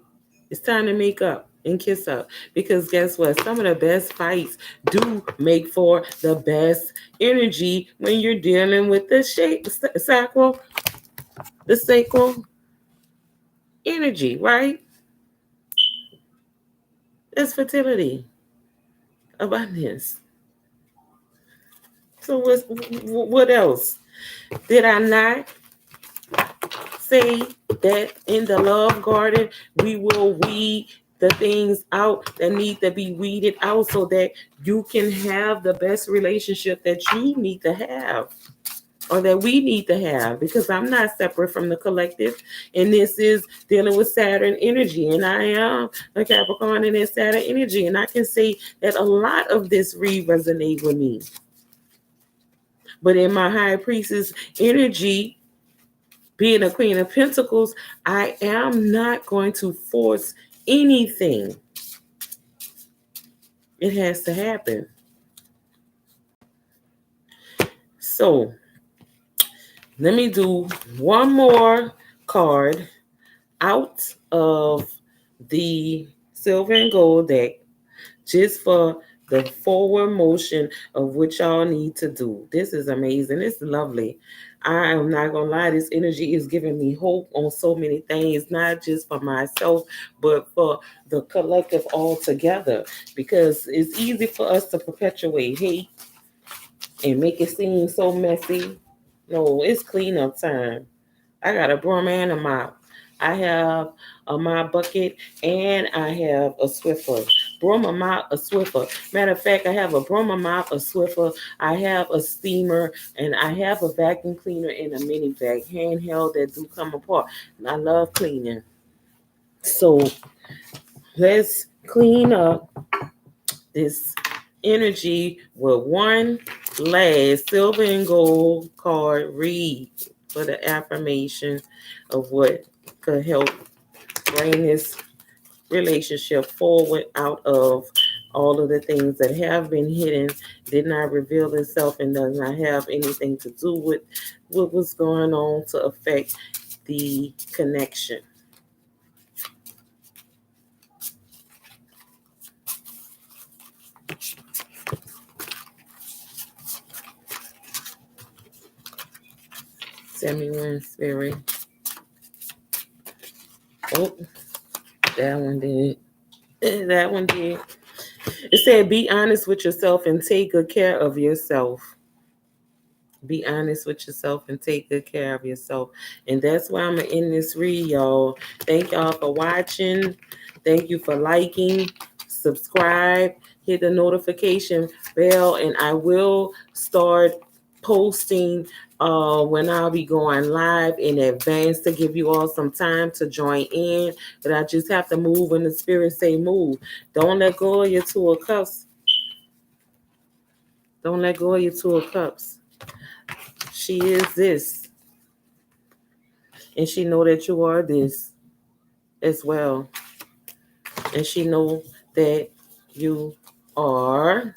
It's time to make up and kiss up, because guess what? Some of the best fights do make for the best energy when you're dealing with the sacral energy, right? That's fertility, abundance. So what else? Did I not say that in the love garden we will weed the things out that need to be weeded out so that you can have the best relationship that you need to have, or that we need to have? Because I'm not separate from the collective, and this is dealing with Saturn energy, and I am a Capricorn in this Saturn energy, and I can say that a lot of this resonate with me. But in my high priestess energy, being a queen of pentacles, I am not going to force anything. It has to happen. So let me do one more card out of the silver and gold deck, just for the forward motion of what y'all need to do. This is amazing. It's lovely. I am not gonna lie, this energy is giving me hope on so many things, not just for myself, but for the collective altogether. Because it's easy for us to perpetuate hate and make it seem so messy. No, it's cleanup time. I got a broom and a mop. I have a mop bucket and I have a Swiffer. Broom, a mop, a Swiffer. Matter of fact, I have a broom, a mop, a Swiffer. I have a steamer, and I have a vacuum cleaner and a mini vac handheld that do come apart. And I love cleaning. So let's clean up this energy with one last silver and gold card read for the affirmation of what could help bring this relationship forward out of all of the things that have been hidden, did not reveal itself, and does not have anything to do with what was going on to affect the connection. Tell me when, Spirit. Oh, that one did. That one did. It said, be honest with yourself and take good care of yourself. Be honest with yourself and take good care of yourself. And that's why I'm going to end this read, y'all. Thank y'all for watching. Thank you for liking, subscribe, hit the notification bell, and I will start posting when I'll be going live in advance to give you all some time to join in. But I just have to move when the spirit say move. Don't let go of your Two of Cups. Don't let go of your Two of Cups. She is this, and she know that you are this as well, and she know that you are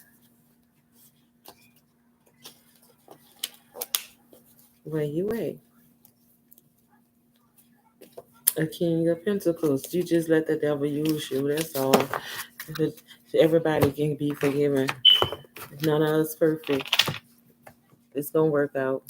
where you at. A King of Pentacles. You just let the devil use you. That's all. Everybody can be forgiven. None of us perfect. It's gonna work out.